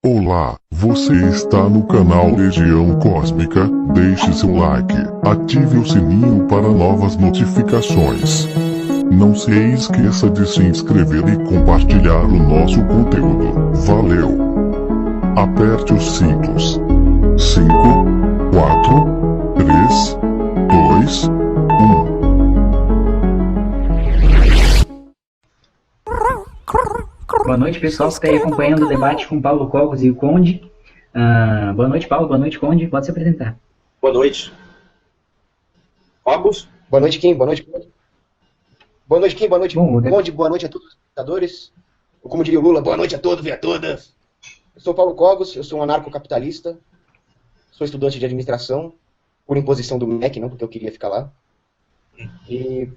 Olá, você está no canal Legião Cósmica, deixe seu like, ative o sininho para novas notificações. Não se esqueça de se inscrever e compartilhar o nosso conteúdo. Valeu! Aperte os cintos. 5, 4, 3, 2, 1. Boa noite, pessoal que está aí acompanhando o debate com Paulo Cogos e o Conde. Boa noite, Paulo. Boa noite, Conde. Pode se apresentar. Boa noite. Cogos? Boa noite, Kim. Boa noite, Conde. Boa noite, Kim. Boa noite, Bom, Conde. Boa noite a todos os espectadores. Ou como diria o Lula, boa noite a todos e a todas. Eu sou Paulo Cogos, eu sou um anarcocapitalista, sou estudante de administração, por imposição do MEC, não porque eu queria ficar lá. E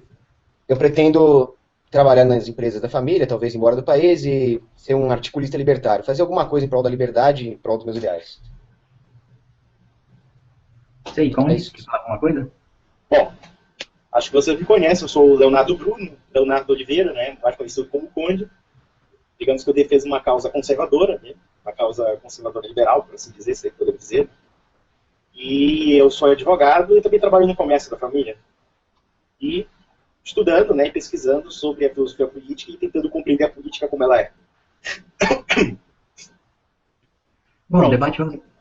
eu pretendo trabalhar nas empresas da família, talvez ir embora do país e ser um articulista libertário, fazer alguma coisa em prol da liberdade, em prol dos meus ideais. Isso aí, Conde, quer falar alguma coisa? Bom, acho que você me conhece, eu sou o Leonardo Bruno, Leonardo Oliveira, né, mais conhecido como Conde. Digamos que eu defendo uma causa conservadora, né, uma causa conservadora liberal, por assim dizer, se podemos dizer. E eu sou advogado e também trabalho no comércio da família. E estudando, né, e pesquisando sobre a filosofia política e tentando compreender a política como ela é. Bom,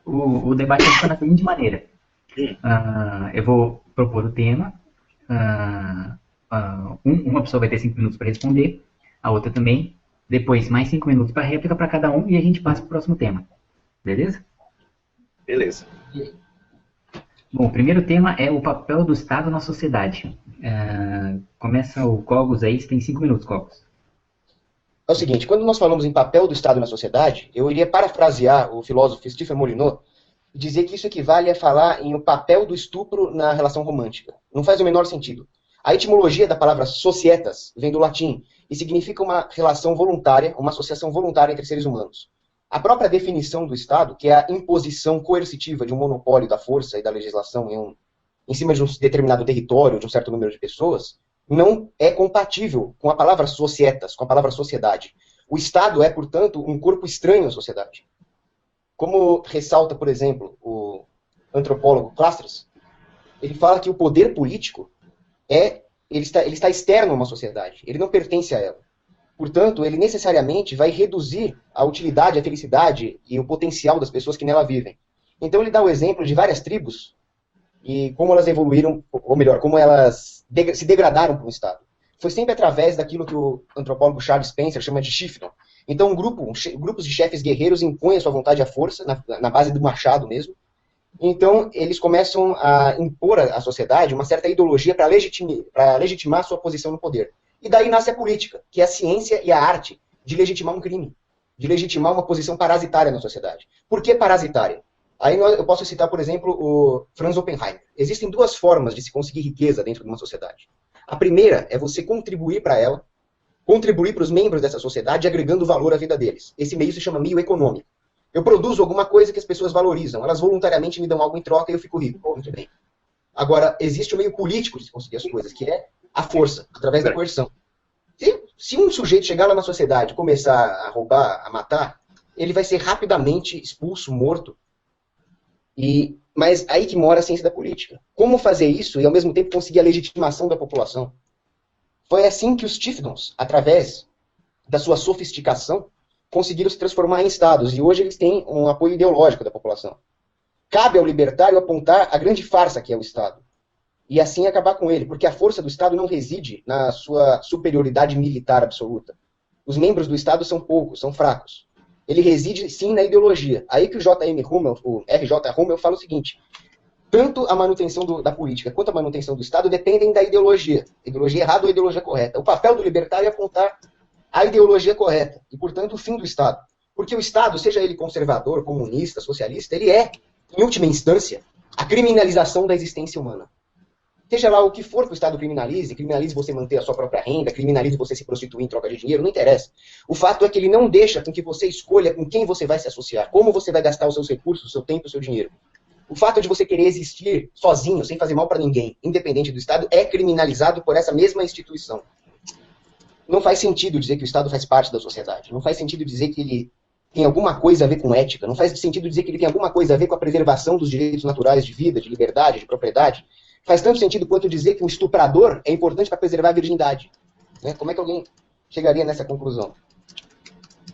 o debate vai ser da seguinte maneira. Eu vou propor o tema. Uma pessoa vai ter 5 minutos para responder, a outra também. Depois, mais 5 minutos para réplica para cada um e a gente passa para o próximo tema. Beleza? Beleza. Bom, o primeiro tema é o papel do Estado na sociedade. Começa o Cogos aí, você tem 5 minutos, Cogos. É o seguinte, quando nós falamos em papel do Estado na sociedade, eu iria parafrasear o filósofo Stephen Molyneux e dizer que isso equivale a falar em o papel do estupro na relação romântica. Não faz o menor sentido. A etimologia da palavra societas vem do latim e significa uma relação voluntária, uma associação voluntária entre seres humanos. A própria definição do Estado, que é a imposição coercitiva de um monopólio da força e da legislação em cima de um determinado território, de um certo número de pessoas, não é compatível com a palavra societas, com a palavra sociedade. O Estado é, portanto, um corpo estranho à sociedade. Como ressalta, por exemplo, o antropólogo Clastres, ele fala que o poder político ele está externo a uma sociedade, ele não pertence a ela. Portanto, ele necessariamente vai reduzir a utilidade, a felicidade e o potencial das pessoas que nela vivem. Então ele dá o exemplo de várias tribos e como elas evoluíram, ou melhor, como elas se degradaram para um Estado. Foi sempre através daquilo que o antropólogo Charles Spencer chama de chiefdom. Então grupos de chefes guerreiros impõem a sua vontade à força, na base do machado mesmo. Então eles começam a impor à sociedade uma certa ideologia para legitimar a sua posição no poder. E daí nasce a política, que é a ciência e a arte de legitimar um crime, de legitimar uma posição parasitária na sociedade. Por que parasitária? Aí eu posso citar, por exemplo, o Franz Oppenheimer. Existem 2 formas de se conseguir riqueza dentro de uma sociedade. A primeira é você contribuir para ela, contribuir para os membros dessa sociedade, agregando valor à vida deles. Esse meio se chama meio econômico. Eu produzo alguma coisa que as pessoas valorizam, elas voluntariamente me dão algo em troca e eu fico rico. Muito bem. Agora, existe o meio político de se conseguir as coisas, que é a força, através da coerção. Se um sujeito chegar lá na sociedade e começar a roubar, a matar, ele vai ser rapidamente expulso, morto. Mas aí que mora a ciência da política. Como fazer isso e ao mesmo tempo conseguir a legitimação da população? Foi assim que os chiefdoms, através da sua sofisticação, conseguiram se transformar em estados. E hoje eles têm um apoio ideológico da população. Cabe ao libertário apontar a grande farsa que é o Estado. E assim acabar com ele, porque a força do Estado não reside na sua superioridade militar absoluta. Os membros do Estado são poucos, são fracos. Ele reside, sim, na ideologia. Aí que o J.M. Hummel, o R.J. Hummel, fala o seguinte: tanto a manutenção da política quanto a manutenção do Estado dependem da ideologia. Ideologia errada ou ideologia correta. O papel do libertário é apontar a ideologia correta e, portanto, o fim do Estado. Porque o Estado, seja ele conservador, comunista, socialista, ele é, em última instância, a criminalização da existência humana. Seja lá o que for que o Estado criminalize você manter a sua própria renda, criminalize você se prostituir em troca de dinheiro, não interessa. O fato é que ele não deixa com que você escolha com quem você vai se associar, como você vai gastar os seus recursos, o seu tempo, o seu dinheiro. O fato de você querer existir sozinho, sem fazer mal para ninguém, independente do Estado, é criminalizado por essa mesma instituição. Não faz sentido dizer que o Estado faz parte da sociedade. Não faz sentido dizer que ele tem alguma coisa a ver com ética, não faz sentido dizer que ele tem alguma coisa a ver com a preservação dos direitos naturais de vida, de liberdade, de propriedade. Faz tanto sentido quanto dizer que um estuprador é importante para preservar a virgindade. Né? Como é que alguém chegaria nessa conclusão?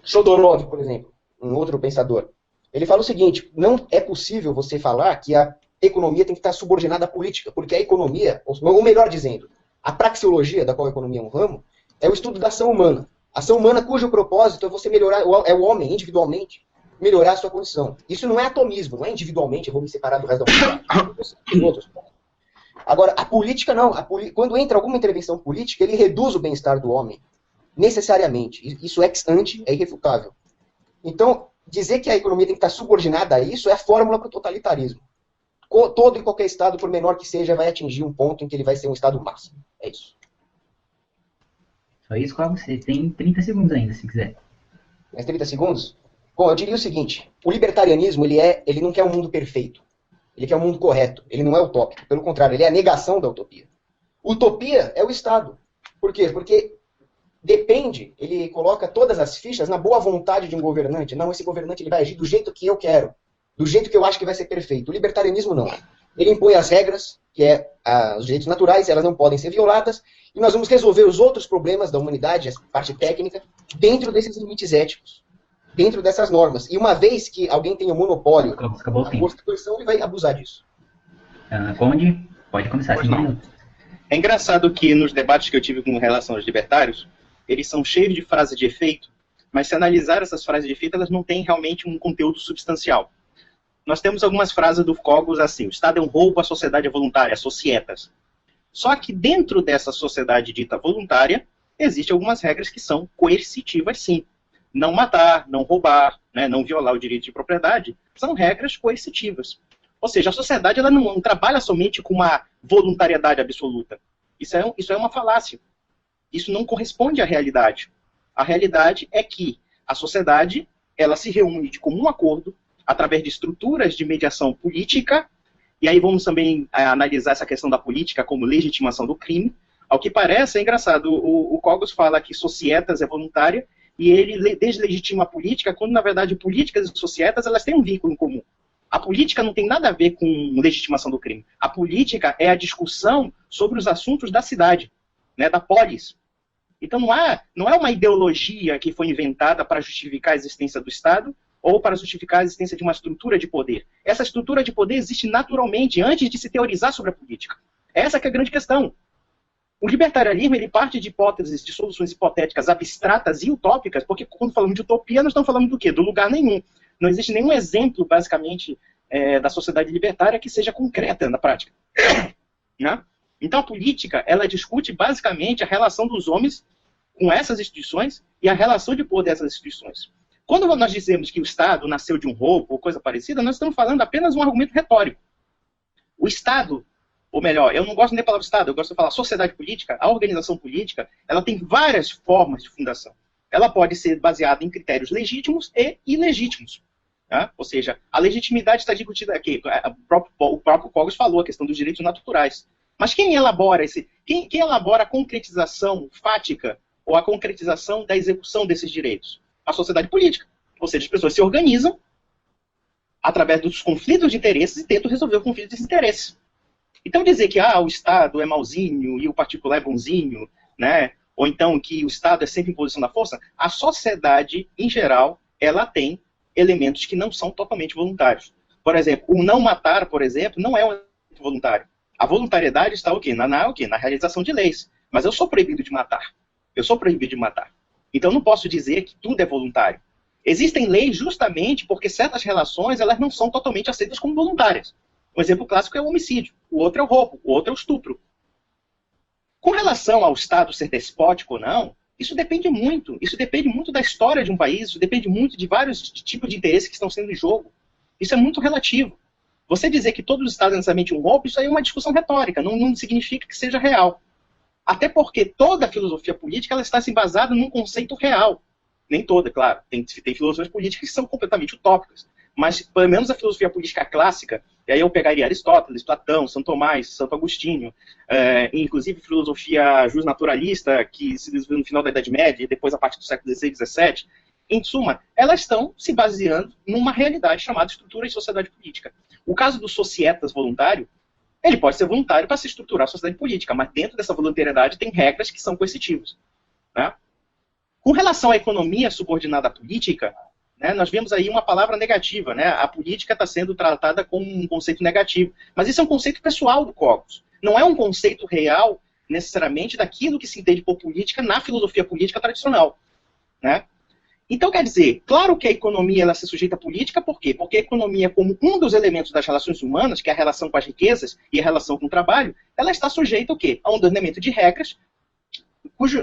Chodorov, por exemplo, um outro pensador, ele fala o seguinte: não é possível você falar que a economia tem que estar subordinada à política, porque a economia, ou melhor dizendo, a praxeologia, da qual a economia é um ramo, é o estudo da ação humana. Ação humana cujo propósito é você melhorar, é o homem, individualmente, melhorar a sua condição. Isso não é atomismo, não é individualmente, eu vou me separar do resto da humanidade. Agora, a política não. Quando entra alguma intervenção política, ele reduz o bem-estar do homem, necessariamente. Isso ex ante é irrefutável. Então, dizer que a economia tem que estar subordinada a isso é a fórmula para o totalitarismo. Todo e qualquer Estado, por menor que seja, vai atingir um ponto em que ele vai ser um Estado máximo. É isso. Só isso, Cláudio, você tem 30 segundos ainda, se quiser. Mais 30 segundos? Bom, eu diria o seguinte: o libertarianismo, ele não quer um mundo perfeito. Ele quer um mundo correto. Ele não é utópico. Pelo contrário, ele é a negação da utopia. Utopia é o Estado. Por quê? Porque depende, ele coloca todas as fichas na boa vontade de um governante. Não, esse governante ele vai agir do jeito que eu quero, do jeito que eu acho que vai ser perfeito. O libertarianismo não. Ele impõe as regras, que é os direitos naturais, elas não podem ser violadas, e nós vamos resolver os outros problemas da humanidade, a parte técnica, dentro desses limites éticos, dentro dessas normas. E uma vez que alguém tem o monopólio da Constituição, ele vai abusar disso. Conde, pode começar. É engraçado que nos debates que eu tive com relação aos libertários, eles são cheios de frases de efeito, mas se analisar essas frases de efeito, elas não têm realmente um conteúdo substancial. Nós temos algumas frases do Cogos assim: o Estado é um roubo, a sociedade é voluntária, societas. Só que dentro dessa sociedade dita voluntária, existem algumas regras que são coercitivas, sim. Não matar, não roubar, né, não violar o direito de propriedade, são regras coercitivas. Ou seja, a sociedade ela não trabalha somente com uma voluntariedade absoluta. Isso é uma falácia. Isso não corresponde à realidade. A realidade é que a sociedade ela se reúne de comum acordo através de estruturas de mediação política, e aí vamos também analisar essa questão da política como legitimação do crime. Ao que parece, é engraçado, o Cogos fala que societas é voluntária, e ele deslegitima a política, quando na verdade políticas e societas elas têm um vínculo em comum. A política não tem nada a ver com legitimação do crime. A política é a discussão sobre os assuntos da cidade, né, da polis. Então não é uma ideologia que foi inventada para justificar a existência do Estado ou para justificar a existência de uma estrutura de poder. Essa estrutura de poder existe naturalmente antes de se teorizar sobre a política. Essa que é a grande questão. O libertarianismo ele parte de hipóteses, de soluções hipotéticas abstratas e utópicas, porque quando falamos de utopia, nós estamos falando do quê? Do lugar nenhum. Não existe nenhum exemplo, basicamente, da sociedade libertária que seja concreta na prática. Né? Então a política, ela discute basicamente a relação dos homens com essas instituições e a relação de poder dessas instituições. Quando nós dizemos que o Estado nasceu de um roubo ou coisa parecida, nós estamos falando apenas um argumento retórico. O Estado, ou melhor, eu não gosto nem da palavra Estado, eu gosto de falar sociedade política, a organização política, ela tem várias formas de fundação. Ela pode ser baseada em critérios legítimos e ilegítimos. Tá? Ou seja, a legitimidade está discutida aqui. O próprio Cogos falou a questão dos direitos naturais. Mas quem elabora quem elabora a concretização fática ou a concretização da execução desses direitos? A sociedade política. Ou seja, as pessoas se organizam através dos conflitos de interesses e tentam resolver o conflito de interesses. Então dizer que o Estado é mauzinho e o particular é bonzinho, né? Ou então que o Estado é sempre em posição da força, a sociedade, em geral, ela tem elementos que não são totalmente voluntários. Por exemplo, o não matar, por exemplo, não é um elemento voluntário. A voluntariedade está o quê? Na realização de leis. Mas eu sou proibido de matar. Eu sou proibido de matar. Então, eu não posso dizer que tudo é voluntário. Existem leis justamente porque certas relações elas não são totalmente aceitas como voluntárias. Um exemplo clássico é o homicídio, o outro é o roubo, o outro é o estupro. Com relação ao Estado ser despótico ou não, isso depende muito. Isso depende muito da história de um país, isso depende muito de vários tipos de interesses que estão sendo em jogo. Isso é muito relativo. Você dizer que todos os Estados são necessariamente um roubo, isso aí é uma discussão retórica, não significa que seja real. Até porque toda a filosofia política ela está se embasada num conceito real. Nem toda, claro. Tem filosofias políticas que são completamente utópicas. Mas, pelo menos a filosofia política clássica, e aí eu pegaria Aristóteles, Platão, São Tomás, Santo Agostinho, inclusive filosofia justnaturalista, que se desenvolveu no final da Idade Média, e depois a partir do século XVI e XVII, em suma, elas estão se baseando numa realidade chamada estrutura e sociedade política. O caso do societas voluntário, ele pode ser voluntário para se estruturar a sociedade política, mas dentro dessa voluntariedade tem regras que são coercitivas. Né? Com relação à economia subordinada à política, né, nós vemos aí uma palavra negativa. Né? A política está sendo tratada como um conceito negativo. Mas isso é um conceito pessoal do Cogos. Não é um conceito real, necessariamente, daquilo que se entende por política na filosofia política tradicional. Né? Então, quer dizer, claro que a economia ela se sujeita à política, por quê? Porque a economia, como um dos elementos das relações humanas, que é a relação com as riquezas e a relação com o trabalho, ela está sujeita ao quê? A um ordenamento de regras,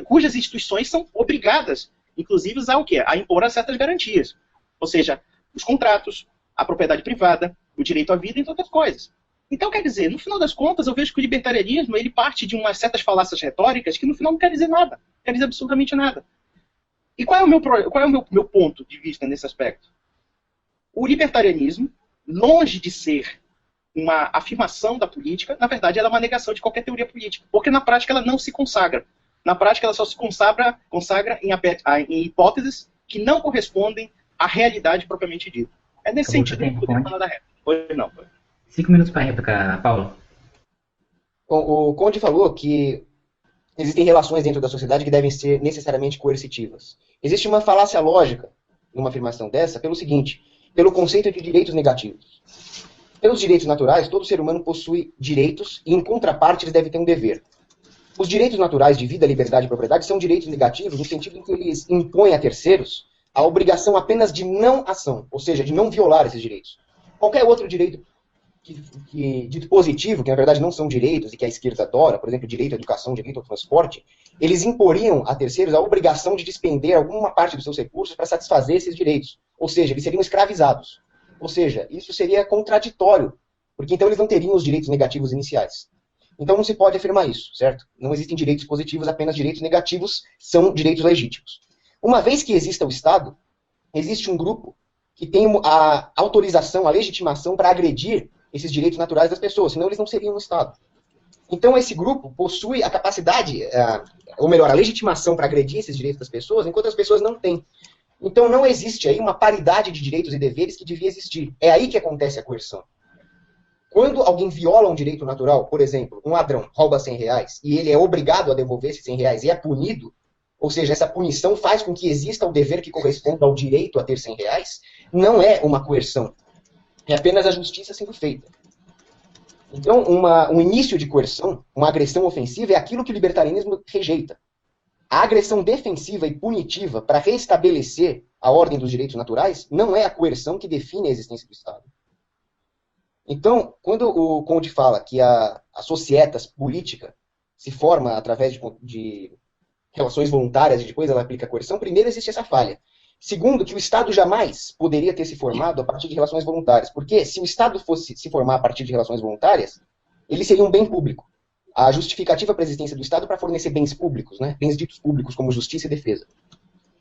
cujas instituições são obrigadas, inclusive, a o quê? A impor certas garantias. Ou seja, os contratos, a propriedade privada, o direito à vida, entre outras coisas. Então, quer dizer, no final das contas, eu vejo que o libertarianismo ele parte de umas certas falácias retóricas que no final não quer dizer nada, não quer dizer absolutamente nada. E qual é o meu ponto de vista nesse aspecto? O libertarianismo, longe de ser uma afirmação da política, na verdade ela é uma negação de qualquer teoria política, porque na prática ela não se consagra. Na prática ela só se consagra em hipóteses que não correspondem à realidade propriamente dita. É nesse sentido que eu poderia falar da réplica. Pois não. 5 minutos para a réplica, Paulo. Bom, o Conde falou que existem relações dentro da sociedade que devem ser necessariamente coercitivas. Existe uma falácia lógica numa afirmação dessa pelo seguinte, pelo conceito de direitos negativos. Pelos direitos naturais, todo ser humano possui direitos e, em contraparte, eles devem ter um dever. Os direitos naturais de vida, liberdade e propriedade são direitos negativos no sentido em que eles impõem a terceiros a obrigação apenas de não ação, ou seja, de não violar esses direitos. Qualquer outro direito dito positivo, que na verdade não são direitos e que a esquerda adora, por exemplo, direito à educação, direito ao transporte, eles imporiam a terceiros a obrigação de despender alguma parte dos seus recursos para satisfazer esses direitos. Ou seja, eles seriam escravizados. Ou seja, isso seria contraditório, porque então eles não teriam os direitos negativos iniciais. Então não se pode afirmar isso, certo? Não existem direitos positivos, apenas direitos negativos são direitos legítimos. Uma vez que exista o Estado, existe um grupo que tem a autorização, a legitimação para agredir esses direitos naturais das pessoas, senão eles não seriam um Estado. Então esse grupo possui a capacidade, ou melhor, a legitimação para agredir esses direitos das pessoas, enquanto as pessoas não têm. Então não existe aí uma paridade de direitos e deveres que devia existir. É aí que acontece a coerção. Quando alguém viola um direito natural, por exemplo, um ladrão rouba R$100 e ele é obrigado a devolver esses R$100 e é punido, ou seja, essa punição faz com que exista o dever que corresponda ao direito a ter R$100, não é uma coerção. É apenas a justiça sendo feita. Então, um início de coerção, uma agressão ofensiva, é aquilo que o libertarianismo rejeita. A agressão defensiva e punitiva para restabelecer a ordem dos direitos naturais não é a coerção que define a existência do Estado. Então, quando o Conde fala que a societas política se forma através de relações voluntárias e depois ela aplica a coerção, primeiro existe essa falha. Segundo, que o Estado jamais poderia ter se formado a partir de relações voluntárias. Porque se o Estado fosse se formar a partir de relações voluntárias, ele seria um bem público. A justificativa para a existência do Estado é para fornecer bens públicos, né? Bens ditos públicos, como justiça e defesa.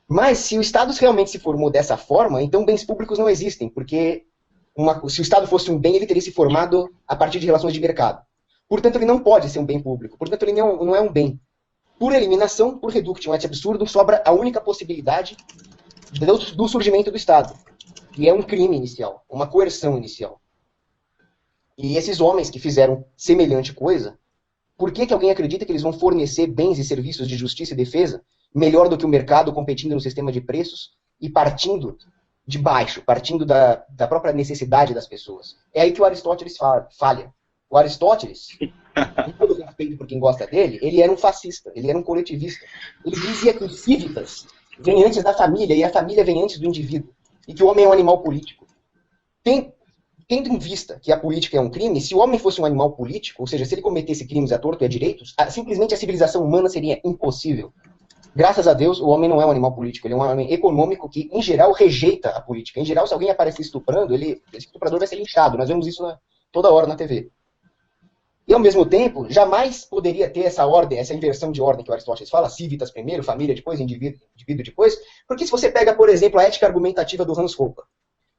Mas se o Estado realmente se formou dessa forma, então bens públicos não existem, porque se o Estado fosse um bem, ele teria se formado a partir de relações de mercado. Portanto, ele não pode ser um bem público. Portanto, ele não é um bem. Por eliminação, por reductio ad absurdum, sobra a única possibilidade do surgimento do Estado, que é um crime inicial, uma coerção inicial. E esses homens que fizeram semelhante coisa, por que alguém acredita que eles vão fornecer bens e serviços de justiça e defesa melhor do que o mercado, competindo no sistema de preços e partindo de baixo, partindo da própria necessidade das pessoas? É aí que o Aristóteles falha. O Aristóteles, com todo respeito por quem gosta dele, ele era um fascista, ele era um coletivista. Ele dizia que os cívitas vem antes da família, e a família vem antes do indivíduo. E que o homem é um animal político. Tendo em vista que a política é um crime, se o homem fosse um animal político, ou seja, se ele cometesse crimes à torto e a direitos, simplesmente a civilização humana seria impossível. Graças a Deus, o homem não é um animal político, ele é um homem econômico que, em geral, rejeita a política. Em geral, se alguém aparecer estuprando, esse estuprador vai ser linchado. Nós vemos isso toda hora na TV. E, ao mesmo tempo, jamais poderia ter essa ordem, essa inversão de ordem que o Aristóteles fala, civitas primeiro, família depois, indivíduo depois, porque se você pega, por exemplo, a ética argumentativa do Hans Hoppe,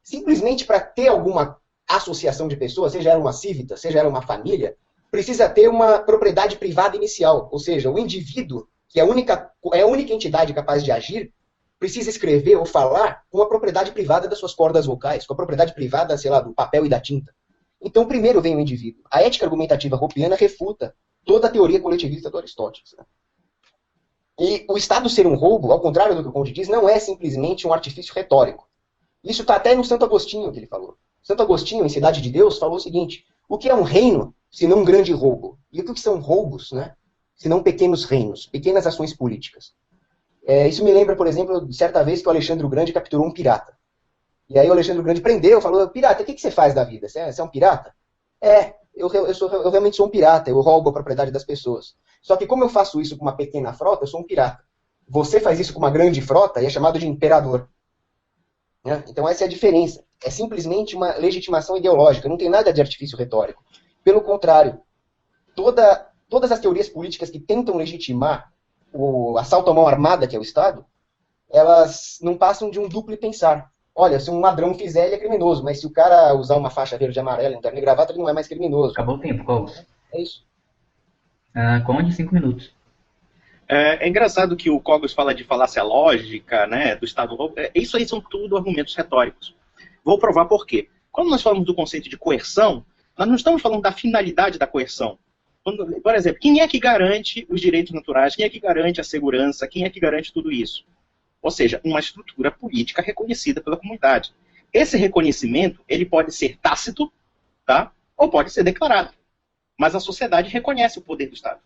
simplesmente para ter alguma associação de pessoas, seja ela uma cívita, seja ela uma família, precisa ter uma propriedade privada inicial, ou seja, o indivíduo, que é a única entidade capaz de agir, precisa escrever ou falar com a propriedade privada das suas cordas vocais, com a propriedade privada, sei lá, do papel e da tinta. Então, primeiro vem o indivíduo. A ética argumentativa hobbesiana refuta toda a teoria coletivista do Aristóteles. Né? E o Estado ser um roubo, ao contrário do que o Conde diz, não é simplesmente um artifício retórico. Isso está até no Santo Agostinho que ele falou. Santo Agostinho, em Cidade de Deus, falou o seguinte: o que é um reino, se não um grande roubo? E o que são roubos, né? Se não pequenos reinos, pequenas ações políticas? Isso me lembra, por exemplo, de certa vez que o Alexandre o Grande capturou um pirata. E aí o Alexandre o Grande prendeu, falou: pirata, o que você faz da vida? Você é um pirata? Eu realmente sou um pirata, eu roubo a propriedade das pessoas. Só que como eu faço isso com uma pequena frota, eu sou um pirata. Você faz isso com uma grande frota e é chamado de imperador. Né? Então essa é a diferença. É simplesmente uma legitimação ideológica, não tem nada de artifício retórico. Pelo contrário, todas as teorias políticas que tentam legitimar o assalto à mão armada, que é o Estado, elas não passam de um duplo pensar. Olha, se um ladrão fizer, ele é criminoso, mas se o cara usar uma faixa verde e amarela, um terno e gravata, ele não é mais criminoso. Acabou o tempo, Cogos. É isso. Conde, 5 minutos. É engraçado que o Cogos fala de falácia lógica, né, do Estado roubo. Isso aí são tudo argumentos retóricos. Vou provar por quê. Quando nós falamos do conceito de coerção, nós não estamos falando da finalidade da coerção. Por exemplo, quem é que garante os direitos naturais? Quem é que garante a segurança? Quem é que garante tudo isso? Ou seja, uma estrutura política reconhecida pela comunidade. Esse reconhecimento, ele pode ser tácito, tá? Ou pode ser declarado. Mas a sociedade reconhece o poder do Estado.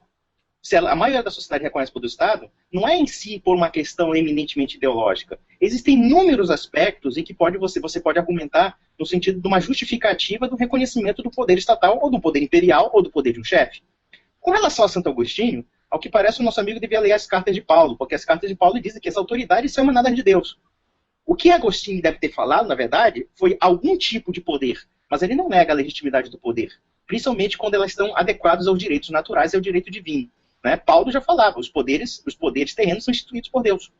Se a maioria da sociedade reconhece o poder do Estado, não é em si por uma questão eminentemente ideológica. Existem inúmeros aspectos em que você pode argumentar no sentido de uma justificativa do reconhecimento do poder estatal, ou do poder imperial, ou do poder de um chefe. Com relação a Santo Agostinho, ao que parece, o nosso amigo devia ler as cartas de Paulo, porque as cartas de Paulo dizem que as autoridades são emanadas de Deus. O que Agostinho deve ter falado, na verdade, foi algum tipo de poder, mas ele não nega a legitimidade do poder, principalmente quando elas estão adequadas aos direitos naturais e ao direito divino. Né? Paulo já falava, os poderes terrenos são instituídos por Deus.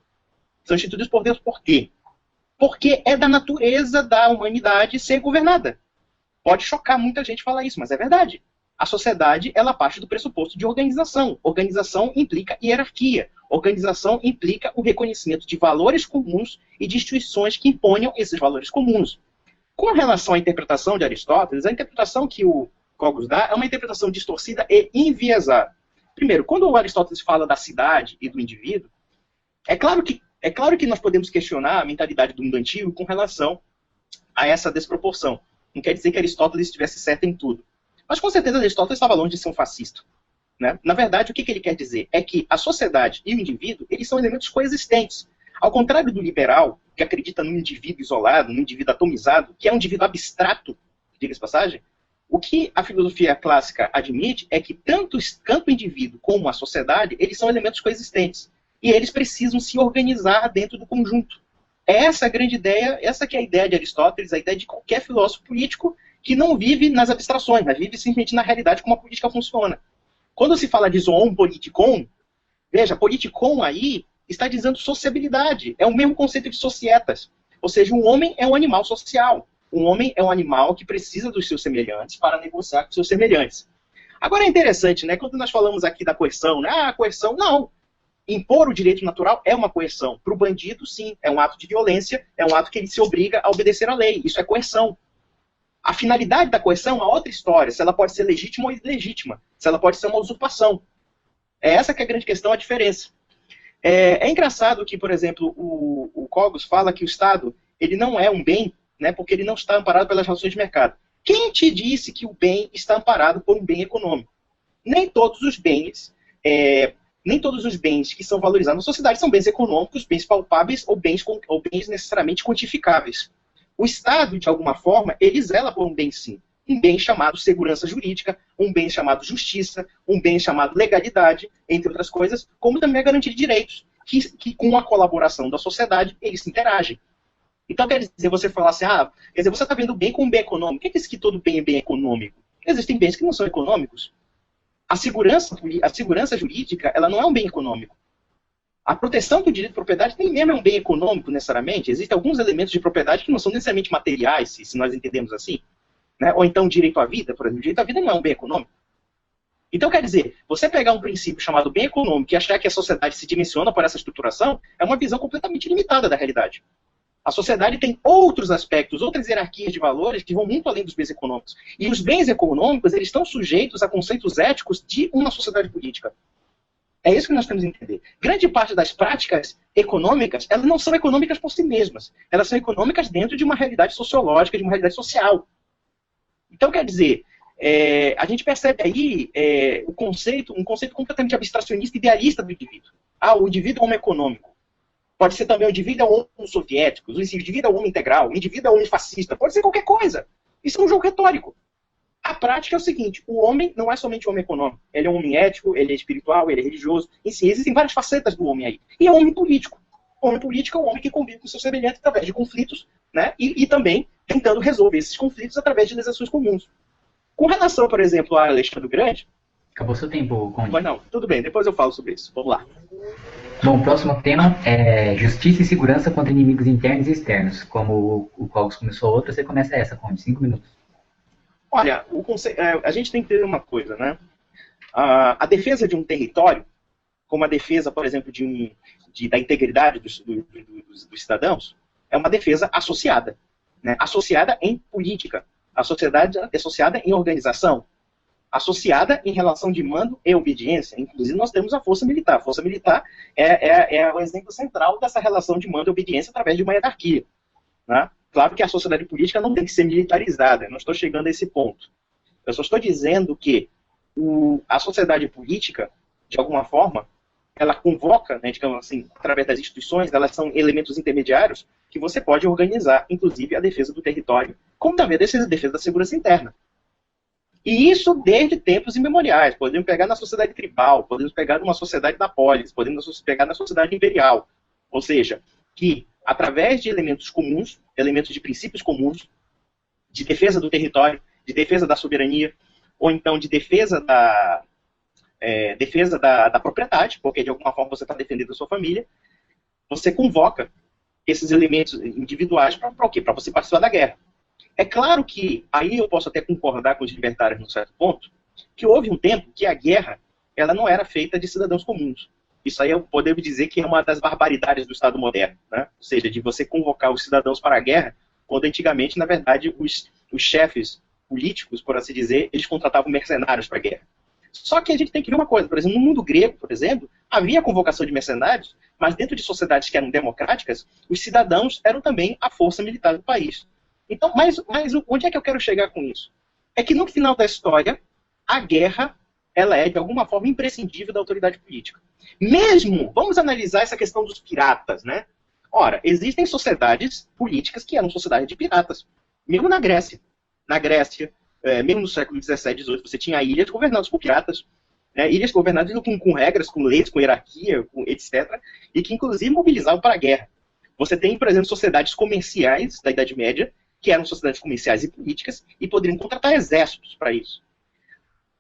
São instituídos por Deus por quê? Porque é da natureza da humanidade ser governada. Pode chocar muita gente falar isso, mas é verdade. A sociedade, ela parte do pressuposto de organização. Organização implica hierarquia. Organização implica o reconhecimento de valores comuns e de instituições que imponham esses valores comuns. Com relação à interpretação de Aristóteles, a interpretação que o Cogos dá é uma interpretação distorcida e enviesada. Primeiro, quando o Aristóteles fala da cidade e do indivíduo, é claro que nós podemos questionar a mentalidade do mundo antigo com relação a essa desproporção. Não quer dizer que Aristóteles estivesse certo em tudo. Mas com certeza Aristóteles estava longe de ser um fascista. Né? Na verdade, o que ele quer dizer é que a sociedade e o indivíduo, eles são elementos coexistentes. Ao contrário do liberal, que acredita num indivíduo isolado, num indivíduo atomizado, que é um indivíduo abstrato, diga-se passagem, o que a filosofia clássica admite é que tanto o indivíduo como a sociedade, eles são elementos coexistentes. E eles precisam se organizar dentro do conjunto. Essa é a grande ideia, essa que é a ideia de Aristóteles, a ideia de qualquer filósofo político que não vive nas abstrações, mas vive simplesmente na realidade como a política funciona. Quando se fala de zoon politikon, veja, politikon aí está dizendo sociabilidade. É o mesmo conceito de societas. Ou seja, um homem é um animal social. Um homem é um animal que precisa dos seus semelhantes para negociar com seus semelhantes. Agora é interessante, né? Quando nós falamos aqui da coerção, né? A coerção, não. Impor o direito natural é uma coerção. Para o bandido, sim, é um ato de violência, é um ato que ele se obriga a obedecer à lei. Isso é coerção. A finalidade da coerção é outra história, se ela pode ser legítima ou ilegítima, se ela pode ser uma usurpação. É essa que é a grande questão, a diferença. É engraçado que, por exemplo, o Cogos fala que o Estado ele não é um bem, né, porque ele não está amparado pelas relações de mercado. Quem te disse que o bem está amparado por um bem econômico? Nem todos os bens que são valorizados na sociedade são bens econômicos, bens palpáveis ou bens necessariamente quantificáveis. O Estado, de alguma forma, ele zela por um bem sim. Um bem chamado segurança jurídica, um bem chamado justiça, um bem chamado legalidade, entre outras coisas, como também a garantia de direitos, que com a colaboração da sociedade, eles se interagem. Então, quer dizer, você falar assim, quer dizer, você está vendo o bem como um bem econômico. O que é isso que todo bem é bem econômico? Existem bens que não são econômicos. A segurança jurídica, ela não é um bem econômico. A proteção do direito de propriedade nem mesmo é um bem econômico, necessariamente. Existem alguns elementos de propriedade que não são necessariamente materiais, se nós entendemos assim. Né? Ou então, direito à vida, por exemplo. O direito à vida não é um bem econômico. Então, quer dizer, você pegar um princípio chamado bem econômico e achar que a sociedade se dimensiona por essa estruturação é uma visão completamente limitada da realidade. A sociedade tem outros aspectos, outras hierarquias de valores que vão muito além dos bens econômicos. E os bens econômicos, eles estão sujeitos a conceitos éticos de uma sociedade política. É isso que nós temos que entender. Grande parte das práticas econômicas, elas não são econômicas por si mesmas. Elas são econômicas dentro de uma realidade sociológica, de uma realidade social. Então, quer dizer, a gente percebe aí um conceito completamente abstracionista e idealista do indivíduo. O indivíduo é um homem econômico. Pode ser também o indivíduo é um homem soviético, o indivíduo é um homem integral, o indivíduo é um homem fascista. Pode ser qualquer coisa. Isso é um jogo retórico. A prática é o seguinte, o homem não é somente um homem econômico. Ele é um homem ético, ele é espiritual, ele é religioso. Em si, existem várias facetas do homem aí. E é um homem político. O homem político é um homem que convive com seu semelhante através de conflitos, né? E também tentando resolver esses conflitos através de legislações comuns. Com relação, por exemplo, a Alexandre o Grande... Acabou seu tempo, Conde. Mas não, tudo bem, depois eu falo sobre isso. Vamos lá. Bom, o próximo tema é justiça e segurança contra inimigos internos e externos. Como o Cogos começou outra, você começa essa, Conde, 5 minutos. Olha, a gente tem que ter uma coisa, né? A defesa de um território, como a defesa, por exemplo, da integridade dos cidadãos, é uma defesa associada, né? Associada em política, a sociedade é associada em organização, associada em relação de mando e obediência. Inclusive, nós temos a força militar. A força militar é o exemplo central dessa relação de mando e obediência através de uma hierarquia, né? Claro que a sociedade política não tem que ser militarizada, eu não estou chegando a esse ponto. Eu só estou dizendo que a sociedade política, de alguma forma, ela convoca, né, digamos assim, através das instituições, elas são elementos intermediários que você pode organizar, inclusive a defesa do território, como também a defesa da segurança interna. E isso desde tempos imemoriais. Podemos pegar na sociedade tribal, podemos pegar numa sociedade da polis, podemos pegar na sociedade imperial. Ou seja, que através de elementos comuns, elementos de princípios comuns, de defesa do território, de defesa da soberania, ou então de defesa da propriedade, porque de alguma forma você está defendendo a sua família, você convoca esses elementos individuais para o quê? Para você participar da guerra. É claro que, aí eu posso até concordar com os libertários num certo ponto, que houve um tempo que a guerra ela não era feita de cidadãos comuns. Isso aí eu poderia dizer que é uma das barbaridades do Estado moderno, né? Ou seja, de você convocar os cidadãos para a guerra, quando antigamente, na verdade, os chefes políticos, por assim dizer, eles contratavam mercenários para a guerra. Só que a gente tem que ver uma coisa, por exemplo, no mundo grego, por exemplo, havia convocação de mercenários, mas dentro de sociedades que eram democráticas, os cidadãos eram também a força militar do país. Então, mas onde é que eu quero chegar com isso? É que no final da história, a guerra ela é, de alguma forma, imprescindível da autoridade política. Mesmo, vamos analisar essa questão dos piratas, né? Ora, existem sociedades políticas que eram sociedades de piratas. Mesmo na Grécia. Na Grécia, mesmo no século XVII, XVIII, você tinha ilhas governadas por piratas. Né? Ilhas governadas com regras, com leis, com hierarquia, etc. E que, inclusive, mobilizavam para a guerra. Você tem, por exemplo, sociedades comerciais da Idade Média, que eram sociedades comerciais e políticas, e poderiam contratar exércitos para isso.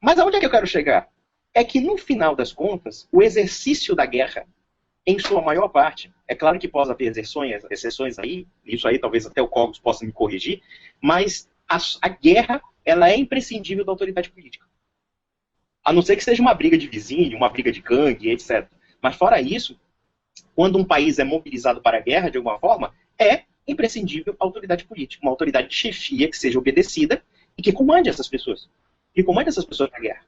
Mas aonde é que eu quero chegar? É que, no final das contas, o exercício da guerra, em sua maior parte, é claro que pode haver exceções aí, isso aí talvez até o Cogos possa me corrigir, mas a guerra ela é imprescindível da autoridade política. A não ser que seja uma briga de vizinho, uma briga de gangue, etc. Mas fora isso, quando um país é mobilizado para a guerra, de alguma forma, é imprescindível a autoridade política, uma autoridade de chefia que seja obedecida e que comande essas pessoas. Que comande essas pessoas para a guerra.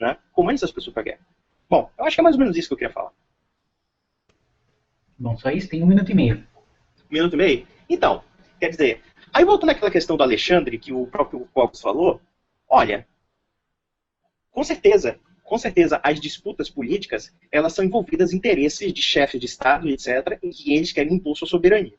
Né? Comande essas pessoas para a guerra. Bom, eu acho que é mais ou menos isso que eu queria falar. Bom, só isso, tem 1 minuto e meio. 1 minuto e meio? Então, quer dizer, aí voltando àquela questão do Alexandre, que o próprio Cogos falou, olha, com certeza, as disputas políticas, elas são envolvidas em interesses de chefes de Estado, etc., em que eles querem impor sua soberania.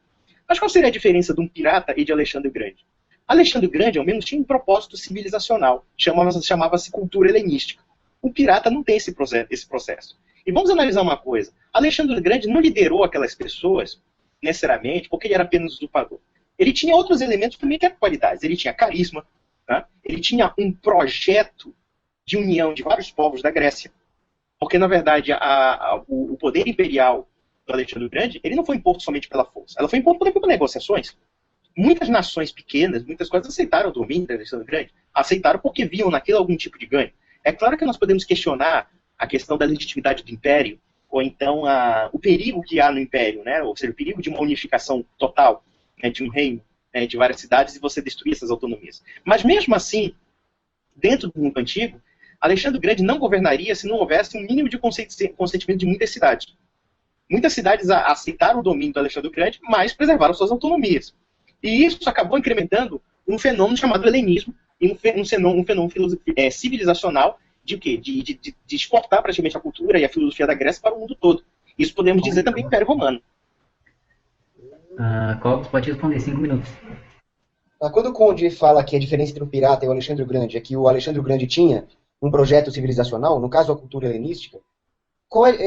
Mas qual seria a diferença de um pirata e de Alexandre o Grande? Alexandre o Grande, ao menos, tinha um propósito civilizacional, chamava-se cultura helenística. O pirata não tem esse processo. E vamos analisar uma coisa. Alexandre o Grande não liderou aquelas pessoas, necessariamente, porque ele era apenas usurpador. Ele tinha outros elementos também que eram qualidades. Ele tinha carisma, tá? Ele tinha um projeto de união de vários povos da Grécia. Porque, na verdade, o poder imperial do Alexandre o Grande, ele não foi imposto somente pela força. Ela foi imposto por negociações. Muitas nações pequenas, muitas coisas aceitaram o domínio do Alexandre o Grande. Aceitaram porque viam naquilo algum tipo de ganho. É claro que nós podemos questionar a questão da legitimidade do império, ou então o perigo que há no império, né? Ou seja, o perigo de uma unificação total, né, de um reino, né, de várias cidades, e você destruir essas autonomias. Mas mesmo assim, dentro do mundo antigo, Alexandre o Grande não governaria se não houvesse um mínimo de consentimento de muitas cidades. Muitas cidades aceitaram o domínio do Alexandre o Grande, mas preservaram suas autonomias. E isso acabou incrementando um fenômeno chamado helenismo, e um fenômeno civilizacional de o quê? De exportar praticamente a cultura e a filosofia da Grécia para o mundo todo. Isso podemos dizer também Império Romano. Cogos pode responder, 5 minutos. Quando o Conde fala que a diferença entre o pirata e o Alexandre o Grande é que o Alexandre o Grande tinha um projeto civilizacional, no caso a cultura helenística,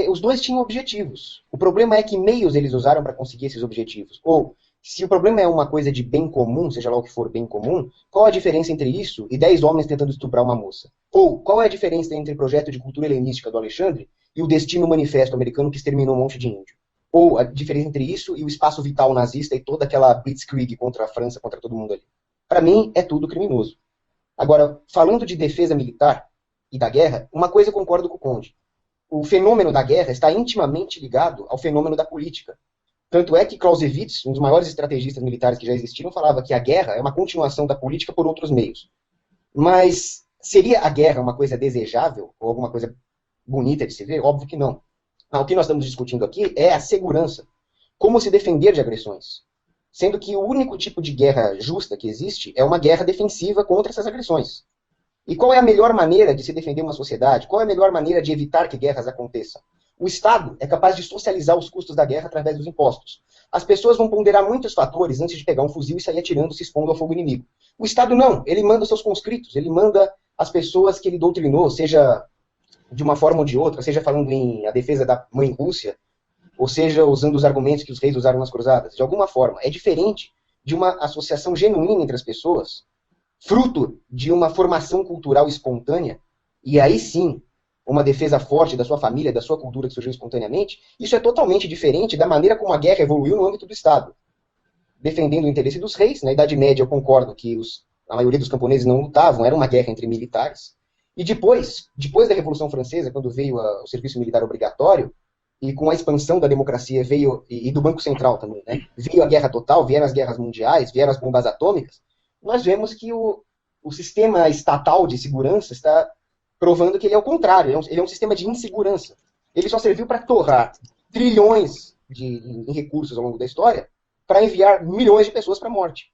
os dois tinham objetivos. O problema é que meios eles usaram para conseguir esses objetivos. Ou, se o problema é uma coisa de bem comum, seja lá o que for bem comum, qual a diferença entre isso e 10 homens tentando estuprar uma moça? Ou, qual é a diferença entre o projeto de cultura helenística do Alexandre e o destino manifesto americano que exterminou um monte de índio? Ou a diferença entre isso e o espaço vital nazista e toda aquela blitzkrieg contra a França, contra todo mundo ali? Para mim, é tudo criminoso. Agora, falando de defesa militar e da guerra, uma coisa eu concordo com o Conde. O fenômeno da guerra está intimamente ligado ao fenômeno da política. Tanto é que Clausewitz, um dos maiores estrategistas militares que já existiram, falava que a guerra é uma continuação da política por outros meios. Mas seria a guerra uma coisa desejável, ou alguma coisa bonita de se ver? Óbvio que não. O que nós estamos discutindo aqui é a segurança. Como se defender de agressões. Sendo que o único tipo de guerra justa que existe é uma guerra defensiva contra essas agressões. E qual é a melhor maneira de se defender uma sociedade? Qual é a melhor maneira de evitar que guerras aconteçam? O Estado é capaz de socializar os custos da guerra através dos impostos. As pessoas vão ponderar muitos fatores antes de pegar um fuzil e sair atirando, se expondo ao fogo inimigo. O Estado não. Ele manda seus conscritos, ele manda as pessoas que ele doutrinou, seja de uma forma ou de outra, seja falando em a defesa da mãe Rússia, ou seja usando os argumentos que os reis usaram nas cruzadas. De alguma forma. É diferente de uma associação genuína entre as pessoas, fruto de uma formação cultural espontânea, e aí sim, uma defesa forte da sua família, da sua cultura que surgiu espontaneamente. Isso é totalmente diferente da maneira como a guerra evoluiu no âmbito do Estado. Defendendo o interesse dos reis, na Idade Média eu concordo que a maioria dos camponeses não lutavam, era uma guerra entre militares. E depois da Revolução Francesa, quando veio o serviço militar obrigatório, e com a expansão da democracia veio, e do Banco Central também, né? Veio a guerra total, vieram as guerras mundiais, vieram as bombas atômicas, nós vemos que o sistema estatal de segurança está provando que ele é o contrário, ele é um sistema de insegurança. Ele só serviu para torrar trilhões em recursos ao longo da história para enviar milhões de pessoas para a morte.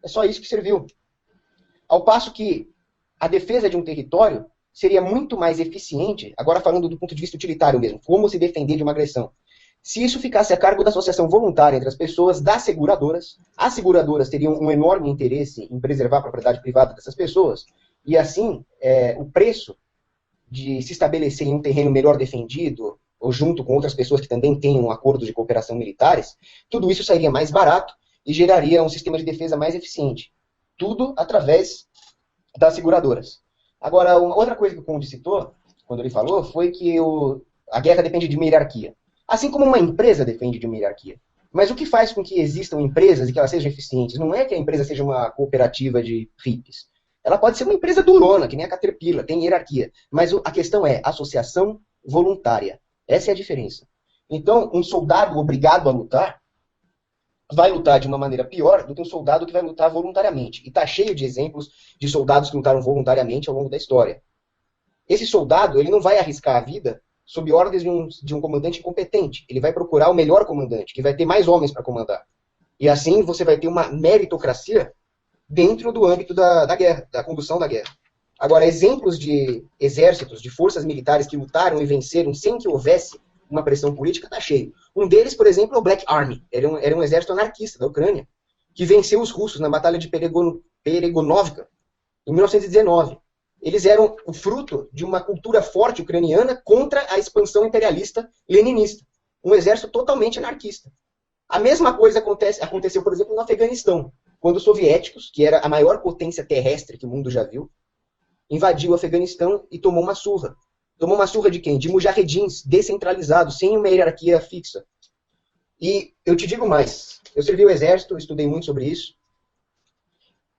É só isso que serviu. Ao passo que a defesa de um território seria muito mais eficiente, agora falando do ponto de vista utilitário mesmo, como se defender de uma agressão, se isso ficasse a cargo da associação voluntária entre as pessoas das seguradoras. As seguradoras teriam um enorme interesse em preservar a propriedade privada dessas pessoas, e assim, o preço de se estabelecer em um terreno melhor defendido, ou junto com outras pessoas que também tenham acordos de cooperação militares, tudo isso sairia mais barato e geraria um sistema de defesa mais eficiente. Tudo através das seguradoras. Agora, uma outra coisa que o Conde citou, quando ele falou, foi que a guerra depende de uma hierarquia. Assim como uma empresa depende de uma hierarquia. Mas o que faz com que existam empresas e que elas sejam eficientes não é que a empresa seja uma cooperativa de hippies. Ela pode ser uma empresa durona, que nem a Caterpillar, tem hierarquia. Mas a questão é associação voluntária. Essa é a diferença. Então, um soldado obrigado a lutar vai lutar de uma maneira pior do que um soldado que vai lutar voluntariamente. E está cheio de exemplos de soldados que lutaram voluntariamente ao longo da história. Esse soldado, ele não vai arriscar a vida sob ordens de um comandante incompetente. Ele vai procurar o melhor comandante, que vai ter mais homens para comandar. E assim você vai ter uma meritocracia dentro do âmbito da guerra, da condução da guerra. Agora, exemplos de exércitos, de forças militares que lutaram e venceram sem que houvesse uma pressão política, está cheio. Um deles, por exemplo, é o Black Army. Era um exército anarquista da Ucrânia, que venceu os russos na Batalha de Peregonovka, em 1919. Eles eram o fruto de uma cultura forte ucraniana contra a expansão imperialista leninista. Um exército totalmente anarquista. A mesma coisa aconteceu, por exemplo, no Afeganistão, quando os soviéticos, que era a maior potência terrestre que o mundo já viu, invadiu o Afeganistão e tomou uma surra. Tomou uma surra de quem? De mujahedins, descentralizados, sem uma hierarquia fixa. E eu te digo mais, eu servi o exército, eu estudei muito sobre isso.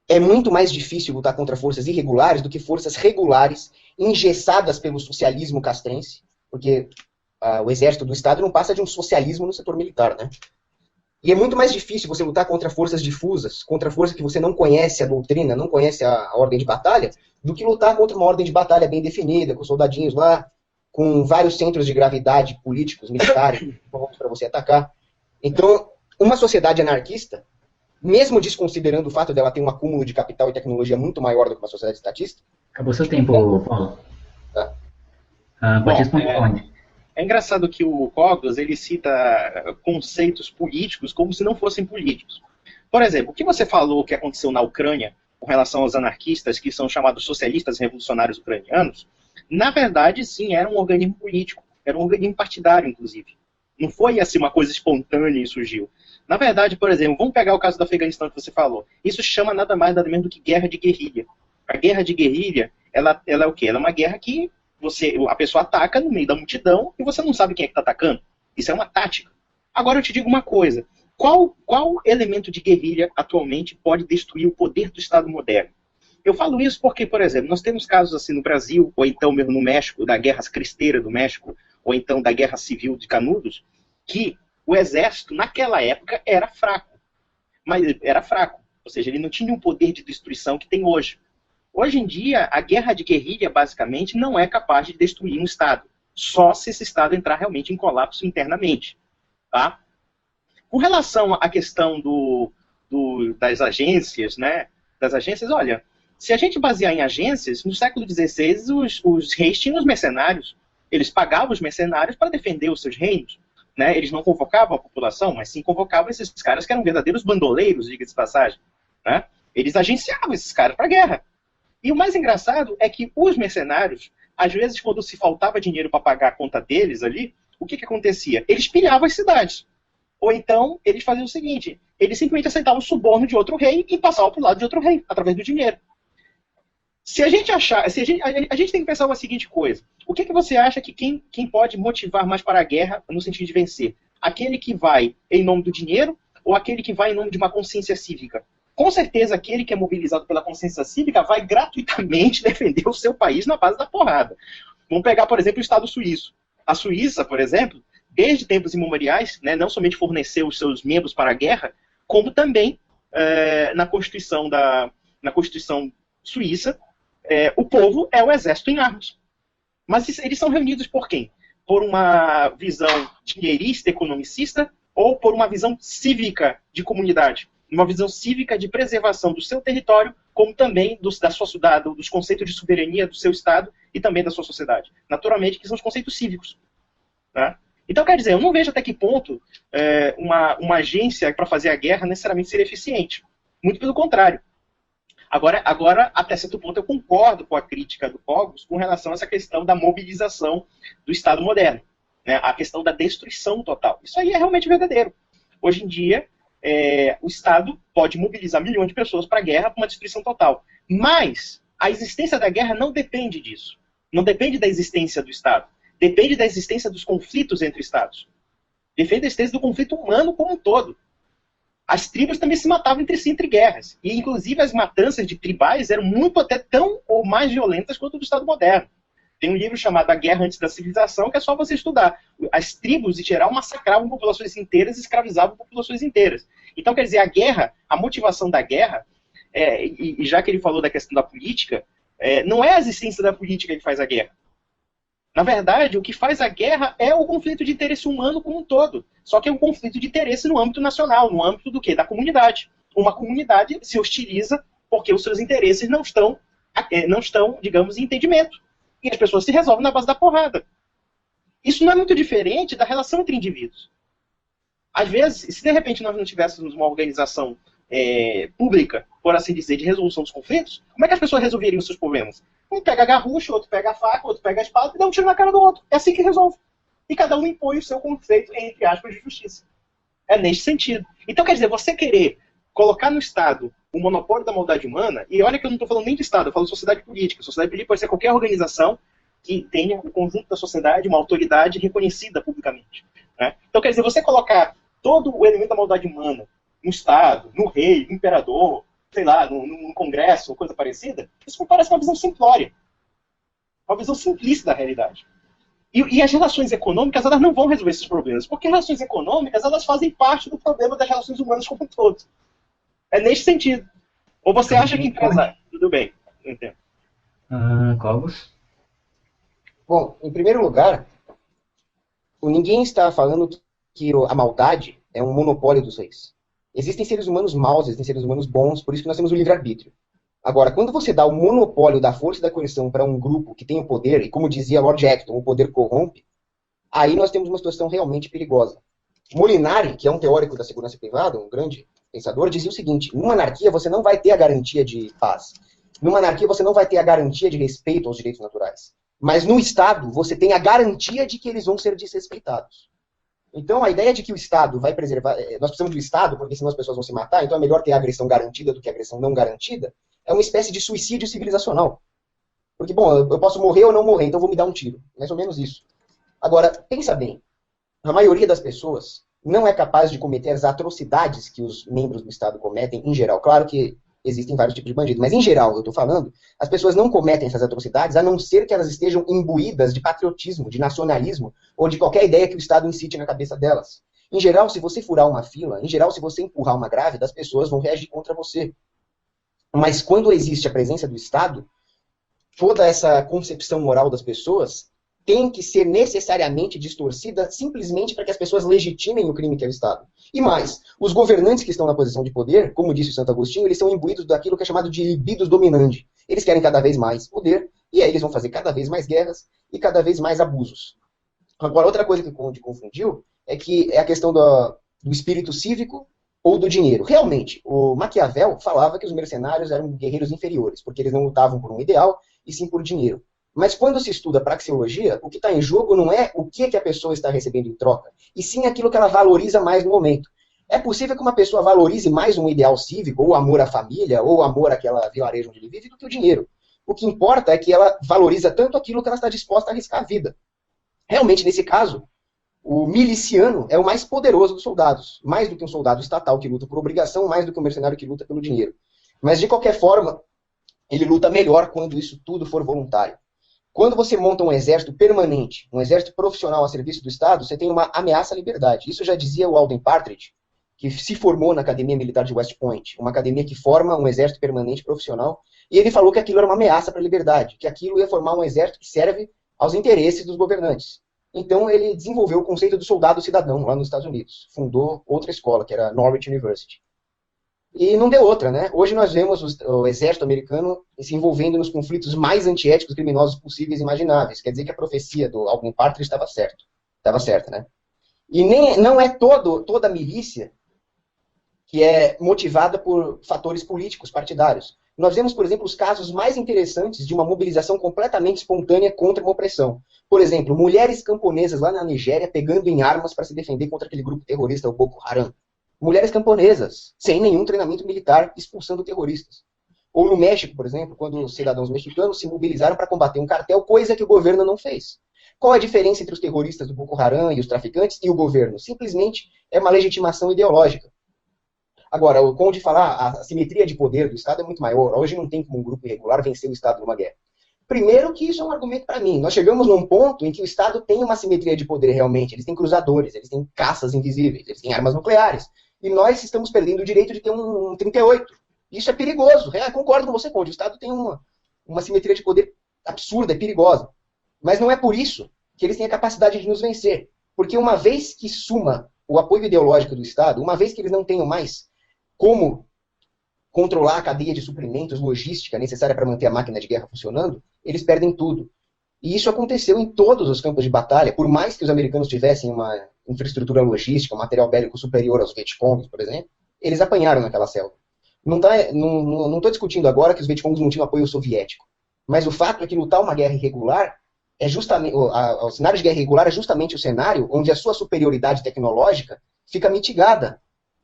é muito mais difícil lutar contra forças irregulares do que forças regulares, engessadas pelo socialismo castrense, porque o exército do Estado não passa de um socialismo no setor militar, né? E é muito mais difícil você lutar contra forças difusas, contra forças que você não conhece a doutrina, não conhece a ordem de batalha, do que lutar contra uma ordem de batalha bem definida, com soldadinhos lá, com vários centros de gravidade políticos, militares, para você atacar. Então, uma sociedade anarquista, mesmo desconsiderando o fato dela ter um acúmulo de capital e tecnologia muito maior do que uma sociedade estatista... Acabou seu tempo, Paulo. Tá. Pode responder onde? É engraçado que o Cogos, ele cita conceitos políticos como se não fossem políticos. Por exemplo, o que você falou que aconteceu na Ucrânia com relação aos anarquistas, que são chamados socialistas revolucionários ucranianos, na verdade, sim, era um organismo político, era um organismo partidário, inclusive. Não foi assim uma coisa espontânea e surgiu. Na verdade, por exemplo, vamos pegar o caso do Afeganistão que você falou. Isso chama nada mais, nada menos do que guerra de guerrilha. A guerra de guerrilha, ela é o quê? Ela é uma guerra que a pessoa ataca no meio da multidão e você não sabe quem é que está atacando. Isso é uma tática. Agora eu te digo uma coisa. Qual elemento de guerrilha atualmente pode destruir o poder do Estado moderno? Eu falo isso porque, por exemplo, nós temos casos assim no Brasil, ou então mesmo no México, da Guerra Cristera do México, ou então da Guerra Civil de Canudos, que o exército, naquela época, era fraco. Mas era fraco. Ou seja, ele não tinha um poder de destruição que tem hoje. Hoje em dia, a guerra de guerrilha, basicamente, não é capaz de destruir um Estado. Só se esse Estado entrar realmente em colapso internamente. Tá? Com relação à questão das agências, né? Das agências, olha, se a gente basear em agências, no século XVI, os reis tinham os mercenários. Eles pagavam os mercenários para defender os seus reinos. Né? Eles não convocavam a população, mas sim convocavam esses caras que eram verdadeiros bandoleiros, diga-se de passagem. Né? Eles agenciavam esses caras para a guerra. E o mais engraçado é que os mercenários, às vezes, quando se faltava dinheiro para pagar a conta deles ali, o que acontecia? Eles pilhavam as cidades. Ou então, eles faziam o seguinte, eles simplesmente aceitavam o suborno de outro rei e passavam para o lado de outro rei, através do dinheiro. Se a gente achar, a gente tem que pensar uma seguinte coisa. O que você acha que quem pode motivar mais para a guerra no sentido de vencer? Aquele que vai em nome do dinheiro ou aquele que vai em nome de uma consciência cívica? Com certeza, aquele que é mobilizado pela consciência cívica vai gratuitamente defender o seu país na base da porrada. Vamos pegar, por exemplo, o Estado suíço. A Suíça, por exemplo, desde tempos imemoriais, né, não somente forneceu os seus membros para a guerra, como também na Constituição suíça, o povo é o exército em armas. Mas eles são reunidos por quem? Por uma visão dinheirista, economicista, ou por uma visão cívica de comunidade? Uma visão cívica de preservação do seu território, como também dos conceitos de soberania do seu Estado e também da sua sociedade. Naturalmente, que são os conceitos cívicos. Tá? Então, quer dizer, eu não vejo até que ponto uma agência para fazer a guerra necessariamente seria eficiente. Muito pelo contrário. Agora, até certo ponto, eu concordo com a crítica do Cogos com relação a essa questão da mobilização do Estado moderno. Né? A questão da destruição total. Isso aí é realmente verdadeiro. Hoje em dia, o Estado pode mobilizar milhões de pessoas para a guerra, para uma destruição total. Mas a existência da guerra não depende disso. Não depende da existência do Estado. Depende da existência dos conflitos entre Estados. Depende da existência do conflito humano como um todo. As tribos também se matavam entre si, entre guerras. E, inclusive, as matanças de tribais eram muito até tão ou mais violentas quanto o do Estado moderno. Tem um livro chamado A Guerra Antes da Civilização, que é só você estudar. As tribos, em geral, massacravam populações inteiras e escravizavam populações inteiras. Então, quer dizer, a guerra, a motivação da guerra, e já que ele falou da questão da política, não é a existência da política que faz a guerra. Na verdade, o que faz a guerra é o conflito de interesse humano como um todo. Só que é um conflito de interesse no âmbito nacional, no âmbito do quê? Da comunidade. Uma comunidade se hostiliza porque os seus interesses não estão, digamos, em entendimento. E as pessoas se resolvem na base da porrada. Isso não é muito diferente da relação entre indivíduos. Às vezes, se de repente nós não tivéssemos uma organização pública, por assim dizer, de resolução dos conflitos, como é que as pessoas resolveriam os seus problemas? Um pega a garrucha, outro pega a faca, outro pega a espada e dá um tiro na cara do outro. É assim que resolve. E cada um impõe o seu conceito, entre aspas, de justiça. É neste sentido. Então, quer dizer, você querer colocar no Estado o monopólio da maldade humana, e olha que eu não estou falando nem de Estado, eu falo de sociedade política. Sociedade política pode ser qualquer organização que tenha o conjunto da sociedade, uma autoridade reconhecida publicamente. Né? Então, quer dizer, você colocar todo o elemento da maldade humana no Estado, no rei, no imperador, sei lá, num congresso ou coisa parecida, isso me parece uma visão simplória. Uma visão simplista da realidade. E as relações econômicas, elas não vão resolver esses problemas, porque as relações econômicas, elas fazem parte do problema das relações humanas como um todo. É nesse sentido. Ou você acha que empresário... Tudo bem, não entendo. Cogos? Bom, em primeiro lugar, ninguém está falando que a maldade é um monopólio dos reis. Existem seres humanos maus, existem seres humanos bons, por isso que nós temos o livre-arbítrio. Agora, quando você dá o monopólio da força e da coerção para um grupo que tem o poder, e como dizia Lord Acton, o poder corrompe, aí nós temos uma situação realmente perigosa. Molinari, que é um teórico da segurança privada, um grande pensador, dizia o seguinte: numa anarquia você não vai ter a garantia de paz. Numa anarquia você não vai ter a garantia de respeito aos direitos naturais. Mas no Estado você tem a garantia de que eles vão ser desrespeitados. Então a ideia de que o Estado vai preservar... Nós precisamos do Estado porque senão as pessoas vão se matar, então é melhor ter a agressão garantida do que a agressão não garantida, é uma espécie de suicídio civilizacional. Porque, bom, eu posso morrer ou não morrer, então vou me dar um tiro. Mais ou menos isso. Agora, pensa bem. A maioria das pessoas não é capaz de cometer as atrocidades que os membros do Estado cometem em geral. Claro que existem vários tipos de bandidos, mas em geral, eu estou falando, as pessoas não cometem essas atrocidades a não ser que elas estejam imbuídas de patriotismo, de nacionalismo, ou de qualquer ideia que o Estado incite na cabeça delas. Em geral, se você furar uma fila, em geral, se você empurrar uma grávida, as pessoas vão reagir contra você. Mas quando existe a presença do Estado, toda essa concepção moral das pessoas tem que ser necessariamente distorcida simplesmente para que as pessoas legitimem o crime que é o Estado. E mais, os governantes que estão na posição de poder, como disse o Santo Agostinho, eles são imbuídos daquilo que é chamado de libidos dominandi. Eles querem cada vez mais poder, e aí eles vão fazer cada vez mais guerras e cada vez mais abusos. Agora, outra coisa que o Conde confundiu é que é a questão do espírito cívico ou do dinheiro. Realmente, o Maquiavel falava que os mercenários eram guerreiros inferiores, porque eles não lutavam por um ideal, e sim por dinheiro. Mas quando se estuda praxeologia, o que está em jogo não é o que a pessoa está recebendo em troca, e sim aquilo que ela valoriza mais no momento. É possível que uma pessoa valorize mais um ideal cívico, ou amor à família, ou amor àquela vilarejo onde ele vive, do que o dinheiro. O que importa é que ela valoriza tanto aquilo que ela está disposta a arriscar a vida. Realmente, nesse caso, o miliciano é o mais poderoso dos soldados. Mais do que um soldado estatal que luta por obrigação, mais do que um mercenário que luta pelo dinheiro. Mas, de qualquer forma, ele luta melhor quando isso tudo for voluntário. Quando você monta um exército permanente, um exército profissional a serviço do Estado, você tem uma ameaça à liberdade. Isso já dizia o Alden Partridge, que se formou na Academia Militar de West Point, uma academia que forma um exército permanente profissional, e ele falou que aquilo era uma ameaça para a liberdade, que aquilo ia formar um exército que serve aos interesses dos governantes. Então ele desenvolveu o conceito do soldado cidadão lá nos Estados Unidos. Fundou outra escola, que era Norwich University. E não deu outra, né? Hoje nós vemos o exército americano se envolvendo nos conflitos mais antiéticos e criminosos possíveis e imagináveis. Quer dizer que a profecia do Alden Partridge estava certa. Estava certa, né? E não é toda a milícia que é motivada por fatores políticos, partidários. Nós vemos, por exemplo, os casos mais interessantes de uma mobilização completamente espontânea contra uma opressão. Por exemplo, mulheres camponesas lá na Nigéria pegando em armas para se defender contra aquele grupo terrorista, o Boko Haram. Mulheres camponesas, sem nenhum treinamento militar, expulsando terroristas. Ou no México, por exemplo, quando os cidadãos mexicanos se mobilizaram para combater um cartel, coisa que o governo não fez. Qual a diferença entre os terroristas do Boko Haram e os traficantes e o governo? Simplesmente é uma legitimação ideológica. Agora, o Conde falar, a simetria de poder do Estado é muito maior. Hoje não tem como um grupo irregular vencer o Estado numa guerra. Primeiro que isso é um argumento para mim. Nós chegamos num ponto em que o Estado tem uma simetria de poder realmente. Eles têm cruzadores, eles têm caças invisíveis, eles têm armas nucleares. E nós estamos perdendo o direito de ter um 38. Isso é perigoso. Concordo com você, Conde. O Estado tem uma simetria de poder absurda, é perigosa. Mas não é por isso que eles têm a capacidade de nos vencer. Porque uma vez que suma o apoio ideológico do Estado, uma vez que eles não tenham mais como controlar a cadeia de suprimentos, logística necessária para manter a máquina de guerra funcionando, eles perdem tudo. E isso aconteceu em todos os campos de batalha, por mais que os americanos tivessem uma infraestrutura logística, um material bélico superior aos Vietcongs, por exemplo, eles apanharam naquela selva. Não estou discutindo agora que os Vietcongs não tinham apoio soviético, mas o fato é que lutar uma guerra irregular é justamente, o cenário de guerra irregular é justamente o cenário onde a sua superioridade tecnológica fica mitigada.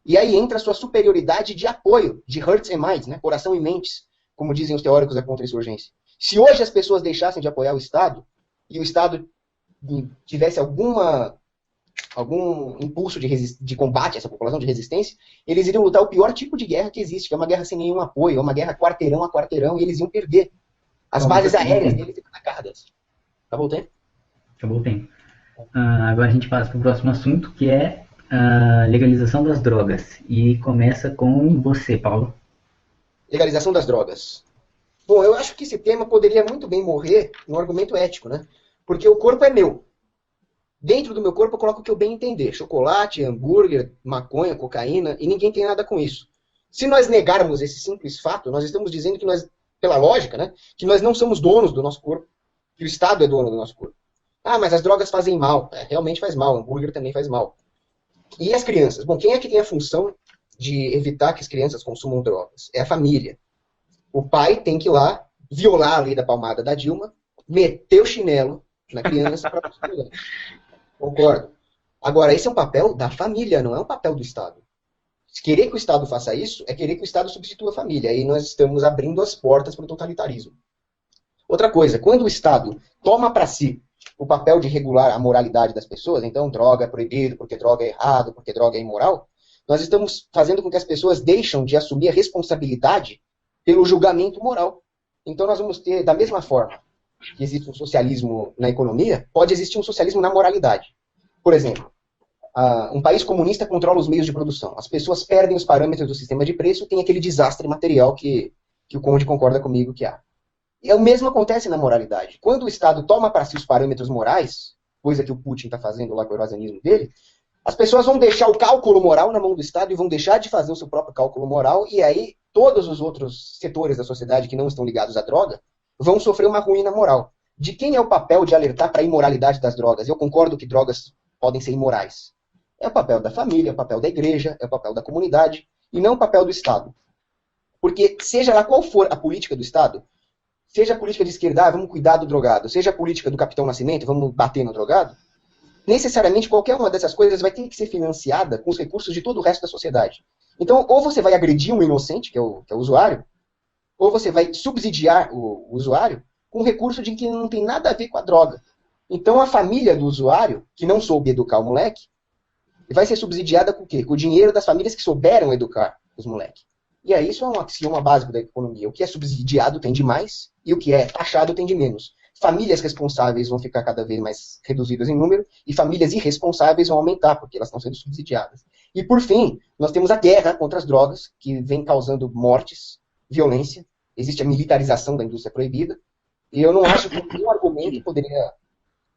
E aí entra a sua superioridade de apoio, de hearts and minds, né? Coração e mentes, como dizem os teóricos da contra-insurgência. Se hoje as pessoas deixassem de apoiar o Estado, e o Estado tivesse alguma algum impulso de combate a essa população, de resistência, eles iriam lutar o pior tipo de guerra que existe, que é uma guerra sem nenhum apoio, é uma guerra quarteirão a quarteirão, e eles iam perder. As bases aéreas deles ficam atacadas. Acabou o tempo? Acabou o tempo. Agora a gente passa para o próximo assunto, que é a legalização das drogas. E começa com você, Paulo. Legalização das drogas. Bom, eu acho que esse tema poderia muito bem morrer no argumento ético, né? Porque o corpo é meu. Dentro do meu corpo eu coloco o que eu bem entender. Chocolate, hambúrguer, maconha, cocaína, e ninguém tem nada com isso. Se nós negarmos esse simples fato, nós estamos dizendo que nós, pela lógica, né, que nós não somos donos do nosso corpo, que o Estado é dono do nosso corpo. Ah, mas as drogas fazem mal. Realmente faz mal, o hambúrguer também faz mal. E as crianças? Bom, quem é que tem a função de evitar que as crianças consumam drogas? É a família. O pai tem que ir lá, violar a lei da palmada da Dilma, meter o chinelo na criança para consumir. Concordo. Agora, esse é um papel da família, não é um papel do Estado. Querer que o Estado faça isso é querer que o Estado substitua a família. Aí nós estamos abrindo as portas para o totalitarismo. Outra coisa, quando o Estado toma para si o papel de regular a moralidade das pessoas, então droga é proibido, porque droga é errado, porque droga é imoral, nós estamos fazendo com que as pessoas deixem de assumir a responsabilidade pelo julgamento moral. Então nós vamos ter, da mesma forma que existe um socialismo na economia, pode existir um socialismo na moralidade. Por exemplo, um país comunista controla os meios de produção. As pessoas perdem os parâmetros do sistema de preço, tem aquele desastre material que o Conde concorda comigo que há. E o mesmo acontece na moralidade. Quando o Estado toma para si os parâmetros morais, coisa que o Putin está fazendo lá com o evasianismo dele, as pessoas vão deixar o cálculo moral na mão do Estado e vão deixar de fazer o seu próprio cálculo moral, e aí todos os outros setores da sociedade que não estão ligados à droga vão sofrer uma ruína moral. De quem é o papel de alertar para a imoralidade das drogas? Eu concordo que drogas podem ser imorais. É o papel da família, é o papel da igreja, é o papel da comunidade, e não o papel do Estado. Porque seja lá qual for a política do Estado, seja a política de esquerda, vamos cuidar do drogado, seja a política do Capitão Nascimento, vamos bater no drogado, necessariamente qualquer uma dessas coisas vai ter que ser financiada com os recursos de todo o resto da sociedade. Então, ou você vai agredir um inocente, que é o usuário, ou você vai subsidiar o usuário com recurso de que não tem nada a ver com a droga. Então, a família do usuário, que não soube educar o moleque, vai ser subsidiada com o quê? Com o dinheiro das famílias que souberam educar os moleques. E aí isso é um axioma básico da economia. O que é subsidiado tem de mais e o que é taxado tem de menos. Famílias responsáveis vão ficar cada vez mais reduzidas em número e famílias irresponsáveis vão aumentar, porque elas estão sendo subsidiadas. E, por fim, nós temos a guerra contra as drogas, que vem causando mortes, violência. Existe a militarização da indústria proibida. E eu não acho que nenhum argumento poderia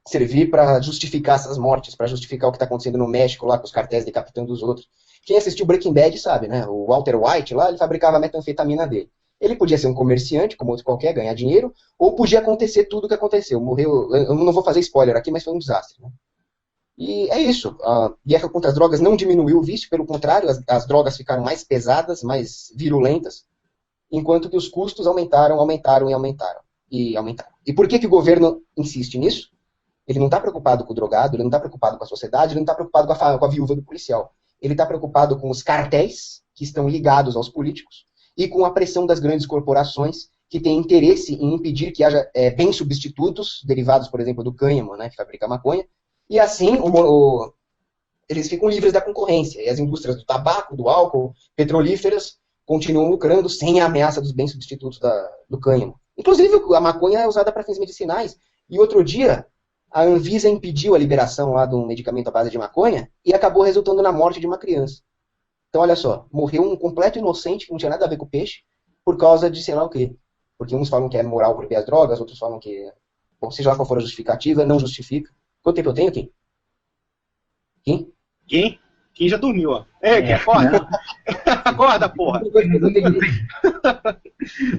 servir para justificar essas mortes, para justificar o que está acontecendo no México, lá com os cartéis decapitando os outros. Quem assistiu Breaking Bad sabe, né? O Walter White lá, ele fabricava a metanfetamina dele. Ele podia ser um comerciante, como outro qualquer, ganhar dinheiro, ou podia acontecer tudo o que aconteceu. Morreu, eu não vou fazer spoiler aqui, mas foi um desastre. Né? E é isso. A guerra contra as drogas não diminuiu o vício, pelo contrário, as drogas ficaram mais pesadas, mais virulentas, enquanto que os custos aumentaram. E por que o governo insiste nisso? Ele não está preocupado com o drogado, ele não está preocupado com a sociedade, ele não está preocupado com a viúva do policial. Ele está preocupado com os cartéis que estão ligados aos políticos e com a pressão das grandes corporações que têm interesse em impedir que haja bens substitutos, derivados, por exemplo, do cânhamo, né, que fabrica maconha, e assim eles ficam livres da concorrência. E as indústrias do tabaco, do álcool, petrolíferas, continuam lucrando sem a ameaça dos bens substitutos do cânhamo. Inclusive, a maconha é usada para fins medicinais. E outro dia, a Anvisa impediu a liberação lá de um medicamento à base de maconha e acabou resultando na morte de uma criança. Então, olha só, morreu um completo inocente que não tinha nada a ver com o peixe por causa de sei lá o quê. Porque uns falam que é moral proibir as drogas, outros falam que, bom, seja lá qual for a justificativa, não justifica. Quanto tempo eu tenho, Kim? Kim? Kim já dormiu, ó. Que acorda? Acorda, porra!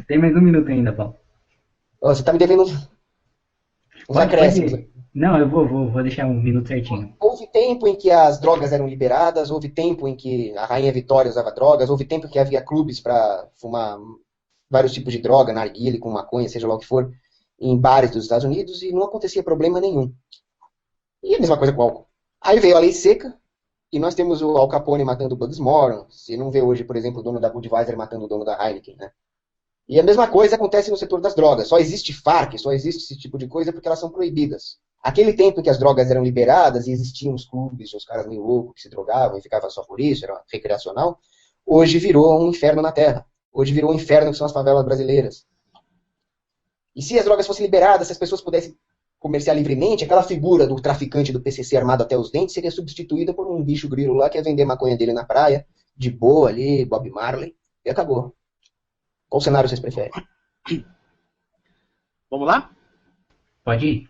Tem mais um minuto ainda, Paulo. Você tá me devendo uns acréscimos. Não, eu vou deixar um minuto certinho. Houve tempo em que as drogas eram liberadas, houve tempo em que a Rainha Vitória usava drogas, houve tempo em que havia clubes para fumar vários tipos de droga, narguilé, com maconha, seja lá o que for, em bares dos Estados Unidos, e não acontecia problema nenhum. E a mesma coisa com o álcool. Aí veio a lei seca, e nós temos o Al Capone matando o Bugs Moran. Você não vê hoje, por exemplo, o dono da Budweiser matando o dono da Heineken, né? E a mesma coisa acontece no setor das drogas. Só existe Farc, só existe esse tipo de coisa porque elas são proibidas. Aquele tempo em que as drogas eram liberadas e existiam os clubes, os caras meio loucos que se drogavam e ficavam só por isso, era recreacional, hoje virou um inferno na Terra. Hoje virou um inferno que são as favelas brasileiras. E se as drogas fossem liberadas, se as pessoas pudessem comerciar livremente, aquela figura do traficante do PCC armado até os dentes seria substituída por um bicho grilo lá que ia vender maconha dele na praia, de boa ali, Bob Marley, e acabou. Qual cenário vocês preferem? Vamos lá? Pode ir.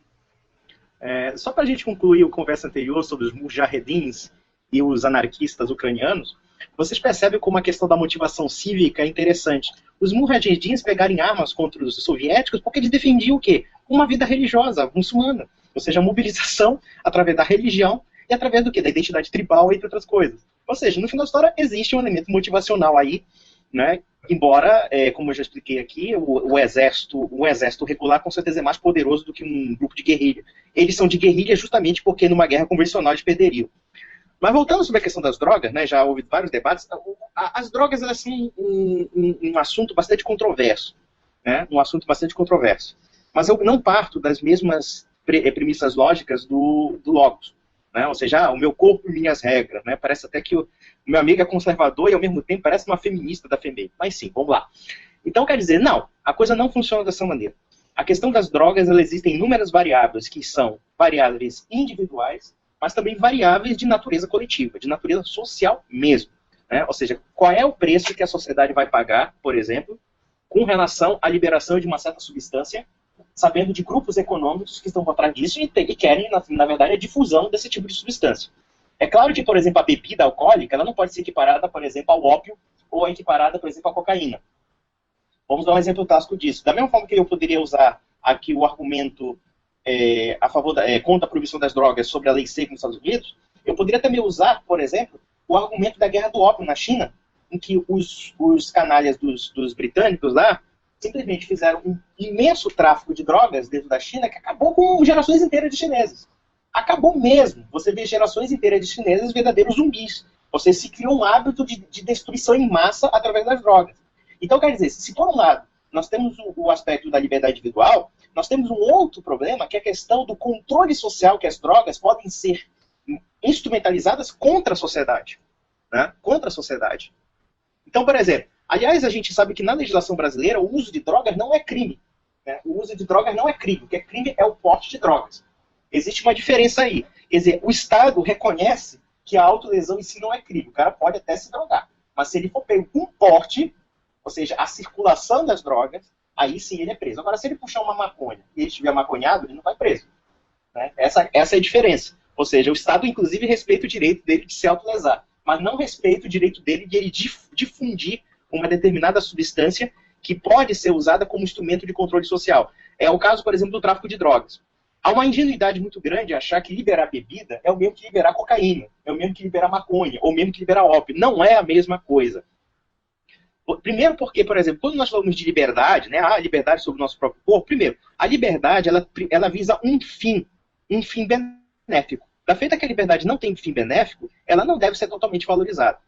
Só para a gente concluir a conversa anterior sobre os mujahedins e os anarquistas ucranianos, vocês percebem como a questão da motivação cívica é interessante. Os mujahedins pegarem armas contra os soviéticos porque eles defendiam o quê? Uma vida religiosa, muçulmana. Ou seja, a mobilização através da religião e através do quê? Da identidade tribal, entre outras coisas. Ou seja, no final da história existe um elemento motivacional aí, né? Embora, como eu já expliquei aqui, o exército regular com certeza é mais poderoso do que um grupo de guerrilha. Eles são de guerrilha justamente porque numa guerra convencional eles perderiam. Mas voltando sobre a questão das drogas, né, já houve vários debates, as drogas elas são um assunto bastante controverso. Né, um assunto bastante controverso. Mas eu não parto das mesmas premissas lógicas do Logos. Né, ou seja, o meu corpo e minhas regras. Né, parece até que o meu amigo é conservador e ao mesmo tempo parece uma feminista da FEMEI. Mas sim, vamos lá. Então quer dizer, não, a coisa não funciona dessa maneira. A questão das drogas, ela existem inúmeras variáveis que são variáveis individuais, mas também variáveis de natureza coletiva, de natureza social mesmo. Né? Ou seja, qual é o preço que a sociedade vai pagar, por exemplo, com relação à liberação de uma certa substância, sabendo de grupos econômicos que estão por trás disso e querem, na verdade, a difusão desse tipo de substância. É claro que, por exemplo, a bebida alcoólica ela não pode ser equiparada, por exemplo, ao ópio ou equiparada, por exemplo, à cocaína. Vamos dar um exemplo clássico disso. Da mesma forma que eu poderia usar aqui o argumento contra a proibição das drogas sobre a lei seca nos Estados Unidos, eu poderia também usar, por exemplo, o argumento da guerra do ópio na China, em que os canalhas dos britânicos lá simplesmente fizeram um imenso tráfico de drogas dentro da China que acabou com gerações inteiras de chineses. Acabou mesmo. Você vê gerações inteiras de chineses verdadeiros zumbis. Você se cria um hábito de destruição em massa através das drogas. Então, quer dizer, se por um lado nós temos o aspecto da liberdade individual, nós temos um outro problema, que é a questão do controle social que as drogas podem ser instrumentalizadas contra a sociedade. Né? Contra a sociedade. Então, por exemplo, aliás, a gente sabe que na legislação brasileira o uso de drogas não é crime. Né? O uso de drogas não é crime. O que é crime é o porte de drogas. Existe uma diferença aí. Quer dizer, o Estado reconhece que a autolesão em si não é crime. O cara pode até se drogar. Mas se ele for pego com porte, ou seja, a circulação das drogas, aí sim ele é preso. Agora, se ele puxar uma maconha e ele estiver maconhado, ele não vai preso. Né? Essa é a diferença. Ou seja, o Estado, inclusive, respeita o direito dele de se autolesar, mas não respeita o direito dele de ele difundir uma determinada substância que pode ser usada como instrumento de controle social. É o caso, por exemplo, do tráfico de drogas. Há uma ingenuidade muito grande achar que liberar bebida é o mesmo que liberar cocaína, é o mesmo que liberar maconha, ou mesmo que liberar ópio. Não é a mesma coisa. Primeiro porque, por exemplo, quando nós falamos de liberdade, né, a liberdade sobre o nosso próprio corpo, primeiro, a liberdade ela visa um fim benéfico. Da feita que a liberdade não tem fim benéfico, ela não deve ser totalmente valorizada.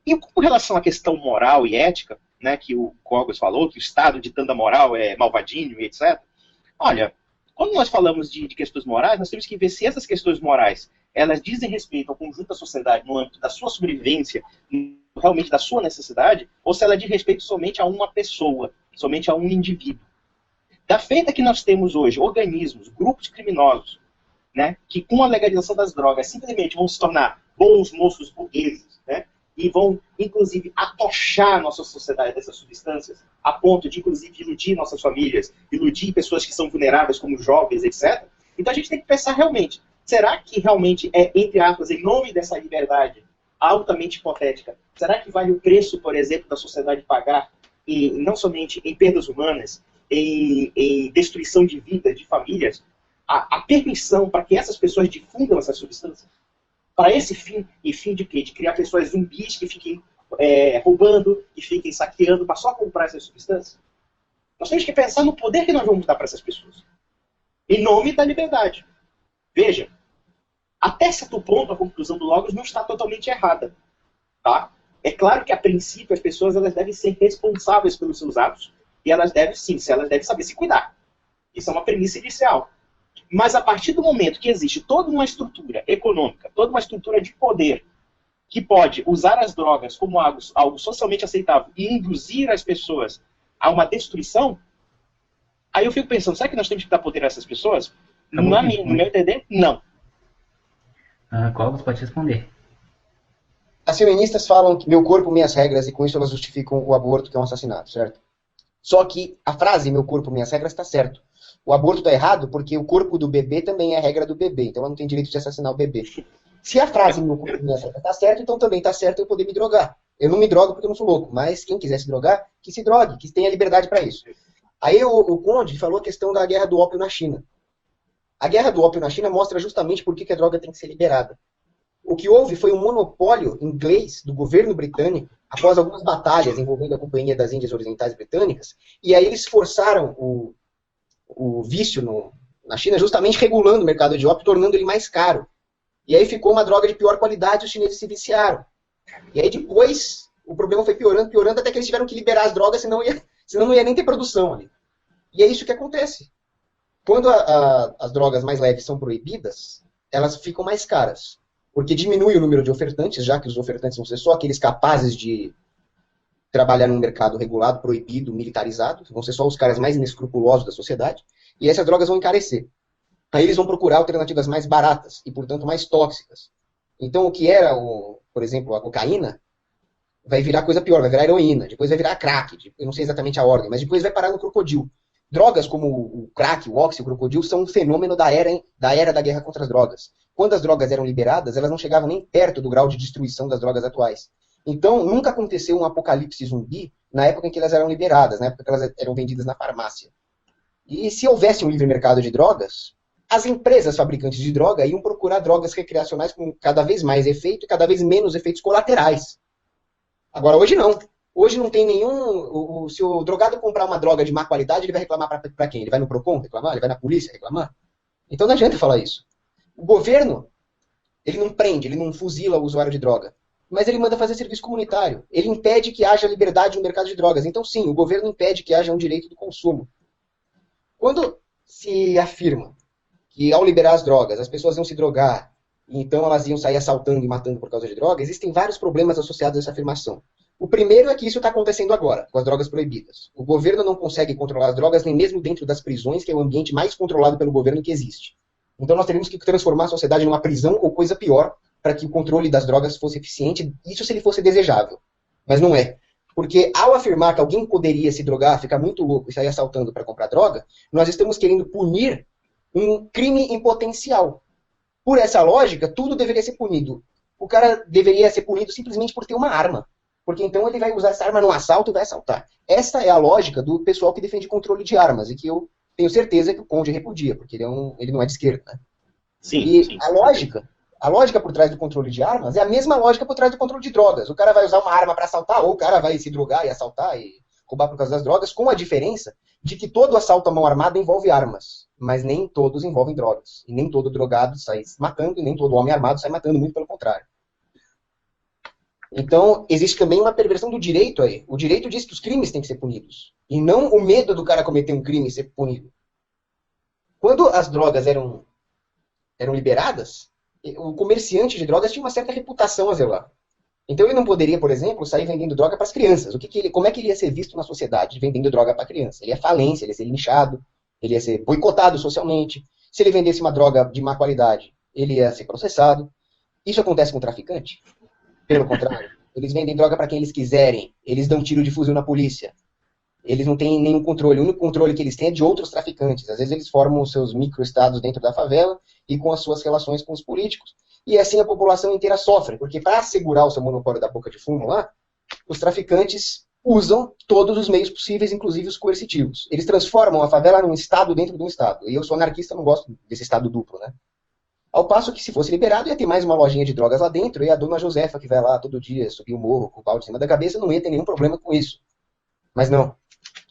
E com relação à questão moral e ética, né, que o Cogos falou, que o Estado ditando a moral é malvadinho e etc. Olha, quando nós falamos de questões morais, nós temos que ver se essas questões morais elas dizem respeito ao conjunto da sociedade no âmbito da sua sobrevivência, realmente da sua necessidade, ou se ela diz respeito somente a uma pessoa, somente a um indivíduo. Da feita que nós temos hoje organismos, grupos criminosos, né, que com a legalização das drogas simplesmente vão se tornar bons moços burgueses, né, e vão, inclusive, atochar a nossa sociedade dessas substâncias, a ponto de, inclusive, iludir nossas famílias, iludir pessoas que são vulneráveis, como jovens, etc. Então a gente tem que pensar realmente, será que realmente é, entre aspas, em nome dessa liberdade altamente hipotética, será que vale o preço, por exemplo, da sociedade pagar, e não somente em perdas humanas, em destruição de vida, de famílias, a permissão para que essas pessoas difundam essas substâncias? Para esse fim, e fim de quê? De criar pessoas zumbis que fiquem roubando, que fiquem saqueando para só comprar essas substâncias? Nós temos que pensar no poder que nós vamos dar para essas pessoas. Em nome da liberdade. Veja, até certo ponto a conclusão do Logos não está totalmente errada. Tá? É claro que a princípio as pessoas elas devem ser responsáveis pelos seus atos e elas devem sim, elas devem saber se cuidar. Isso é uma premissa inicial. Mas a partir do momento que existe toda uma estrutura econômica, toda uma estrutura de poder, que pode usar as drogas como algo socialmente aceitável e induzir as pessoas a uma destruição, aí eu fico pensando, será que nós temos que dar poder a essas pessoas? No meu entender, não. Cogos pode responder. As feministas falam que meu corpo, minhas regras, e com isso elas justificam o aborto, que é um assassinato, certo? Só que a frase meu corpo, minhas regras está certo. O aborto está errado porque o corpo do bebê também é a regra do bebê, então ela não tem direito de assassinar o bebê. Se a frase meu corpo, minhas regras está certo, então também está certo eu poder me drogar. Eu não me drogo porque eu não sou louco, mas quem quiser se drogar, que se drogue, que tenha liberdade para isso. Aí o Conde falou a questão da guerra do ópio na China. A guerra do ópio na China mostra justamente por que a droga tem que ser liberada. O que houve foi um monopólio inglês do governo britânico, após algumas batalhas envolvendo a Companhia das Índias Orientais Britânicas, e aí eles forçaram o vício na China, justamente regulando o mercado de ópio, tornando ele mais caro. E aí ficou uma droga de pior qualidade e os chineses se viciaram. E aí depois o problema foi piorando, piorando, até que eles tiveram que liberar as drogas, senão não ia nem ter produção ali. E é isso que acontece. Quando as drogas mais leves são proibidas, elas ficam mais caras. Porque diminui o número de ofertantes, já que os ofertantes vão ser só aqueles capazes de trabalhar num mercado regulado, proibido, militarizado, vão ser só os caras mais inescrupulosos da sociedade, e essas drogas vão encarecer. Aí eles vão procurar alternativas mais baratas e, portanto, mais tóxicas. Então, o que era, por exemplo, a cocaína, vai virar coisa pior, vai virar heroína, depois vai virar crack, eu não sei exatamente a ordem, mas depois vai parar no crocodilo. Drogas como o crack, o oxi, o crocodilo são um fenômeno da era da guerra contra as drogas. Quando as drogas eram liberadas, elas não chegavam nem perto do grau de destruição das drogas atuais. Então, nunca aconteceu um apocalipse zumbi na época em que elas eram liberadas, na época que elas eram vendidas na farmácia. E se houvesse um livre mercado de drogas, as empresas fabricantes de droga iam procurar drogas recreacionais com cada vez mais efeito e cada vez menos efeitos colaterais. Agora, hoje não. Hoje não tem nenhum... Se o drogado comprar uma droga de má qualidade, ele vai reclamar para quem? Ele vai no Procon reclamar? Ele vai na polícia reclamar? Então não adianta falar isso. O governo, ele não prende, ele não fuzila o usuário de droga, mas ele manda fazer serviço comunitário. Ele impede que haja liberdade no mercado de drogas. Então sim, o governo impede que haja um direito do consumo. Quando se afirma que ao liberar as drogas, as pessoas iam se drogar, e então elas iam sair assaltando e matando por causa de droga, existem vários problemas associados a essa afirmação. O primeiro é que isso está acontecendo agora, com as drogas proibidas. O governo não consegue controlar as drogas nem mesmo dentro das prisões, que é o ambiente mais controlado pelo governo que existe. Então nós teríamos que transformar a sociedade numa prisão ou coisa pior para que o controle das drogas fosse eficiente, isso se ele fosse desejável. Mas não é. Porque ao afirmar que alguém poderia se drogar, ficar muito louco e sair assaltando para comprar droga, nós estamos querendo punir um crime em potencial. Por essa lógica, tudo deveria ser punido. O cara deveria ser punido simplesmente por ter uma arma. Porque então ele vai usar essa arma no assalto e vai assaltar. Essa é a lógica do pessoal que defende controle de armas, e que eu tenho certeza que o Conde repudia, porque ele não é de esquerda. Né? Sim. A lógica por trás do controle de armas é a mesma lógica por trás do controle de drogas. O cara vai usar uma arma para assaltar, ou o cara vai se drogar e assaltar e roubar por causa das drogas, com a diferença de que todo assalto à mão armada envolve armas, mas nem todos envolvem drogas. E nem todo drogado sai matando, e nem todo homem armado sai matando, muito pelo contrário. Então, existe também uma perversão do direito aí. O direito diz que os crimes têm que ser punidos. E não o medo do cara cometer um crime e ser punido. Quando as drogas eram liberadas, o comerciante de drogas tinha uma certa reputação a zelar. Então ele não poderia, por exemplo, sair vendendo droga para as crianças. Como é que ele ia ser visto na sociedade vendendo droga para criança? Ele ia falência, ele ia ser linchado, ele ia ser boicotado socialmente. Se ele vendesse uma droga de má qualidade, ele ia ser processado. Isso acontece com o traficante? Pelo contrário, eles vendem droga para quem eles quiserem. Eles dão tiro de fuzil na polícia. Eles não têm nenhum controle. O único controle que eles têm é de outros traficantes. Às vezes eles formam os seus microestados dentro da favela e com as suas relações com os políticos. E assim a população inteira sofre. Porque para assegurar o seu monopólio da boca de fumo lá, os traficantes usam todos os meios possíveis, inclusive os coercitivos. Eles transformam a favela num estado dentro de um estado. E eu sou anarquista, não gosto desse estado duplo, né? Ao passo que, se fosse liberado, ia ter mais uma lojinha de drogas lá dentro, e a dona Josefa, que vai lá todo dia subir o morro com o pau de cima da cabeça, não ia ter nenhum problema com isso. Mas não.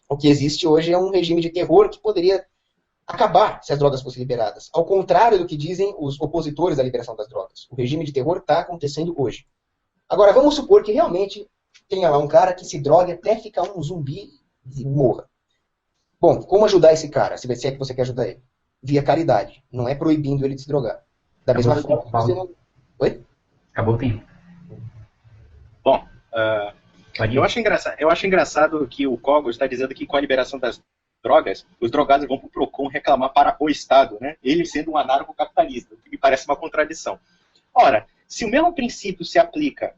O que existe hoje é um regime de terror que poderia acabar se as drogas fossem liberadas. Ao contrário do que dizem os opositores à liberação das drogas. O regime de terror está acontecendo hoje. Agora, vamos supor que realmente tenha lá um cara que se drogue até ficar um zumbi e morra. Bom, como ajudar esse cara, se é que você quer ajudar ele? via caridade. Não é proibindo ele de se drogar. Da mesma Acabou o forma tempo, que você Paulo. não... Oi? Acabou o tempo. Bom, Pode ir. eu acho engraçado que o Cogos está dizendo que com a liberação das drogas, os drogados vão para o PROCON reclamar para o Estado, né? Ele sendo um anarcocapitalista, o que me parece uma contradição. Ora, se o mesmo princípio se aplica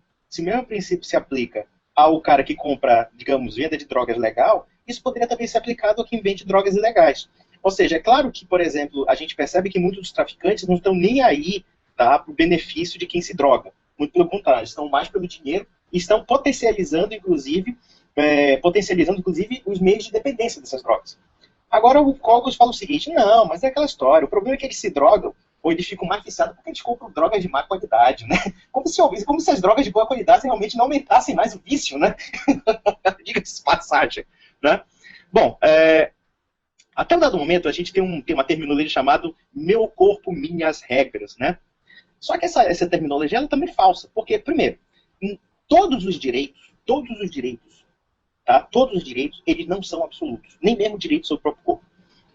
ao cara que compra, digamos, venda de drogas legal, isso poderia também ser aplicado a quem vende drogas ilegais. Ou seja, é claro que, por exemplo, a gente percebe que muitos dos traficantes não estão nem aí, tá, para o benefício de quem se droga. Muito pelo contrário, estão mais pelo dinheiro e estão potencializando, inclusive, os meios de dependência dessas drogas. Agora o Cogos fala o seguinte, não, mas é aquela história, o problema é que eles se drogam ou eles ficam mais viciados porque eles compram drogas de má qualidade, né? Como se as drogas de boa qualidade realmente não aumentassem mais o vício, né? Diga-se de passagem, né? Bom, até um dado momento a gente tem uma terminologia chamada meu corpo, minhas regras, né? Só que essa terminologia ela também é falsa, porque, primeiro, em todos os direitos, tá? Todos os direitos, eles não são absolutos, nem mesmo direitos sobre o próprio corpo.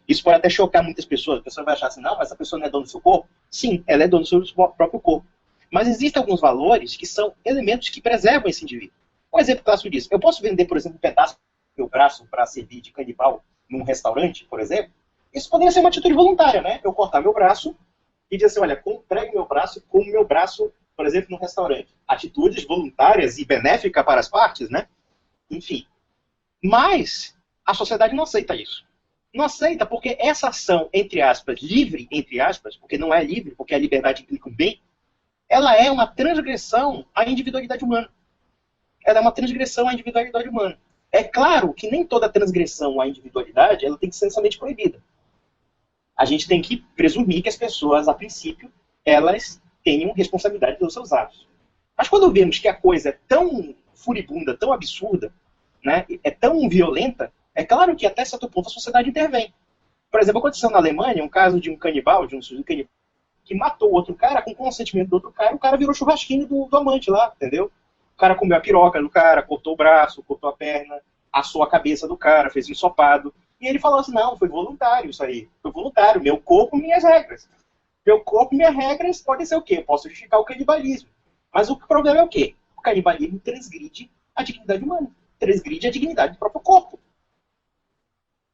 Isso pode até chocar muitas pessoas. A pessoa vai achar assim, não, mas a pessoa não é dona do seu corpo? Sim, ela é dona do seu próprio corpo. Mas existem alguns valores que são elementos que preservam esse indivíduo. Um exemplo clássico disso. Eu posso vender, por exemplo, um pedaço do meu braço para servir de canibal num restaurante, por exemplo? Isso poderia ser uma atitude voluntária, né? Eu cortar meu braço e dizer assim, olha, pregue meu braço e como meu braço, por exemplo, num restaurante. Atitudes voluntárias e benéficas para as partes, né? Enfim. Mas a sociedade não aceita isso. Não aceita porque essa ação, entre aspas, livre, entre aspas, porque não é livre, porque a liberdade implica um bem, ela é uma transgressão à individualidade humana. Ela é uma transgressão à individualidade humana. É claro que nem toda transgressão à individualidade ela tem que ser necessariamente proibida. A gente tem que presumir que as pessoas, a princípio, elas tenham responsabilidade pelos seus atos. Mas quando vemos que a coisa é tão furibunda, tão absurda, né, é tão violenta, é claro que até certo ponto a sociedade intervém. Por exemplo, aconteceu na Alemanha um caso de um canibal, que matou outro cara com consentimento do outro cara, o cara virou churrasquinho do amante lá, entendeu? O cara comeu a piroca do cara, cortou o braço, cortou a perna, assou a cabeça do cara, fez um ensopado. E ele falou assim, não, foi voluntário isso aí. Foi voluntário, meu corpo, minhas regras. Meu corpo, minhas regras podem ser o quê? Eu posso justificar o canibalismo. Mas o problema é o quê? O canibalismo transgride a dignidade humana. Transgride a dignidade do próprio corpo.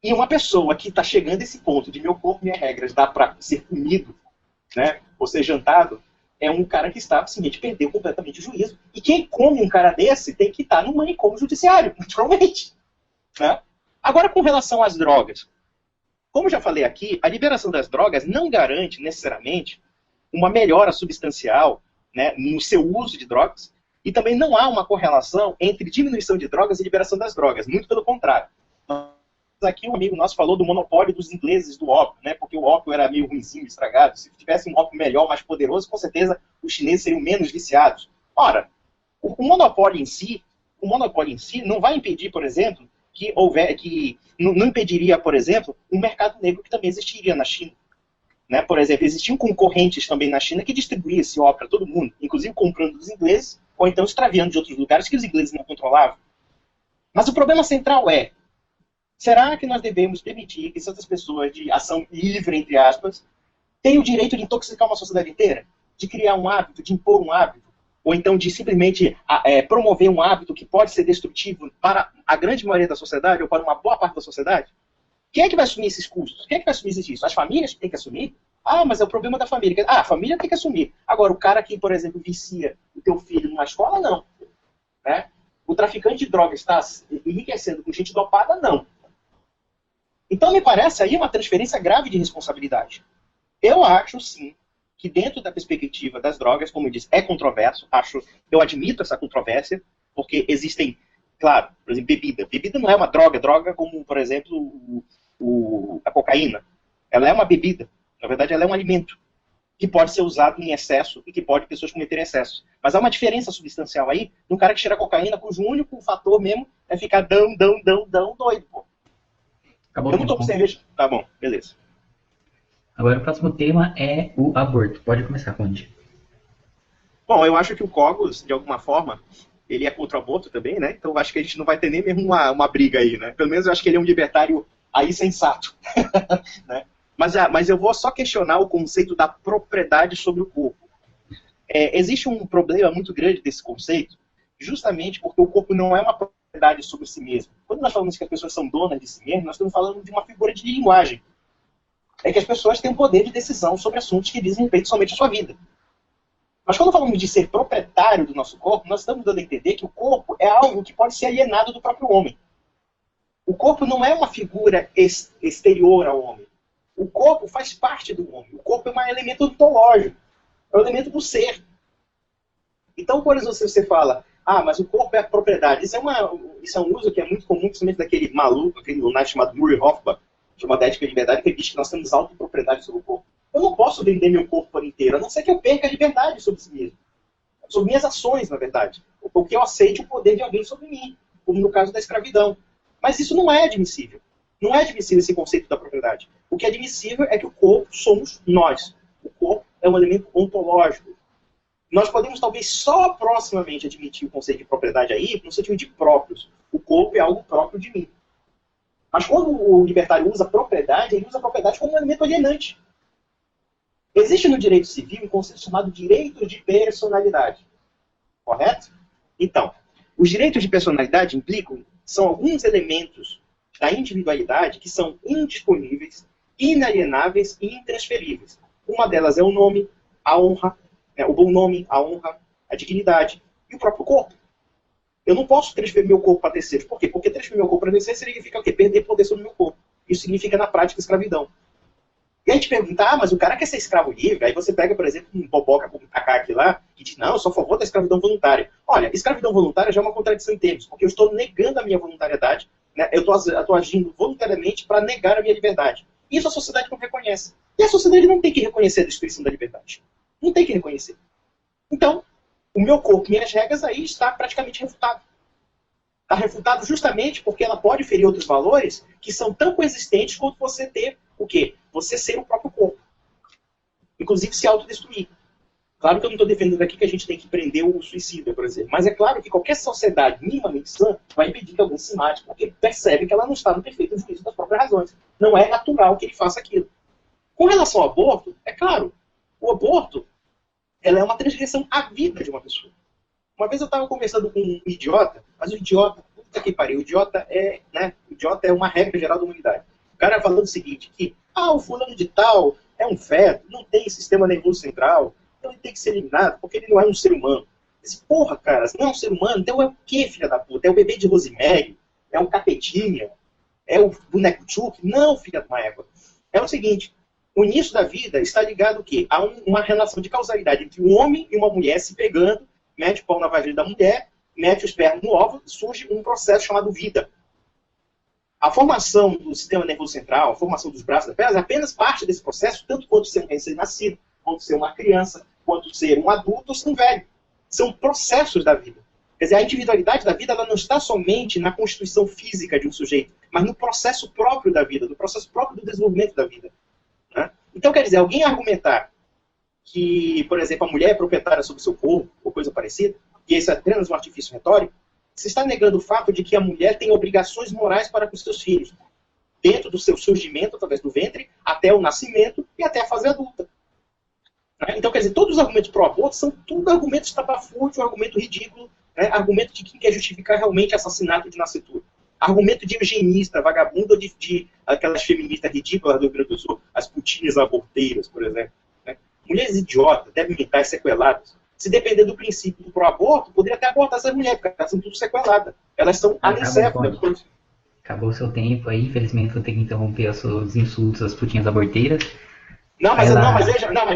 E uma pessoa que está chegando a esse ponto de meu corpo, minhas regras, dá para ser comido, né, ou ser jantado, é um cara que está, simplesmente, perdeu completamente o juízo. E quem come um cara desse tem que estar no manicômio judiciário, naturalmente. Né? Agora, com relação às drogas. Como já falei aqui, a liberação das drogas não garante, necessariamente, uma melhora substancial, né, no seu uso de drogas, e também não há uma correlação entre diminuição de drogas e liberação das drogas. Muito pelo contrário. Aqui um amigo nosso falou do monopólio dos ingleses do ópio, né? Porque o ópio era meio ruinzinho, estragado. Se tivesse um ópio melhor, mais poderoso, com certeza os chineses seriam menos viciados. Ora, o monopólio em si não vai impedir, por exemplo, não impediria, por exemplo, um mercado negro que também existiria na China. Né? Por exemplo, existiam concorrentes também na China que distribuíam esse ópio para todo mundo, inclusive comprando dos ingleses, ou então extraviando de outros lugares que os ingleses não controlavam. Mas o problema central é, será que nós devemos permitir que certas pessoas de ação livre, entre aspas, tenham o direito de intoxicar uma sociedade inteira? De criar um hábito, de impor um hábito? Ou então de simplesmente promover um hábito que pode ser destrutivo para a grande maioria da sociedade ou para uma boa parte da sociedade? Quem é que vai assumir esses custos? Quem é que vai assumir isso? As famílias têm que assumir? Ah, mas é o problema da família. Ah, a família tem que assumir. Agora, o cara que, por exemplo, vicia o teu filho numa escola, não. Né? O traficante de drogas está enriquecendo com gente dopada, não. Então, me parece aí uma transferência grave de responsabilidade. Eu acho, sim, que dentro da perspectiva das drogas, como eu disse, é controverso. Eu admito essa controvérsia, porque existem, claro, por exemplo, bebida. Bebida não é uma droga. Droga como, por exemplo, a cocaína. Ela é uma bebida. Na verdade, ela é um alimento que pode ser usado em excesso e que pode pessoas cometerem excesso. Mas há uma diferença substancial aí de um cara que cheira cocaína cujo único fator mesmo é ficar doido, pô. Acabou Eu não tô com cerveja. Tá bom, beleza. Agora o próximo tema é o aborto. Pode começar, Conde. Bom, eu acho que o Cogos, de alguma forma, ele é contra o aborto também, né? Então eu acho que a gente não vai ter nem mesmo uma briga aí, né? Pelo menos eu acho que ele é um libertário aí sensato. Né? Mas eu vou só questionar o conceito da propriedade sobre o corpo. Existe um problema muito grande desse conceito, justamente porque o corpo não é uma propriedade sobre si mesmo. Quando nós falamos que as pessoas são donas de si mesmas, nós estamos falando de uma figura de linguagem. É que as pessoas têm um poder de decisão sobre assuntos que dizem respeito somente à sua vida. Mas quando falamos de ser proprietário do nosso corpo, nós estamos dando a entender que o corpo é algo que pode ser alienado do próprio homem. O corpo não é uma figura exterior ao homem. O corpo faz parte do homem. O corpo é um elemento ontológico. É um elemento do ser. Então, por exemplo, se você fala, mas o corpo é a propriedade. Isso é um uso que é muito comum, principalmente daquele maluco, aquele lunático chamado Murray Rothbard, chamado Ética de Liberdade, que diz que nós temos autopropriedade sobre o corpo. Eu não posso vender meu corpo por inteiro, a não ser que eu perca a liberdade sobre si mesmo. Sobre minhas ações, na verdade. Ou que eu aceite o poder de alguém sobre mim, como no caso da escravidão. Mas isso não é admissível. Não é admissível esse conceito da propriedade. O que é admissível é que o corpo somos nós. O corpo é um elemento ontológico. Nós podemos, talvez, só proximamente admitir o conceito de propriedade aí, no sentido de próprios. O corpo é algo próprio de mim. Mas quando o libertário usa propriedade, ele usa a propriedade como um elemento alienante. Existe no direito civil um conceito chamado direito de personalidade. Correto? Então, os direitos de personalidade são alguns elementos da individualidade que são indisponíveis, inalienáveis e intransferíveis. Uma delas é o nome, a honra, o bom nome, a honra, a dignidade e o próprio corpo. Eu não posso transferir meu corpo para terceiros. Por quê? Porque transferir meu corpo para terceiros significa o quê? Perder poder sobre o meu corpo. Isso significa, na prática, escravidão. E a gente pergunta, mas o cara quer ser escravo livre? Aí você pega, por exemplo, um boboca como Takaki lá, e diz, não, eu sou a favor da escravidão voluntária. Olha, escravidão voluntária já é uma contradição em termos, porque eu estou negando a minha voluntariedade, né? Eu estou agindo voluntariamente para negar a minha liberdade. Isso a sociedade não reconhece. E a sociedade não tem que reconhecer a destruição da liberdade. Não tem que reconhecer. Então, o meu corpo, minhas regras, aí está praticamente refutado. Está refutado justamente porque ela pode ferir outros valores que são tão coexistentes quanto você ter o quê? Você ser o próprio corpo. Inclusive se autodestruir. Claro que eu não estou defendendo aqui que a gente tem que prender o suicida, por exemplo. Mas é claro que qualquer sociedade minimamente sã vai impedir que alguém se mate, porque percebe que ela não está no perfeito juízo das próprias razões. Não é natural que ele faça aquilo. Com relação ao aborto, é claro, o aborto ela é uma transgressão à vida de uma pessoa. Uma vez eu estava conversando com um idiota, mas o idiota, puta que pariu, o idiota é uma regra geral da humanidade. O cara falando o seguinte, que o fulano de tal é um feto, não tem sistema nervoso central, então ele tem que ser eliminado porque ele não é um ser humano. Esse porra, cara, se não é um ser humano, então é o quê, filha da puta? É o bebê de Rosemary? É um capetinha? É o boneco Chuck? Não, filha de uma égua. É o seguinte, o início da vida está ligado o quê? A uma relação de causalidade entre um homem e uma mulher se pegando, mete o pau na vagina da mulher, mete o esperma no óvulo, surge um processo chamado vida. A formação do sistema nervoso central, a formação dos braços e das pernas é apenas parte desse processo, tanto quanto ser um recém-nascido, quanto ser uma criança, quanto ser um adulto ou ser um velho. São processos da vida. Quer dizer, a individualidade da vida ela não está somente na constituição física de um sujeito, mas no processo próprio da vida, no processo próprio do desenvolvimento da vida. Né? Então, quer dizer, alguém argumentar que, por exemplo, a mulher é proprietária sobre o seu corpo, ou coisa parecida, e isso é apenas um artifício retórico, você está negando o fato de que a mulher tem obrigações morais para com seus filhos, dentro do seu surgimento, através do ventre, até o nascimento e até a fase adulta. Então, quer dizer, todos os argumentos pró-aborto são tudo argumentos estapafúrdio, argumento ridículo, argumento de quem quer justificar realmente assassinato de nascituro. Argumento de eugenista, vagabundo, ou de aquelas feministas ridículas do Rio Grande do Sul, as putinhas aborteiras, por exemplo. Mulheres idiotas, devem mentais sequeladas. Se depender do princípio do pró-aborto, poderia até abortar essas mulheres, porque elas são tudo sequeladas. Elas são anencéfalas. Acabou o seu tempo aí, infelizmente vou ter que interromper os insultos às putinhas aborteiras. Mas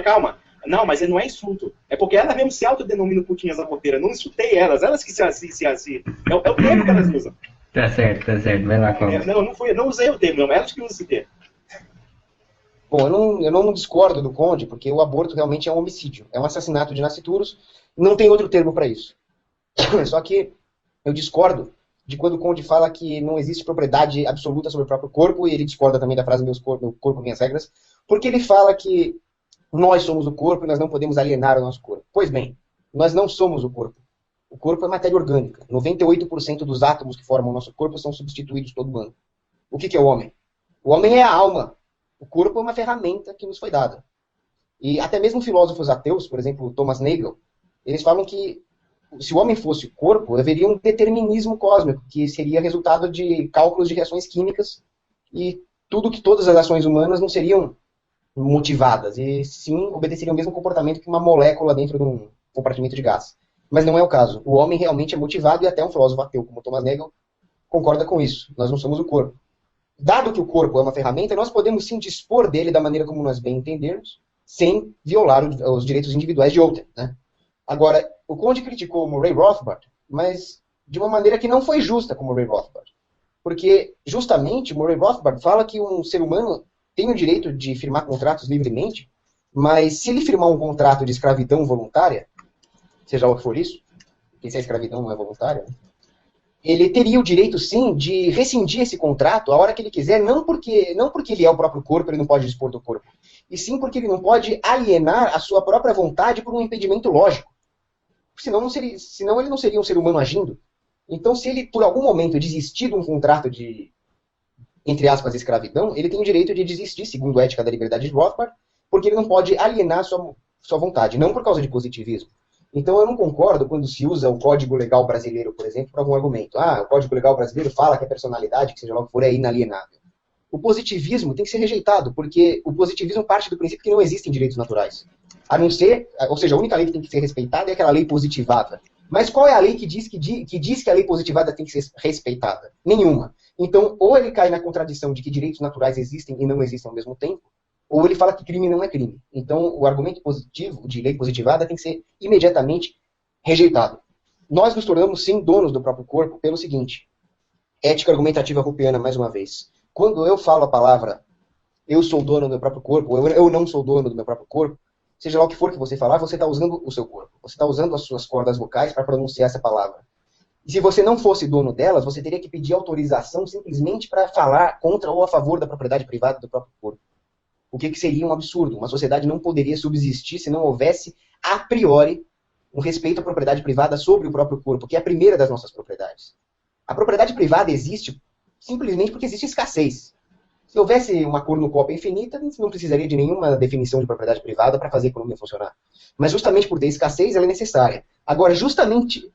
calma. Não, mas não é insulto. É porque elas mesmo se autodenominam putinhas aborteiras. Não insultei elas. Elas que se é o termo que elas usam. Tá certo. Vai lá, Cláudio. Não usei o termo, não. Elas que usam esse termo. Bom, eu não discordo do Conde, porque o aborto realmente é um homicídio. É um assassinato de nascituros. Não tem outro termo para isso. Só que eu discordo de quando o Conde fala que não existe propriedade absoluta sobre o próprio corpo, e ele discorda também da frase meu corpo, minhas regras, porque ele fala que nós somos o corpo e nós não podemos alienar o nosso corpo. Pois bem, nós não somos o corpo. O corpo é matéria orgânica. 98% dos átomos que formam o nosso corpo são substituídos todo ano. O que é o homem? O homem é a alma. O corpo é uma ferramenta que nos foi dada. E até mesmo filósofos ateus, por exemplo, Thomas Nagel, eles falam que se o homem fosse o corpo, haveria um determinismo cósmico, que seria resultado de cálculos de reações químicas, e todas as ações humanas não seriam motivadas, e sim obedeceriam o mesmo comportamento que uma molécula dentro de um compartimento de gás. Mas não é o caso. O homem realmente é motivado, e até um filósofo ateu como Thomas Nagel concorda com isso. Nós não somos o corpo. Dado que o corpo é uma ferramenta, nós podemos sim dispor dele da maneira como nós bem entendermos, sem violar os direitos individuais de outrem, né? Agora, o Conde criticou o Murray Rothbard, mas de uma maneira que não foi justa com o Murray Rothbard. Porque, justamente, Murray Rothbard fala que um ser humano tem o direito de firmar contratos livremente, mas se ele firmar um contrato de escravidão voluntária, seja lá o que for isso, porque se a escravidão não é voluntária, ele teria o direito, sim, de rescindir esse contrato a hora que ele quiser, não porque ele é o próprio corpo, ele não pode dispor do corpo, e sim porque ele não pode alienar a sua própria vontade por um impedimento lógico. Senão ele não seria um ser humano agindo. Então, se ele, por algum momento, desistir de um contrato de, entre aspas, escravidão, ele tem o direito de desistir, segundo a ética da liberdade de Rothbard, porque ele não pode alienar sua vontade, não por causa de positivismo. Então, eu não concordo quando se usa o Código Legal Brasileiro, por exemplo, para algum argumento. O Código Legal Brasileiro fala que a personalidade, que seja lá o que for, é inalienável. O positivismo tem que ser rejeitado, porque o positivismo parte do princípio que não existem direitos naturais. A não ser, ou seja, a única lei que tem que ser respeitada é aquela lei positivada. Mas qual é a lei que diz que a lei positivada tem que ser respeitada? Nenhuma. Então, ou ele cai na contradição de que direitos naturais existem e não existem ao mesmo tempo, ou ele fala que crime não é crime. Então, o argumento positivo, de lei positivada, tem que ser imediatamente rejeitado. Nós nos tornamos, sim, donos do próprio corpo pelo seguinte: ética argumentativa rupiana, mais uma vez. Quando eu falo a palavra eu sou dono do meu próprio corpo, ou eu não sou dono do meu próprio corpo, seja lá o que for que você falar, você está usando o seu corpo. Você está usando as suas cordas vocais para pronunciar essa palavra. E se você não fosse dono delas, você teria que pedir autorização simplesmente para falar contra ou a favor da propriedade privada do próprio corpo. O que seria um absurdo. Uma sociedade não poderia subsistir se não houvesse, a priori, um respeito à propriedade privada sobre o próprio corpo, que é a primeira das nossas propriedades. A propriedade privada existe simplesmente porque existe escassez. Se houvesse uma cor no copo infinita, não precisaria de nenhuma definição de propriedade privada para fazer a economia funcionar. Mas justamente por ter escassez, ela é necessária. Agora, justamente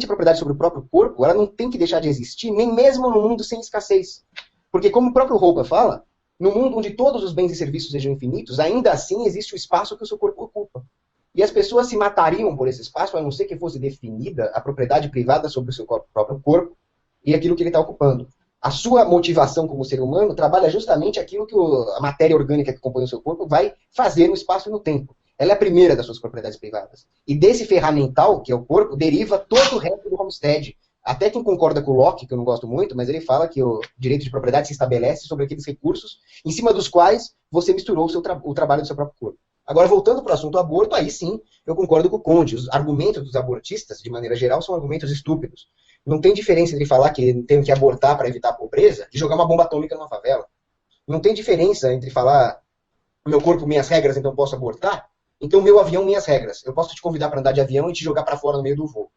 a propriedade sobre o próprio corpo, ela não tem que deixar de existir, nem mesmo no mundo sem escassez. Porque, como o próprio Ropa fala, no mundo onde todos os bens e serviços sejam infinitos, ainda assim existe o espaço que o seu corpo ocupa. E as pessoas se matariam por esse espaço, a não ser que fosse definida a propriedade privada sobre o seu próprio corpo e aquilo que ele está ocupando. A sua motivação como ser humano trabalha justamente aquilo que a matéria orgânica que compõe o seu corpo vai fazer no espaço e no tempo. Ela é a primeira das suas propriedades privadas. E desse ferramental, que é o corpo, deriva todo o resto do homestead. Até quem concorda com o Locke, que eu não gosto muito, mas ele fala que o direito de propriedade se estabelece sobre aqueles recursos em cima dos quais você misturou o trabalho do seu próprio corpo. Agora, voltando para o assunto aborto, aí sim, eu concordo com o Conde. Os argumentos dos abortistas, de maneira geral, são argumentos estúpidos. Não tem diferença entre falar que tem que abortar para evitar a pobreza e jogar uma bomba atômica numa favela. Não tem diferença entre falar meu corpo, minhas regras, então posso abortar. Então, meu avião, minhas regras. Eu posso te convidar para andar de avião e te jogar para fora no meio do voo.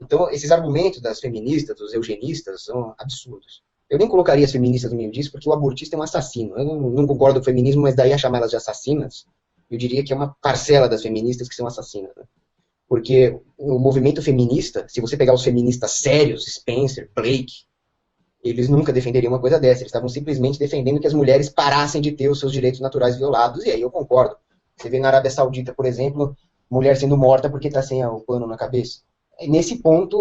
Então, esses argumentos das feministas, dos eugenistas, são absurdos. Eu nem colocaria as feministas no meio disso, porque o abortista é um assassino. Eu não concordo com o feminismo, mas daí a chamar elas de assassinas, eu diria que é uma parcela das feministas que são assassinas. Né? Porque o movimento feminista, se você pegar os feministas sérios, Spencer, Blake, eles nunca defenderiam uma coisa dessa. Eles estavam simplesmente defendendo que as mulheres parassem de ter os seus direitos naturais violados, e aí eu concordo. Você vê na Arábia Saudita, por exemplo, mulher sendo morta porque está sem o pano na cabeça. Nesse ponto,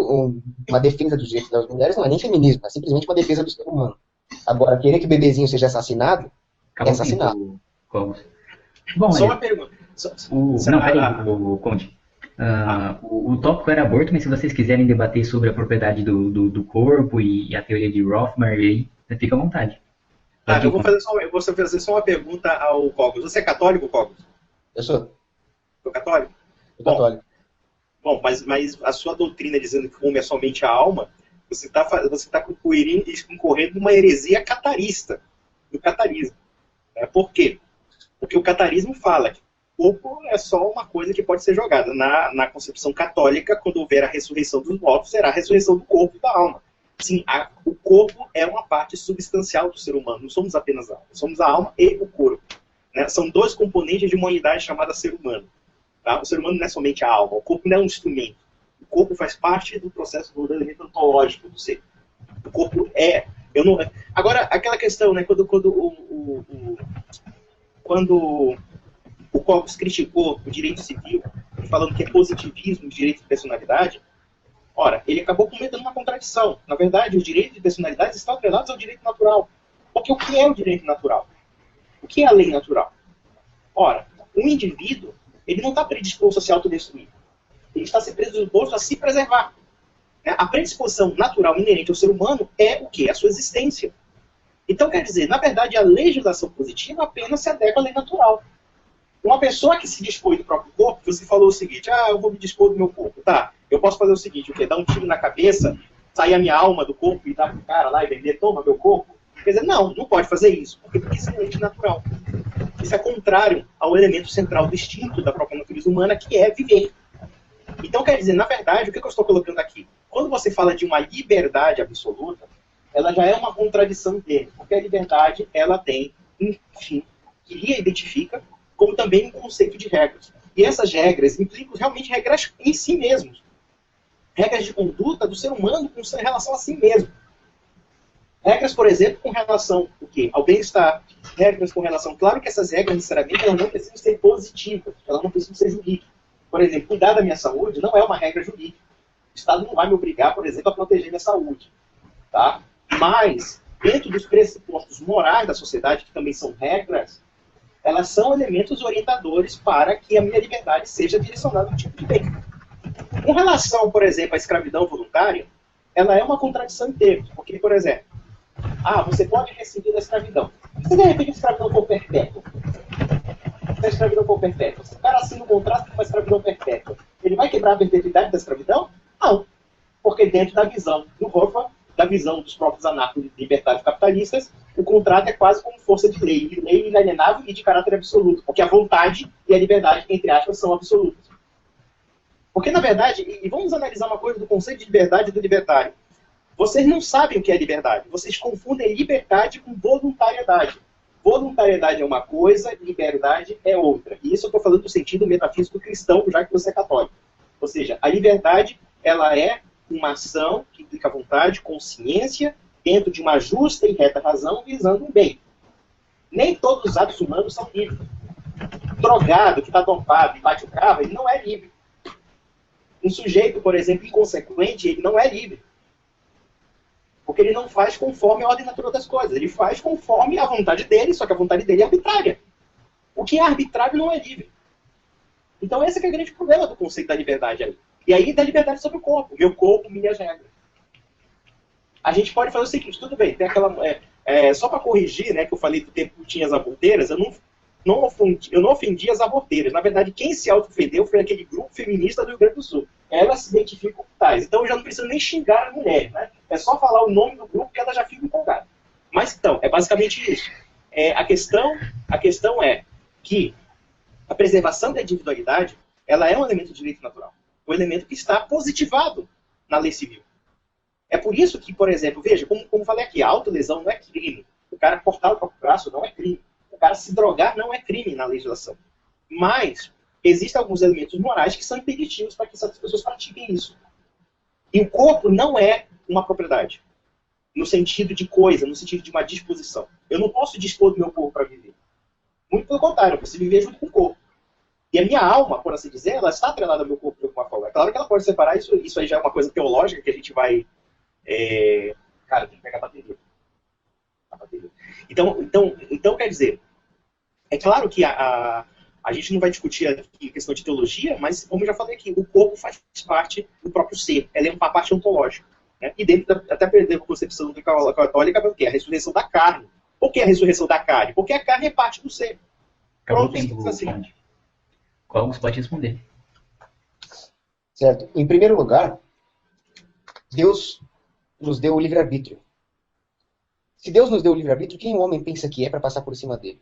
uma defesa dos direitos das mulheres não é nem feminismo, é simplesmente uma defesa do ser humano. Agora, querer que o bebezinho seja assassinado, é assassinado. Bom, só uma pergunta. Não, peraí, Conde. O tópico era aborto, mas se vocês quiserem debater sobre a propriedade do corpo e a teoria de Rothbard, aí fica à vontade. Eu vou fazer só uma pergunta ao Cogos. Você é católico, Cogos? Eu sou. Sou católico? Sou católico. Bom, mas a sua doutrina dizendo que o homem é somente a alma, você tá concorrendo numa heresia catarista, do catarismo. Por quê? Porque o catarismo fala que o corpo é só uma coisa que pode ser jogada. Na concepção católica, quando houver a ressurreição dos mortos, será a ressurreição do corpo e da alma. sim, o corpo é uma parte substancial do ser humano. Não somos apenas a alma. Somos a alma e o corpo. Né? São dois componentes de uma unidade chamada ser humano. Tá? O ser humano não é somente a alma. O corpo não é um instrumento. O corpo faz parte do processo do elemento ontológico do ser. O corpo é... Agora, aquela questão, né, quando o Corpus criticou o direito civil, falando que é positivismo de direito de personalidade, ora, ele acabou cometendo uma contradição. Na verdade, os direitos de personalidade estão atrelados ao direito natural. Porque o que é o direito natural? O que é a lei natural? Ora, o indivíduo, ele não está predisposto a se autodestruir. Ele está predisposto a se preservar. A predisposição natural inerente ao ser humano é o quê? A sua existência. Então, quer dizer, na verdade, a legislação positiva apenas se adequa à lei natural. Uma pessoa que se dispõe do próprio corpo, você falou o seguinte, eu vou me dispor do meu corpo. Tá, eu posso fazer o seguinte, o quê? Dar um tiro na cabeça, sair a minha alma do corpo e dar pro cara lá e vender, toma meu corpo? Quer dizer, não pode fazer isso, porque isso é antinatural. Isso é contrário ao elemento central do instinto da própria natureza humana, que é viver. Então, quer dizer, na verdade, o que eu estou colocando aqui? Quando você fala de uma liberdade absoluta, ela já é uma contradição dele, porque a liberdade, ela tem um fim que lhe identifica, como também um conceito de regras. E essas regras implicam realmente regras em si mesmos. Regras de conduta do ser humano com relação a si mesmo. Regras, por exemplo, com relação ao bem-estar. Regras com relação... Claro que essas regras, necessariamente, elas não precisam ser positivas. Elas não precisam ser jurídicas. Por exemplo, cuidar da minha saúde não é uma regra jurídica. O Estado não vai me obrigar, por exemplo, a proteger minha saúde. Tá? Mas, dentro dos pressupostos morais da sociedade, que também são regras, elas são elementos orientadores para que a minha liberdade seja direcionada a um tipo de bem. Com relação, por exemplo, à escravidão voluntária, ela é uma contradição em termos. Porque, por exemplo, você pode rescindir da escravidão. Se de repente a escravidão for perpétua, se a escravidão for perpétua, se o cara assina um contrato com uma escravidão perpétua, ele vai quebrar a perpetuidade da escravidão? Não. Porque dentro da visão do Hoffman, da visão dos próprios anarco-libertários capitalistas, o contrato é quase como força de lei inalienável e de caráter absoluto, porque a vontade e a liberdade, entre aspas, são absolutas. Porque, na verdade, e vamos analisar uma coisa do conceito de liberdade do libertário. Vocês não sabem o que é liberdade. Vocês confundem liberdade com voluntariedade. Voluntariedade é uma coisa, liberdade é outra. E isso eu estou falando do sentido metafísico cristão, já que você é católico. Ou seja, a liberdade, ela é uma ação que implica vontade, consciência, dentro de uma justa e reta razão, visando um bem. Nem todos os atos humanos são livres. Drogado, que está dopado e bate o carro, ele não é livre. Um sujeito, por exemplo, inconsequente, ele não é livre. Porque ele não faz conforme a ordem natural das coisas. Ele faz conforme a vontade dele, só que a vontade dele é arbitrária. O que é arbitrário não é livre. Então esse é o grande problema do conceito da liberdade aí. E aí da liberdade sobre o corpo. Meu corpo, minhas regras. A gente pode fazer o seguinte, tudo bem, tem aquela... só para corrigir, né, que eu falei do tempo que tinha as aborteiras, eu não ofendi as aborteiras. Na verdade, quem se auto-ofendeu foi aquele grupo feminista do Rio Grande do Sul. Elas se identificam com tais. Então eu já não preciso nem xingar a mulher, né? É só falar o nome do grupo que ela já fica empolgada. Mas então, é basicamente isso. A questão é que a preservação da individualidade, ela é um elemento de direito natural. Um elemento que está positivado na lei civil. É por isso que, por exemplo, veja, como falei aqui, a autolesão não é crime. O cara cortar o próprio braço não é crime. O cara se drogar não é crime na legislação. Mas existem alguns elementos morais que são impeditivos para que essas pessoas pratiquem isso. E o corpo não é uma propriedade. No sentido de coisa, no sentido de uma disposição. Eu não posso dispor do meu corpo para viver. Muito pelo contrário, eu preciso viver junto com o corpo. E a minha alma, por assim dizer, ela está atrelada ao meu corpo de alguma forma. É claro que ela pode separar, isso aí já é uma coisa teológica que a gente vai... Cara, tem que pegar a bateria. Então, quer dizer, é claro que a gente não vai discutir aqui questão de teologia, mas, como eu já falei aqui, o corpo faz parte do próprio ser. Ela é uma parte ontológica. Né? E dentro até perder a concepção católica, o que é a ressurreição da carne. Por que a ressurreição da carne? Porque a carne é parte do ser. Acabou o tempo, assim. Qual você pode responder? Certo. Em primeiro lugar, Deus nos deu o livre-arbítrio. Se Deus nos deu o livre-arbítrio, quem o homem pensa que é para passar por cima dele?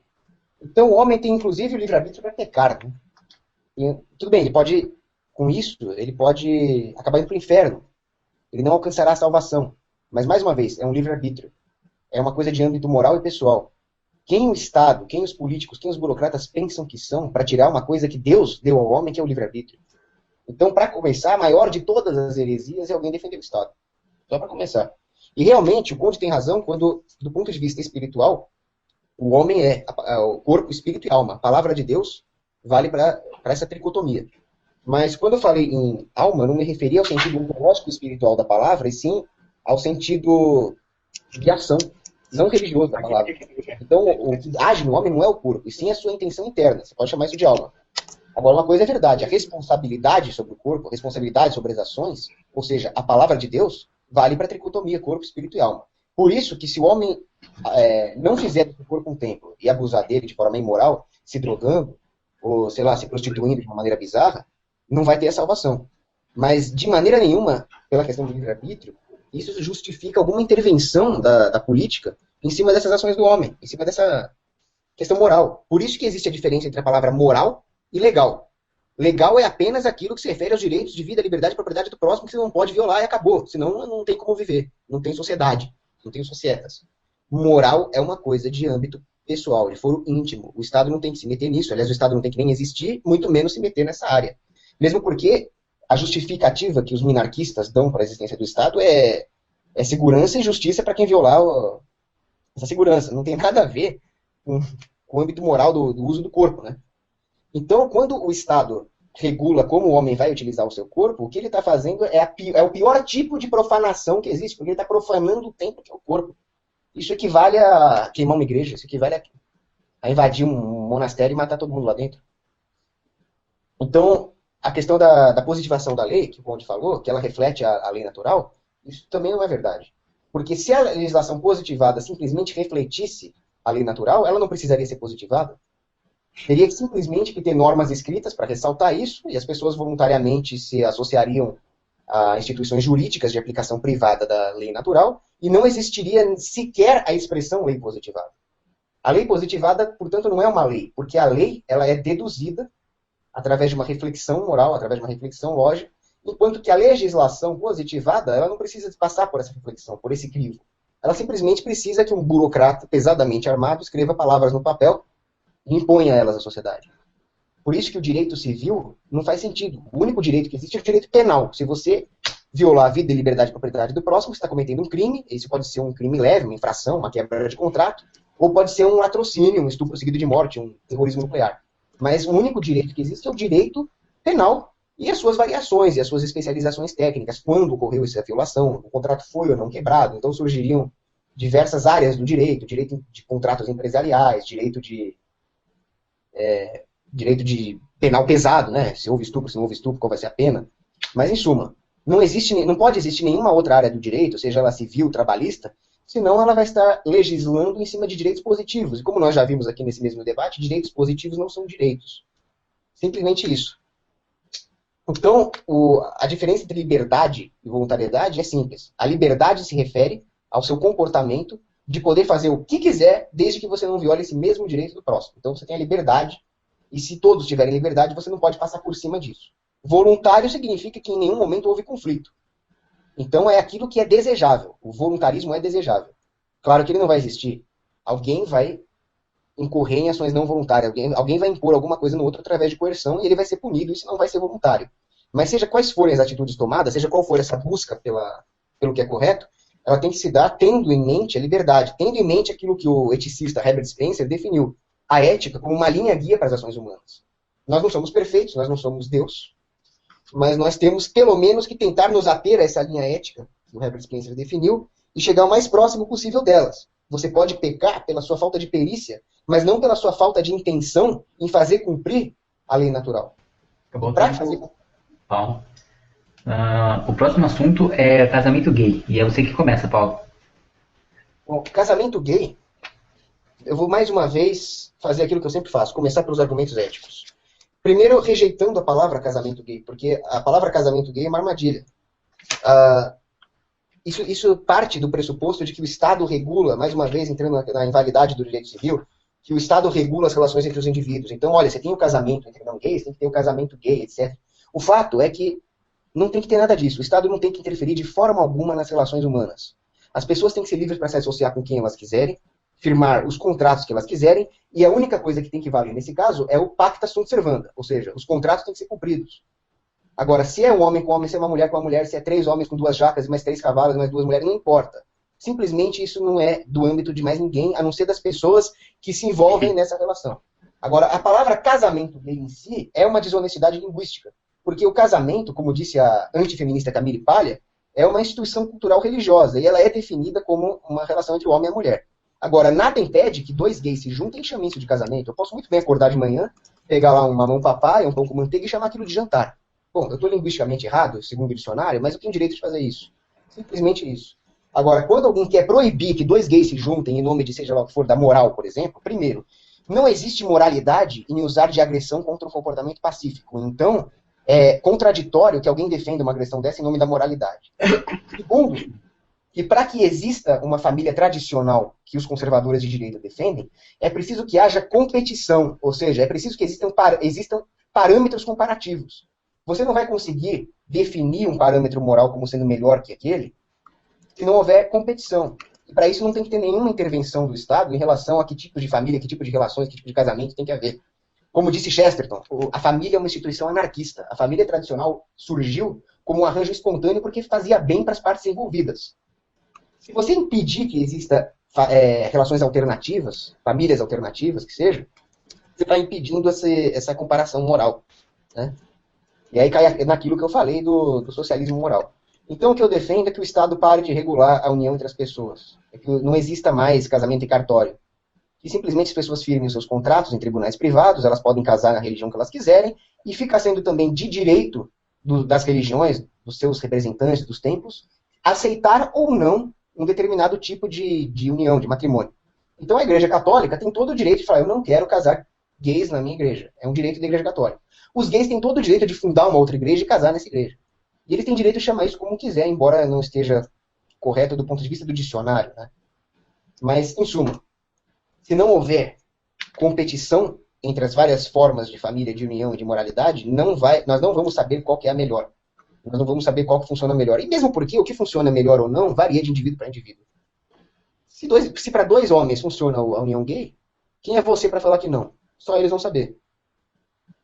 Então o homem tem inclusive o livre-arbítrio para pecar. Né? E, tudo bem, ele pode, com isso, ele pode acabar indo para o inferno. Ele não alcançará a salvação. Mas, mais uma vez, é um livre-arbítrio. É uma coisa de âmbito moral e pessoal. Quem o Estado, quem os políticos, quem os burocratas pensam que são para tirar uma coisa que Deus deu ao homem, que é o livre-arbítrio? Então, para começar, a maior de todas as heresias é alguém defender o Estado. Só para começar. E realmente, o Conde tem razão quando, do ponto de vista espiritual, o homem é o corpo, espírito e alma. A palavra de Deus vale para essa tricotomia. Mas quando eu falei em alma, não me referia ao sentido ontológico espiritual da palavra, e sim ao sentido de ação, não religioso da palavra. Então, o que age no homem não é o corpo, e sim a sua intenção interna. Você pode chamar isso de alma. Agora, uma coisa é verdade, a responsabilidade sobre o corpo, a responsabilidade sobre as ações, ou seja, a palavra de Deus, vale para a tricotomia, corpo, espírito e alma. Por isso que se o homem não fizer do corpo um templo e abusar dele de forma imoral, se drogando, ou, sei lá, se prostituindo de uma maneira bizarra, não vai ter a salvação. Mas, de maneira nenhuma, pela questão do livre-arbítrio, isso justifica alguma intervenção da política em cima dessas ações do homem, em cima dessa questão moral. Por isso que existe a diferença entre a palavra moral e legal. Legal é apenas aquilo que se refere aos direitos de vida, liberdade e propriedade do próximo, que você não pode violar e acabou. Senão não tem como viver. Não tem sociedade. Não tem societas. Moral é uma coisa de âmbito pessoal, de foro íntimo. O Estado não tem que se meter nisso. Aliás, o Estado não tem que nem existir, muito menos se meter nessa área. Mesmo porque a justificativa que os minarquistas dão para a existência do Estado é segurança e justiça para quem violar essa segurança. Não tem nada a ver com o âmbito moral do uso do corpo, né? Então, quando o Estado regula como o homem vai utilizar o seu corpo, o que ele está fazendo é o pior tipo de profanação que existe, porque ele está profanando o templo que é o corpo. Isso equivale a queimar uma igreja, isso equivale a invadir um monastério e matar todo mundo lá dentro. Então, a questão da positivação da lei, que o Conde falou, que ela reflete a lei natural, isso também não é verdade. Porque se a legislação positivada simplesmente refletisse a lei natural, ela não precisaria ser positivada. Teria simplesmente que ter normas escritas para ressaltar isso, e as pessoas voluntariamente se associariam a instituições jurídicas de aplicação privada da lei natural, e não existiria sequer a expressão lei positivada. A lei positivada, portanto, não é uma lei, porque a lei ela é deduzida através de uma reflexão moral, através de uma reflexão lógica, enquanto que a legislação positivada ela não precisa passar por essa reflexão, por esse crivo. Ela simplesmente precisa que um burocrata pesadamente armado escreva palavras no papel e imponha elas à sociedade. Por isso que o direito civil não faz sentido. O único direito que existe é o direito penal. Se você violar a vida e liberdade e propriedade do próximo, você está cometendo um crime. Esse pode ser um crime leve, uma infração, uma quebra de contrato, ou pode ser um latrocínio, um estupro seguido de morte, um terrorismo nuclear. Mas o único direito que existe é o direito penal e as suas variações e as suas especializações técnicas. Quando ocorreu essa violação, o contrato foi ou não quebrado. Então surgiriam diversas áreas do direito de contratos empresariais, direito de penal pesado, né? Se houve estupro, se não houve estupro, qual vai ser a pena. Mas, em suma, não pode existir nenhuma outra área do direito, seja ela civil, trabalhista, senão ela vai estar legislando em cima de direitos positivos. E como nós já vimos aqui nesse mesmo debate, direitos positivos não são direitos. Simplesmente isso. Então, a diferença entre liberdade e voluntariedade é simples. A liberdade se refere ao seu comportamento de poder fazer o que quiser, desde que você não viole esse mesmo direito do próximo. Então você tem a liberdade, e se todos tiverem liberdade, você não pode passar por cima disso. Voluntário significa que em nenhum momento houve conflito. Então é aquilo que é desejável. O voluntarismo é desejável. Claro que ele não vai existir. Alguém vai incorrer em ações não voluntárias. Alguém vai impor alguma coisa no outro através de coerção, e ele vai ser punido, e isso não vai ser voluntário. Mas seja quais forem as atitudes tomadas, seja qual for essa busca pelo que é correto, ela tem que se dar tendo em mente a liberdade, tendo em mente aquilo que o eticista Herbert Spencer definiu, a ética como uma linha guia para as ações humanas. Nós não somos perfeitos, nós não somos Deus, mas nós temos pelo menos que tentar nos ater a essa linha ética que o Herbert Spencer definiu e chegar o mais próximo possível delas. Você pode pecar pela sua falta de perícia, mas não pela sua falta de intenção em fazer cumprir a lei natural. Acabou Paulo. O próximo assunto é casamento gay. E é você que começa, Paulo. Bom, casamento gay, eu vou mais uma vez fazer aquilo que eu sempre faço, começar pelos argumentos éticos. Primeiro, rejeitando a palavra casamento gay, porque a palavra casamento gay é uma armadilha. Isso parte do pressuposto de que o Estado regula, mais uma vez entrando na invalidade do direito civil, que o Estado regula as relações entre os indivíduos. Então, olha, você tem o casamento entre não gays, tem que ter o casamento gay, etc. O fato é que não tem que ter nada disso. O Estado não tem que interferir de forma alguma nas relações humanas. As pessoas têm que ser livres para se associar com quem elas quiserem, firmar os contratos que elas quiserem, e a única coisa que tem que valer nesse caso é o pacta sunt servanda, ou seja, os contratos têm que ser cumpridos. Agora, se é um homem com homem, se é uma mulher com uma mulher, se é 3 homens com 2 jacas, mais 3 cavalos, mais 2 mulheres, não importa. Simplesmente isso não é do âmbito de mais ninguém, a não ser das pessoas que se envolvem nessa relação. Agora, a palavra casamento gay em si é uma desonestidade linguística, porque o casamento, como disse a antifeminista Camille Paglia, é uma instituição cultural religiosa, e ela é definida como uma relação entre o homem e a mulher. Agora, nada impede que 2 gays se juntem e chamem isso de casamento. Eu posso muito bem acordar de manhã, pegar lá uma mamão papai, um pão com manteiga e chamar aquilo de jantar. Bom, eu estou linguisticamente errado, segundo o dicionário, mas eu tenho direito de fazer isso. Simplesmente isso. Agora, quando alguém quer proibir que 2 gays se juntem em nome de seja lá o que for, da moral, por exemplo, primeiro, não existe moralidade em usar de agressão contra um comportamento pacífico. Então, é contraditório que alguém defenda uma agressão dessa em nome da moralidade. Segundo, que para que exista uma família tradicional que os conservadores de direita defendem, é preciso que haja competição, ou seja, é preciso que existam parâmetros comparativos. Você não vai conseguir definir um parâmetro moral como sendo melhor que aquele se não houver competição. E para isso não tem que ter nenhuma intervenção do Estado em relação a que tipo de família, que tipo de relações, que tipo de casamento tem que haver. Como disse Chesterton, a família é uma instituição anarquista. A família tradicional surgiu como um arranjo espontâneo porque fazia bem para as partes envolvidas. Se você impedir que exista relações alternativas, famílias alternativas, que seja, você está impedindo essa comparação moral. Né? E aí cai naquilo que eu falei do socialismo moral. Então o que eu defendo é que o Estado pare de regular a união entre as pessoas. É que não exista mais casamento em cartório. Que simplesmente as pessoas firmem os seus contratos em tribunais privados, elas podem casar na religião que elas quiserem, e fica sendo também de direito das religiões, dos seus representantes, dos templos, aceitar ou não um determinado tipo de união, de matrimônio. Então a Igreja Católica tem todo o direito de falar, eu não quero casar gays na minha igreja. É um direito da Igreja Católica. Os gays têm todo o direito de fundar uma outra igreja e casar nessa igreja. E eles têm direito de chamar isso como quiser, embora não esteja correto do ponto de vista do dicionário. Né? Mas, em suma, se não houver competição entre as várias formas de família, de união e de moralidade, nós não vamos saber qual que é a melhor. Nós não vamos saber qual que funciona melhor. E mesmo porque o que funciona melhor ou não varia de indivíduo para indivíduo. Se para 2 homens funciona a união gay, quem é você para falar que não? Só eles vão saber.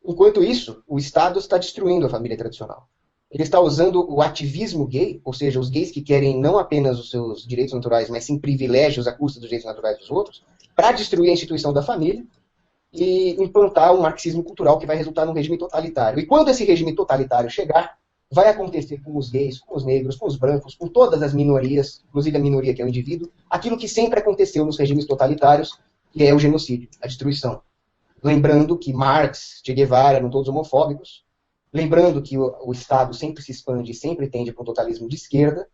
Enquanto isso, o Estado está destruindo a família tradicional. Ele está usando o ativismo gay, ou seja, os gays que querem não apenas os seus direitos naturais, mas sim privilégios à custa dos direitos naturais dos outros, para destruir a instituição da família e implantar um marxismo cultural que vai resultar num regime totalitário. E quando esse regime totalitário chegar, vai acontecer com os gays, com os negros, com os brancos, com todas as minorias, inclusive a minoria que é o indivíduo, aquilo que sempre aconteceu nos regimes totalitários, que é o genocídio, a destruição. Lembrando que Marx, Che Guevara eram todos homofóbicos, lembrando que o Estado sempre se expande e sempre tende para um totalismo de esquerda,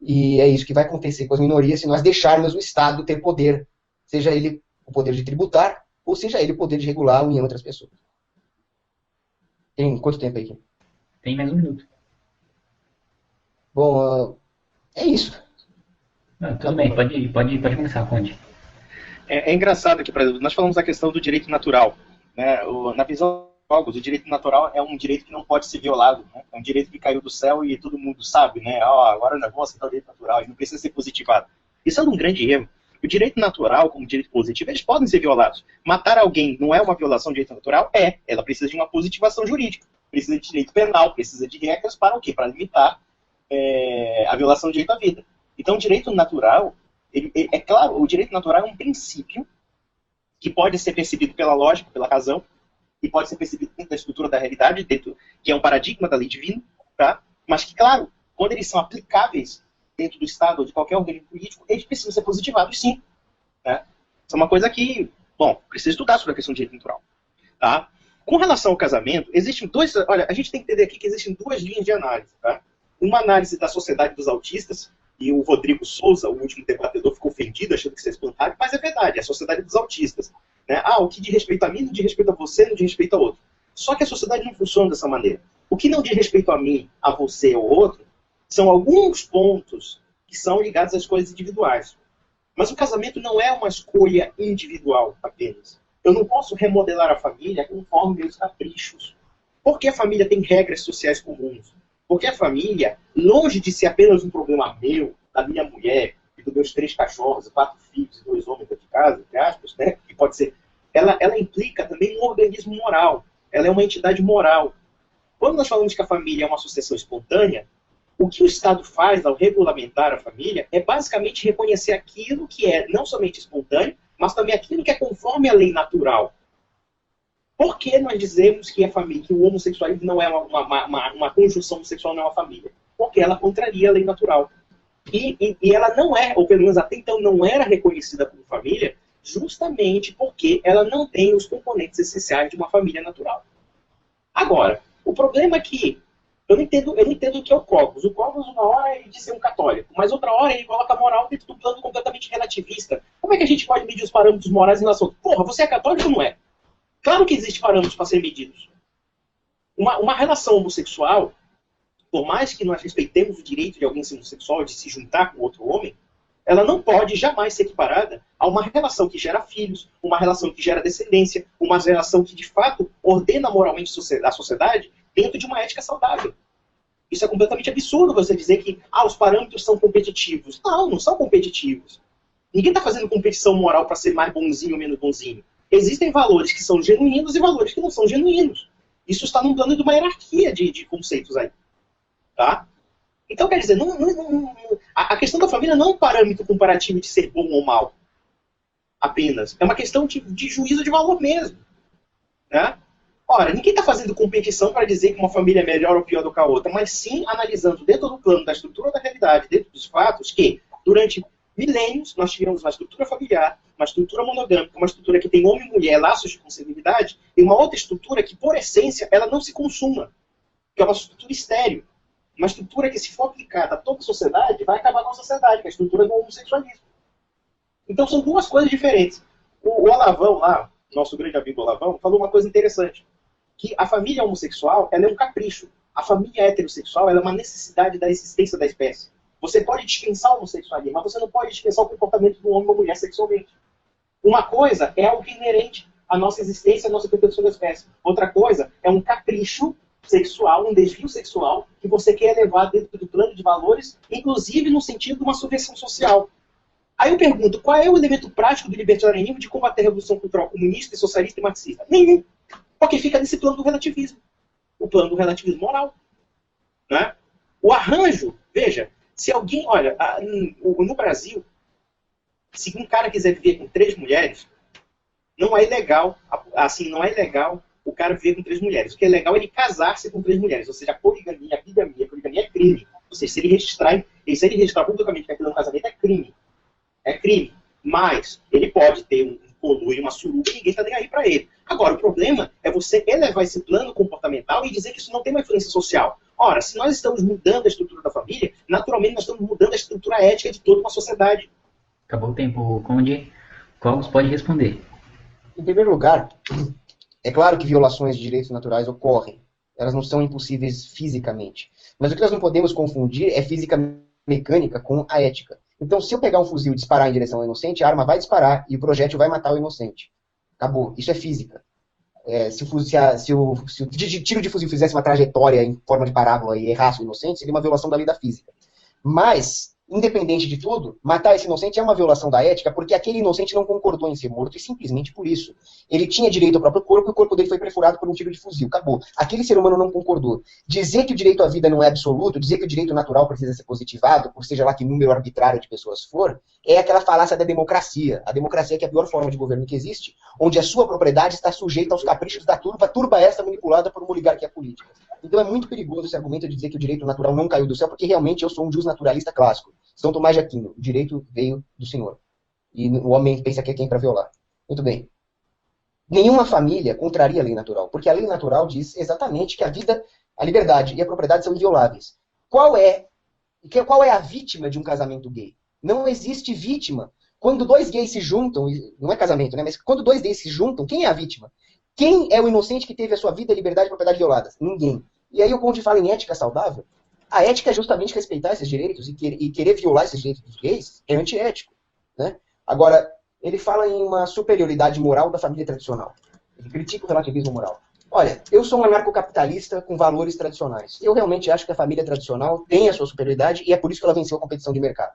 e é isso que vai acontecer com as minorias se nós deixarmos o Estado ter poder, seja ele o poder de tributar, ou seja ele o poder de regular a união entre as pessoas. Tem quanto tempo aí? Tem mais 1 minuto. Bom, é isso. Não, tudo bem, pode começar, Conde. É engraçado que, por exemplo, nós falamos da questão do direito natural. Né? Na visão o direito natural é um direito que não pode ser violado, né? É um direito que caiu do céu e todo mundo sabe, né? Agora não vou aceitar o direito natural, e não precisa ser positivado. Isso é um grande erro. O direito natural, como direito positivo, eles podem ser violados. Matar alguém não é uma violação do direito natural? É. Ela precisa de uma positivação jurídica. Precisa de direito penal, precisa de regras para o quê? Para limitar a violação do direito à vida. Então, o direito natural, é claro, o direito natural é um princípio que pode ser percebido pela lógica, pela razão, e pode ser percebido dentro da estrutura da realidade, que é um paradigma da lei divina, tá? Mas que, claro, quando eles são aplicáveis dentro do Estado ou de qualquer organismo político, eles precisam ser positivados, sim. Né? Isso é uma coisa que, bom, precisa estudar sobre a questão do direito natural. Tá? Com relação ao casamento, existem olha, a gente tem que entender aqui que existem 2 linhas de análise. Tá? Uma análise da Sociedade dos Autistas, e o Rodrigo Souza, o último debatedor, ficou ofendido, achando que isso é espontâneo, mas é verdade, é a Sociedade dos Autistas. Né? O que diz respeito a mim não diz respeito a você, não diz respeito a outro. Só que a sociedade não funciona dessa maneira. O que não diz respeito a mim, a você ou outro, são alguns pontos que são ligados às coisas individuais. Mas o casamento não é uma escolha individual apenas. Eu não posso remodelar a família conforme meus caprichos. Porque a família tem regras sociais comuns. Porque a família, longe de ser apenas um problema meu, da minha mulher, e dos meus 3 cachorros, 4 filhos e 2 homens dentro de casa, entre aspas, né? Que pode ser, ela implica também um organismo moral. Ela é uma entidade moral. Quando nós falamos que a família é uma sucessão espontânea, o que o Estado faz ao regulamentar a família é basicamente reconhecer aquilo que é não somente espontâneo, mas também aquilo que é conforme a lei natural. Por que nós dizemos que a família, que o homossexualismo não é uma conjunção sexual, não é uma família? Porque ela contraria a lei natural. E ela não é, ou pelo menos até então não era reconhecida como família, justamente porque ela não tem os componentes essenciais de uma família natural. Agora, o problema é que eu não entendo o que é o Cogos. O Cogos, uma hora, ele diz ser um católico, mas outra hora ele coloca a moral dentro do plano completamente relativista. Como é que a gente pode medir os parâmetros morais em relação a... Porra, você é católico ou não é? Claro que existem parâmetros para serem medidos. Uma relação homossexual, por mais que nós respeitemos o direito de alguém ser homossexual, de se juntar com outro homem, ela não pode jamais ser equiparada a uma relação que gera filhos, uma relação que gera descendência, uma relação que, de fato, ordena moralmente a sociedade dentro de uma ética saudável. Isso é completamente absurdo você dizer que os parâmetros são competitivos. Não são competitivos. Ninguém está fazendo competição moral para ser mais bonzinho ou menos bonzinho. Existem valores que são genuínos e valores que não são genuínos. Isso está no plano de uma hierarquia de conceitos aí. Tá? Então, quer dizer, a questão da família não é um parâmetro comparativo de ser bom ou mal. Apenas. É uma questão de juízo de valor mesmo. Né? Ora, ninguém está fazendo competição para dizer que uma família é melhor ou pior do que a outra, mas sim analisando dentro do plano da estrutura da realidade, dentro dos fatos, que durante milênios nós tivemos uma estrutura familiar, uma estrutura monogâmica, uma estrutura que tem homem e mulher, laços de consanguinidade, e uma outra estrutura que, por essência, ela não se consuma, que é uma estrutura estéril. Uma estrutura que, se for aplicada a toda a sociedade, vai acabar com a sociedade, que é a estrutura do homossexualismo. Então são duas coisas diferentes. O Olavão lá, nosso grande amigo Olavão, falou uma coisa interessante, que a família homossexual ela é um capricho. A família heterossexual ela é uma necessidade da existência da espécie. Você pode dispensar o homossexualismo, mas você não pode dispensar o comportamento do homem ou mulher sexualmente. Uma coisa é algo inerente à nossa existência, à nossa percepção da espécie. Outra coisa é um capricho sexual, um desvio sexual, que você quer levar dentro do plano de valores, inclusive no sentido de uma subversão social. Aí eu pergunto, qual é o elemento prático do libertarianismo de combater a revolução cultural comunista, socialista e marxista? Nenhum. Porque fica nesse plano do relativismo. O plano do relativismo moral. Né? O arranjo, veja, se alguém, olha, no Brasil, se um cara quiser viver com 3 mulheres, não é legal, assim, não é legal o cara viver com 3 mulheres. O que é legal é ele casar-se com 3 mulheres. Ou seja, a poligamia é crime. Ou seja, se ele registrar publicamente que aquilo é um casamento, é crime. É crime. Mas ele pode ter um conluio, uma suruba, e ninguém está nem aí para ele. Agora, o problema é você elevar esse plano comportamental e dizer que isso não tem uma influência social. Ora, se nós estamos mudando a estrutura da família, naturalmente nós estamos mudando a estrutura ética de toda uma sociedade. Acabou o tempo, Conde. Cogos pode responder. Em primeiro lugar, é claro que violações de direitos naturais ocorrem. Elas não são impossíveis fisicamente. Mas o que nós não podemos confundir é física mecânica com a ética. Então, se eu pegar um fuzil e disparar em direção ao inocente, a arma vai disparar e o projétil vai matar o inocente. Acabou. Isso é física. Se o tiro de fuzil fizesse uma trajetória em forma de parábola e errasse o inocente, seria uma violação da lei da física. Mas, independente de tudo, matar esse inocente é uma violação da ética, porque aquele inocente não concordou em ser morto, e simplesmente por isso. Ele tinha direito ao próprio corpo, e o corpo dele foi perfurado por um tiro de fuzil. Acabou. Aquele ser humano não concordou. Dizer que o direito à vida não é absoluto, dizer que o direito natural precisa ser positivado, por seja lá que número arbitrário de pessoas for, é aquela falácia da democracia. A democracia que é a pior forma de governo que existe, onde a sua propriedade está sujeita aos caprichos da turba essa manipulada por uma oligarquia política. Então é muito perigoso esse argumento de dizer que o direito natural não caiu do céu, porque realmente eu sou um justnaturalista clássico. São Tomás de Aquino, o direito veio do Senhor. E o homem pensa que é quem para violar. Muito bem. Nenhuma família contraria a lei natural, porque a lei natural diz exatamente que a vida, a liberdade e a propriedade são invioláveis. Qual é a vítima de um casamento gay? Não existe vítima. Quando 2 gays se juntam, não é casamento, né? Mas quando 2 gays se juntam, quem é a vítima? Quem é o inocente que teve a sua vida, liberdade e propriedade violadas? Ninguém. E aí o Conde fala em ética saudável. A ética é justamente respeitar esses direitos e querer violar esses direitos dos gays é antiético. Né? Agora, ele fala em uma superioridade moral da família tradicional. Ele critica o relativismo moral. Olha, eu sou um anarcocapitalista com valores tradicionais. Eu realmente acho que a família tradicional tem a sua superioridade e é por isso que ela venceu a competição de mercado.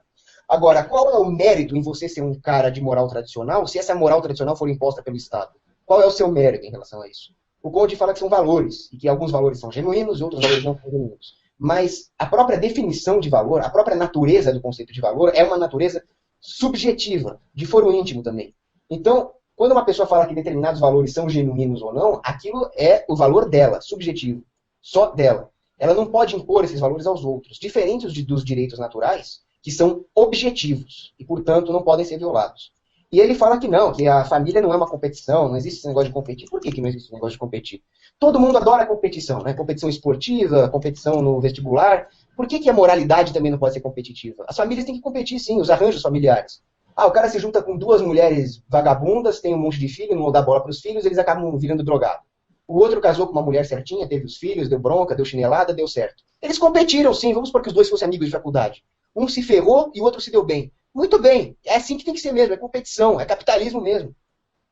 Agora, qual é o mérito em você ser um cara de moral tradicional se essa moral tradicional for imposta pelo Estado? Qual é o seu mérito em relação a isso? O Conde fala que são valores, e que alguns valores são genuínos e outros valores não são genuínos. Mas a própria definição de valor, a própria natureza do conceito de valor é uma natureza subjetiva, de foro íntimo também. Então, quando uma pessoa fala que determinados valores são genuínos ou não, aquilo é o valor dela, subjetivo, só dela. Ela não pode impor esses valores aos outros, diferentes dos direitos naturais, que são objetivos e, portanto, não podem ser violados. E ele fala que não, que a família não é uma competição, não existe esse negócio de competir. Por que não existe esse negócio de competir? Todo mundo adora competição, né? Competição esportiva, competição no vestibular. Por que a moralidade também não pode ser competitiva? As famílias têm que competir, sim, os arranjos familiares. O cara se junta com 2 mulheres vagabundas, tem um monte de filho, não dá bola para os filhos, eles acabam virando drogado. O outro casou com uma mulher certinha, teve os filhos, deu bronca, deu chinelada, deu certo. Eles competiram, sim, vamos supor que os dois fossem amigos de faculdade. Um se ferrou e o outro se deu bem. Muito bem, é assim que tem que ser mesmo, é competição, é capitalismo mesmo.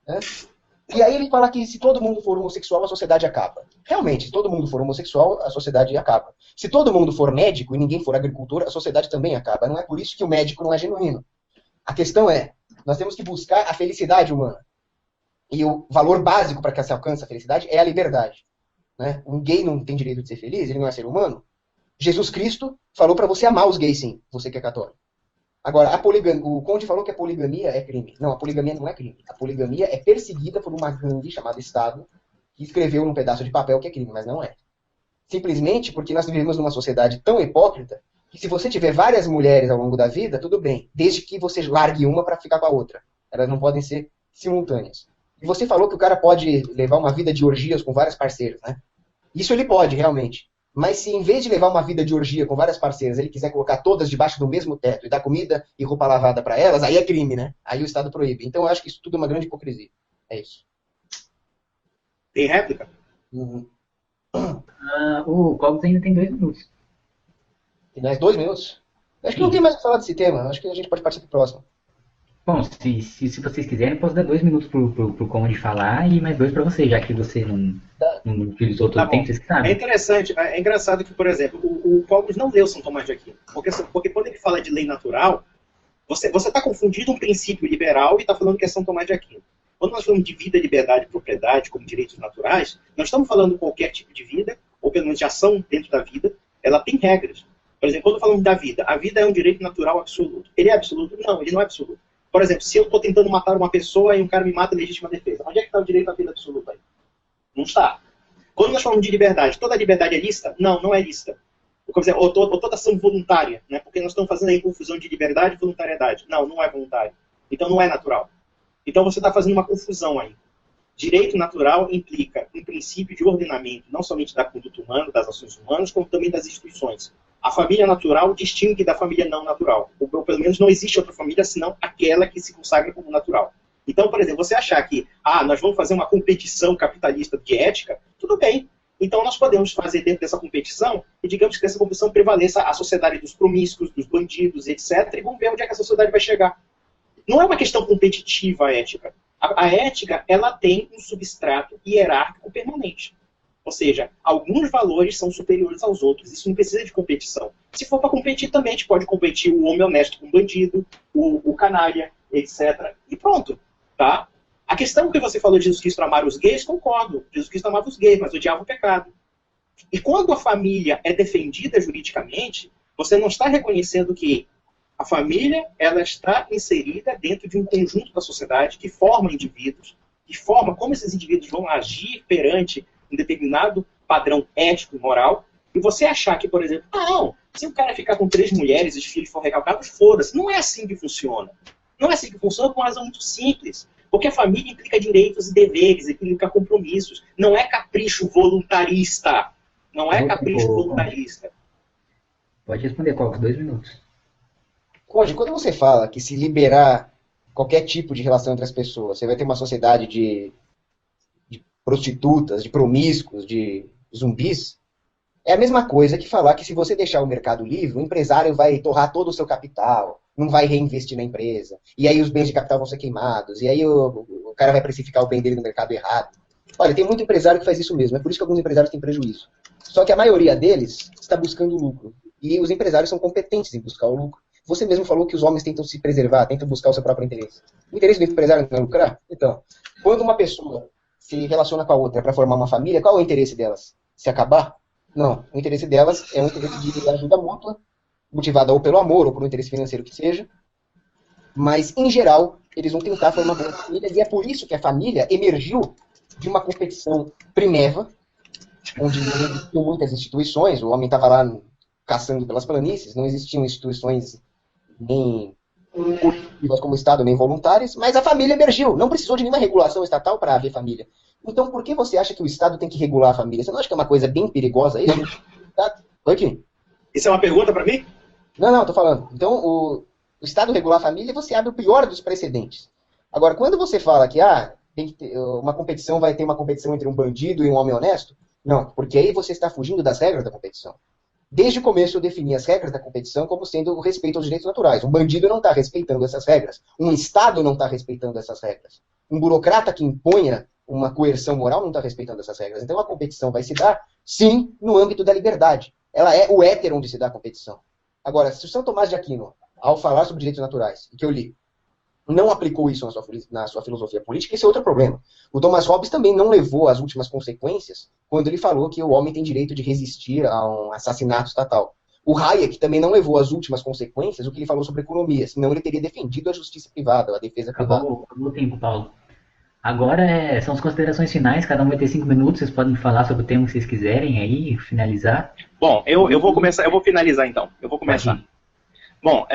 Né? E aí ele fala que se todo mundo for homossexual, a sociedade acaba. Realmente, se todo mundo for homossexual, a sociedade acaba. Se todo mundo for médico e ninguém for agricultor, a sociedade também acaba. Não é por isso que o médico não é genuíno. A questão é, nós temos que buscar a felicidade humana. E o valor básico para que se alcance a felicidade é a liberdade. Né? Um gay não tem direito de ser feliz, ele não é ser humano. Jesus Cristo falou para você amar os gays, sim, você que é católico. Agora, o Conde falou que a poligamia é crime. Não, a poligamia não é crime. A poligamia é perseguida por uma gangue chamada Estado, que escreveu num pedaço de papel que é crime, mas não é. Simplesmente porque nós vivemos numa sociedade tão hipócrita que se você tiver várias mulheres ao longo da vida, tudo bem, desde que você largue uma para ficar com a outra. Elas não podem ser simultâneas. E você falou que o cara pode levar uma vida de orgias com vários parceiros, né? Isso ele pode, realmente. Mas se em vez de levar uma vida de orgia com várias parceiras, ele quiser colocar todas debaixo do mesmo teto e dar comida e roupa lavada para elas, aí é crime, né? Aí o Estado proíbe. Então eu acho que isso tudo é uma grande hipocrisia. É isso. Tem réplica? Uhum. O Cogos ainda tem 2 minutos. Tem mais 2 minutos? Acho que não tem mais o que falar desse tema. Acho que a gente pode partir pro próximo. Bom, se vocês quiserem, eu posso dar 2 minutos pro Conde falar e mais 2 para você, já que você não utilizou todo o tempo, vocês que sabem. É interessante, é engraçado que, por exemplo, o Cogos não leu São Tomás de Aquino. Porque quando ele fala de lei natural, você está confundindo um princípio liberal e está falando que é São Tomás de Aquino. Quando nós falamos de vida, liberdade e propriedade como direitos naturais, nós estamos falando de qualquer tipo de vida, ou pelo menos de ação dentro da vida, ela tem regras. Por exemplo, quando falamos da vida, a vida é um direito natural absoluto. Ele é absoluto? Não, ele não é absoluto. Por exemplo, se eu estou tentando matar uma pessoa e um cara me mata em legítima defesa, onde é que está o direito à vida absoluta aí? Não está. Quando nós falamos de liberdade, toda liberdade é lícita? Não, não é lícita. Ou toda ação voluntária, né? Porque nós estamos fazendo aí confusão de liberdade e voluntariedade. Não, não é voluntário. Então não é natural. Então você está fazendo uma confusão aí. Direito natural implica um princípio de ordenamento, não somente da conduta humana, das ações humanas, como também das instituições. A família natural distingue da família não natural. Ou pelo menos não existe outra família senão aquela que se consagra como natural. Então, por exemplo, você achar que nós vamos fazer uma competição capitalista de ética, tudo bem. Então nós podemos fazer dentro dessa competição, e digamos que essa competição prevaleça a sociedade dos promíscuos, dos bandidos, etc. E vamos ver onde é que a sociedade vai chegar. Não é uma questão competitiva a ética. A ética, ela tem um substrato hierárquico permanente. Ou seja, alguns valores são superiores aos outros. Isso não precisa de competição. Se for para competir também, a gente pode competir o homem honesto com o bandido, o canalha, etc. E pronto. Tá? A questão que você falou de Jesus Cristo amar os gays, concordo. Jesus Cristo amava os gays, mas odiava o pecado. E quando a família é defendida juridicamente, você não está reconhecendo que a família ela está inserida dentro de um conjunto da sociedade que forma indivíduos, que forma como esses indivíduos vão agir perante um determinado padrão ético e moral, e você achar que, por exemplo, não, se o cara ficar com 3 mulheres e os filhos forem recalcados, foda-se. Não é assim que funciona. Não é assim que funciona por uma razão muito simples. Porque a família implica direitos e deveres, implica compromissos. Não é capricho voluntarista. Não é capricho voluntarista. Pode responder, Cogos, 2 minutos. Conde, quando você fala que se liberar qualquer tipo de relação entre as pessoas, você vai ter uma sociedade de prostitutas, de promíscuos, de zumbis, é a mesma coisa que falar que se você deixar o mercado livre, o empresário vai torrar todo o seu capital, não vai reinvestir na empresa, e aí os bens de capital vão ser queimados, e aí o cara vai precificar o bem dele no mercado errado. Olha, tem muito empresário que faz isso mesmo, é por isso que alguns empresários têm prejuízo. Só que a maioria deles está buscando lucro, e os empresários são competentes em buscar o lucro. Você mesmo falou que os homens tentam se preservar, tentam buscar o seu próprio interesse. O interesse do empresário não é lucrar? Então, quando uma pessoa se relaciona com a outra para formar uma família, qual é o interesse delas? Se acabar? Não. O interesse delas é um interesse de ajuda mútua, motivada ou pelo amor, ou por um interesse financeiro que seja. Mas, em geral, eles vão tentar formar boas famílias, e é por isso que a família emergiu de uma competição primeva, onde não existiam muitas instituições, o homem estava lá caçando pelas planícies, não existiam instituições nem coletivas como o Estado, nem voluntárias, mas a família emergiu, não precisou de nenhuma regulação estatal para haver família. Então, por que você acha que o Estado tem que regular a família? Você não acha que é uma coisa bem perigosa isso? Oi, Kim? Isso é uma pergunta para mim? Não, tô falando. Então, o Estado regular a família, você abre o pior dos precedentes. Agora, quando você fala que tem que ter uma competição, vai ter uma competição entre um bandido e um homem honesto, não, porque aí você está fugindo das regras da competição. Desde o começo eu defini as regras da competição como sendo o respeito aos direitos naturais. Um bandido não está respeitando essas regras. Um Estado não está respeitando essas regras. Um burocrata que imponha uma coerção moral não está respeitando essas regras. Então a competição vai se dar, sim, no âmbito da liberdade. Ela é o éter onde se dá a competição. Agora, se o São Tomás de Aquino, ao falar sobre direitos naturais, que eu li, não aplicou isso na sua filosofia política, esse é outro problema. O Thomas Hobbes também não levou as últimas consequências quando ele falou que o homem tem direito de resistir a um assassinato estatal. O Hayek também não levou as últimas consequências o que ele falou sobre economia, senão ele teria defendido a justiça privada, a defesa privada. Acabou o tempo, Paulo. Agora são as considerações finais, cada um vai ter 5 minutos, vocês podem falar sobre o tema que vocês quiserem aí, finalizar. Bom, eu vou começar, eu vou finalizar então. Eu vou começar. Bom,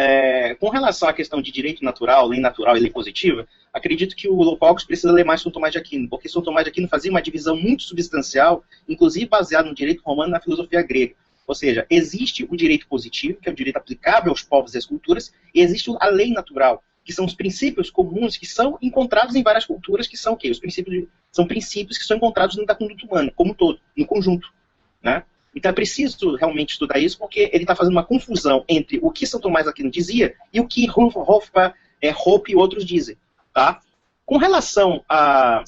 com relação à questão de direito natural, lei natural e lei positiva, acredito que o Lopalcos precisa ler mais São Tomás de Aquino, porque São Tomás de Aquino fazia uma divisão muito substancial, inclusive baseado no direito romano e na filosofia grega. Ou seja, existe o direito positivo, que é o direito aplicável aos povos e às culturas, e existe a lei natural, que são os princípios comuns que são encontrados em várias culturas, que são o quê? São princípios que são encontrados dentro da conduta humana, como um todo, no conjunto, né? Então é preciso realmente estudar isso, porque ele está fazendo uma confusão entre o que São Tomás de Aquino dizia e o que Hoppe e outros dizem. Tá? Com relação à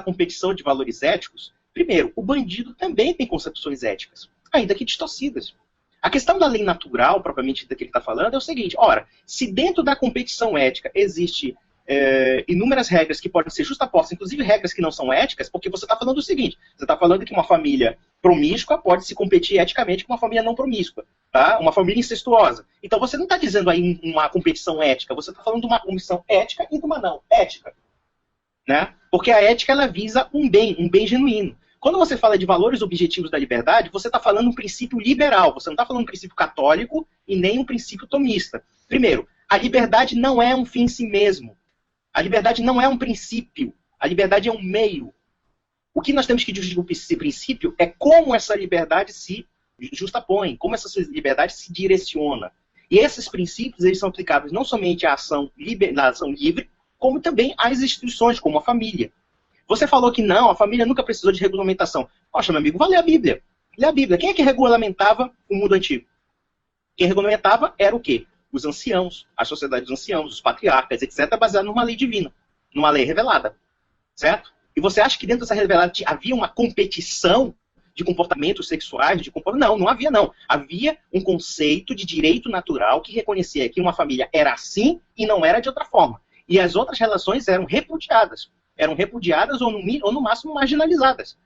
competição de valores éticos, primeiro, o bandido também tem concepções éticas, ainda que distorcidas. A questão da lei natural, propriamente da que ele está falando, é o seguinte: ora, se dentro da competição ética existe inúmeras regras que podem ser justapostas, inclusive regras que não são éticas, porque você está falando o seguinte: você está falando que uma família promíscua pode se competir eticamente com uma família não promíscua, tá? Uma família incestuosa. Então você não está dizendo aí uma competição ética, você está falando de uma competição ética e de uma não ética, né? Porque a ética ela visa um bem genuíno. Quando você fala de valores objetivos da liberdade, você está falando um princípio liberal, você não está falando um princípio católico e nem um princípio tomista. Primeiro, a liberdade não é um fim em si mesmo. A liberdade não é um princípio. A liberdade é um meio. O que nós temos que discutir esse princípio é como essa liberdade se justapõe, como essa liberdade se direciona. E esses princípios eles são aplicáveis não somente à ação livre, como também às instituições, como a família. Você falou que não, a família nunca precisou de regulamentação. Poxa, meu amigo, vai ler a Bíblia. Lê a Bíblia. Quem é que regulamentava o mundo antigo? Quem regulamentava era o quê? Os anciãos, a sociedade dos anciãos, os patriarcas, etc., baseado numa lei divina, numa lei revelada, certo? E você acha que dentro dessa revelada havia uma competição de comportamentos sexuais? Não havia não. Havia um conceito de direito natural que reconhecia que uma família era assim e não era de outra forma. E as outras relações eram repudiadas. Eram repudiadas ou no máximo marginalizadas.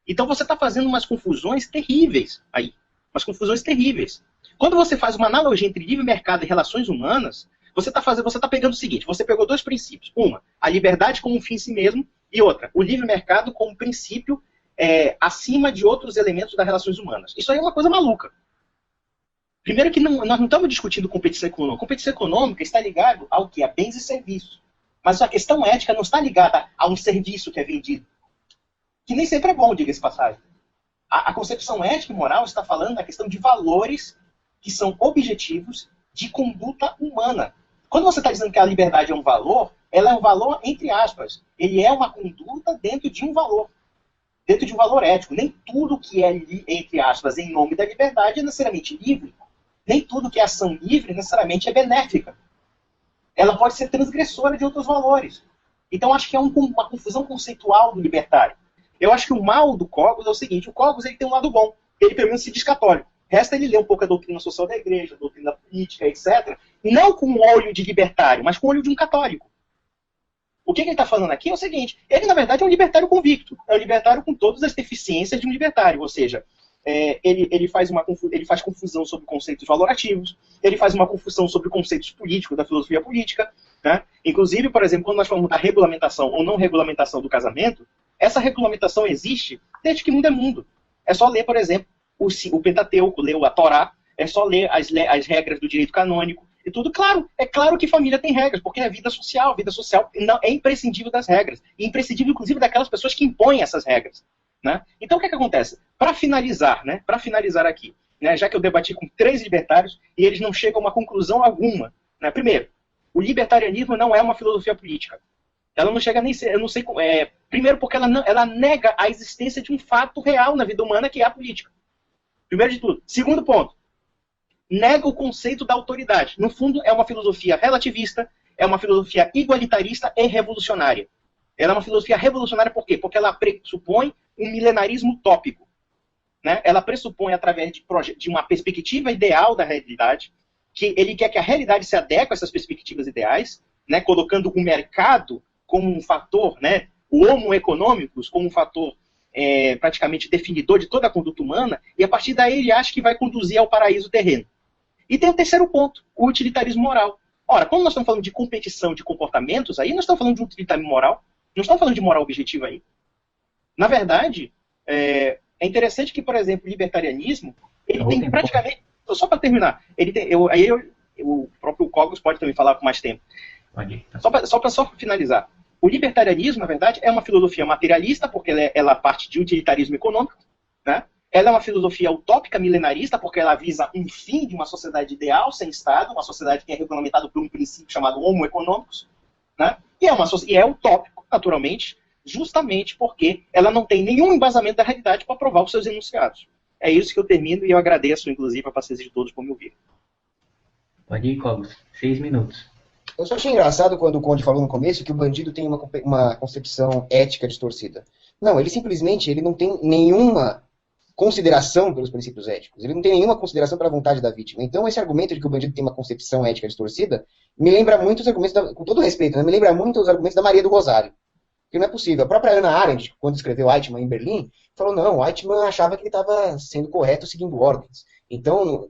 Então você está fazendo umas confusões terríveis aí. Umas confusões terríveis. Quando você faz uma analogia entre livre mercado e relações humanas, você está pegando o seguinte: você pegou dois princípios. Uma, a liberdade como um fim em si mesmo, e outra, o livre mercado como princípio acima de outros elementos das relações humanas. Isso aí é uma coisa maluca. Primeiro que nós não estamos discutindo competição econômica. Competição econômica está ligado ao quê? A bens e serviços. Mas a questão ética não está ligada a um serviço que é vendido. Que nem sempre é bom, diga-se passagem. A concepção ética e moral está falando da questão de valores que são objetivos de conduta humana. Quando você está dizendo que a liberdade é um valor, ela é um valor entre aspas. Ele é uma conduta dentro de um valor. Dentro de um valor ético. Nem tudo que é, entre aspas, em nome da liberdade é necessariamente livre. Nem tudo que é ação livre necessariamente é benéfica. Ela pode ser transgressora de outros valores. Então acho que é uma confusão conceitual do libertário. Eu acho que o mal do Cogos é o seguinte: o Cogos ele tem um lado bom. Ele pelo menos se diz católico. Resta ele ler um pouco a doutrina social da igreja, a doutrina política, etc. Não com o olho de libertário, mas com o olho de um católico. O que ele está falando aqui é o seguinte, ele na verdade é um libertário convicto, é um libertário com todas as deficiências de um libertário, ou seja, ele faz confusão sobre conceitos valorativos, ele faz uma confusão sobre conceitos políticos, da filosofia política, né? Inclusive, por exemplo, quando nós falamos da regulamentação ou não regulamentação do casamento, essa regulamentação existe desde que mundo é mundo. É só ler, por exemplo, o Pentateuco, ler a Torá, é só ler as regras do direito canônico e tudo. Claro, é claro que família tem regras, porque é vida social não, é imprescindível das regras, e imprescindível inclusive daquelas pessoas que impõem essas regras. Né? Então o que acontece? Para finalizar aqui, né, já que eu debati com 3 libertários e eles não chegam a uma conclusão alguma. Né? Primeiro, o libertarianismo não é uma filosofia política. Ela não chega nem a ser, eu não sei, primeiro porque ela nega a existência de um fato real na vida humana, que é a política. Primeiro de tudo. Segundo ponto, nega o conceito da autoridade. No fundo, é uma filosofia relativista, é uma filosofia igualitarista e revolucionária. Ela é uma filosofia revolucionária por quê? Porque ela pressupõe um milenarismo utópico. Né? Ela pressupõe, através de uma perspectiva ideal da realidade, que ele quer que a realidade se adeque a essas perspectivas ideais, né? Colocando o mercado como um fator, né? O homo economicus como um fator praticamente definidor de toda a conduta humana, e a partir daí ele acha que vai conduzir ao paraíso terreno. E tem o terceiro ponto, o utilitarismo moral. Ora, quando nós estamos falando de competição de comportamentos, aí nós estamos falando de utilitarismo moral, não estamos falando de moral objetiva aí. Na verdade, é interessante que, por exemplo, o libertarianismo, ele tem praticamente... Só para terminar, o próprio Cogos pode também falar com mais tempo. Só para finalizar. O libertarianismo, na verdade, é uma filosofia materialista, porque ela parte de utilitarismo econômico, né? Ela é uma filosofia utópica milenarista, porque ela visa um fim de uma sociedade ideal, sem Estado, uma sociedade que é regulamentada por um princípio chamado homo economicus, né? E é utópico, naturalmente, justamente porque ela não tem nenhum embasamento da realidade para provar os seus enunciados. É isso que eu termino, e eu agradeço, inclusive, a paciência de todos por me ouvir. Pode ir, Cogos. 6 minutos. Eu só achei engraçado quando o Conde falou no começo que o bandido tem uma concepção ética distorcida. Não, ele não tem nenhuma consideração pelos princípios éticos. Ele não tem nenhuma consideração pela vontade da vítima. Então, esse argumento de que o bandido tem uma concepção ética distorcida me lembra muito os argumentos, com todo respeito, né? Me lembra muito os argumentos da Maria do Rosário. Porque não é possível. A própria Hannah Arendt, quando escreveu Eichmann em Berlim, falou, não, Eichmann achava que ele estava sendo correto seguindo ordens. Então,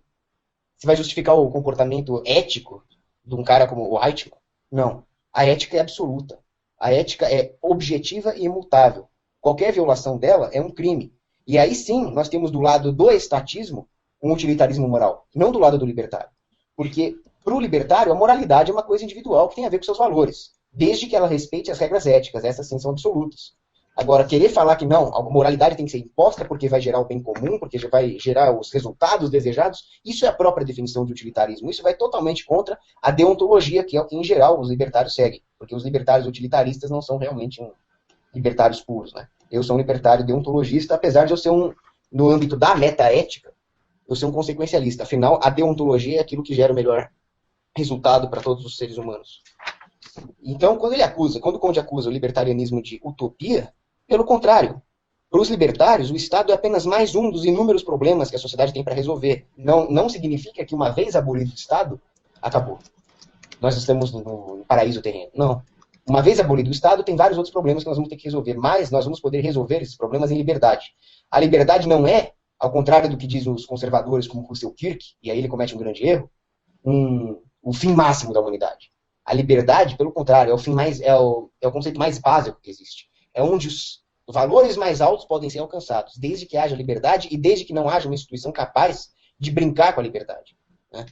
você vai justificar o comportamento ético de um cara como o Eichmann? Não. A ética é absoluta. A ética é objetiva e imutável. Qualquer violação dela é um crime. E aí sim, nós temos do lado do estatismo um utilitarismo moral, não do lado do libertário. Porque, para o libertário, a moralidade é uma coisa individual que tem a ver com seus valores, desde que ela respeite as regras éticas, essas sim são absolutas. Agora, querer falar que não, a moralidade tem que ser imposta porque vai gerar o bem comum, porque vai gerar os resultados desejados, isso é a própria definição de utilitarismo. Isso vai totalmente contra a deontologia, que é o que, em geral, os libertários seguem. Porque os libertários utilitaristas não são realmente libertários puros, né? Eu sou um libertário deontologista, apesar de eu ser no âmbito da metaética, eu ser um consequencialista. Afinal, a deontologia é aquilo que gera o melhor resultado para todos os seres humanos. Então, quando o Conde acusa o libertarianismo de utopia, pelo contrário, para os libertários, o Estado é apenas mais um dos inúmeros problemas que a sociedade tem para resolver. Não significa que uma vez abolido o Estado, acabou. Nós estamos no paraíso terreno. Não. Uma vez abolido o Estado, tem vários outros problemas que nós vamos ter que resolver, mas nós vamos poder resolver esses problemas em liberdade. A liberdade não é, ao contrário do que dizem os conservadores, como Russell Kirk, e aí ele comete um grande erro, o fim máximo da humanidade. A liberdade, pelo contrário, é o conceito mais básico que existe. É onde os valores mais altos podem ser alcançados, desde que haja liberdade e desde que não haja uma instituição capaz de brincar com a liberdade. Né?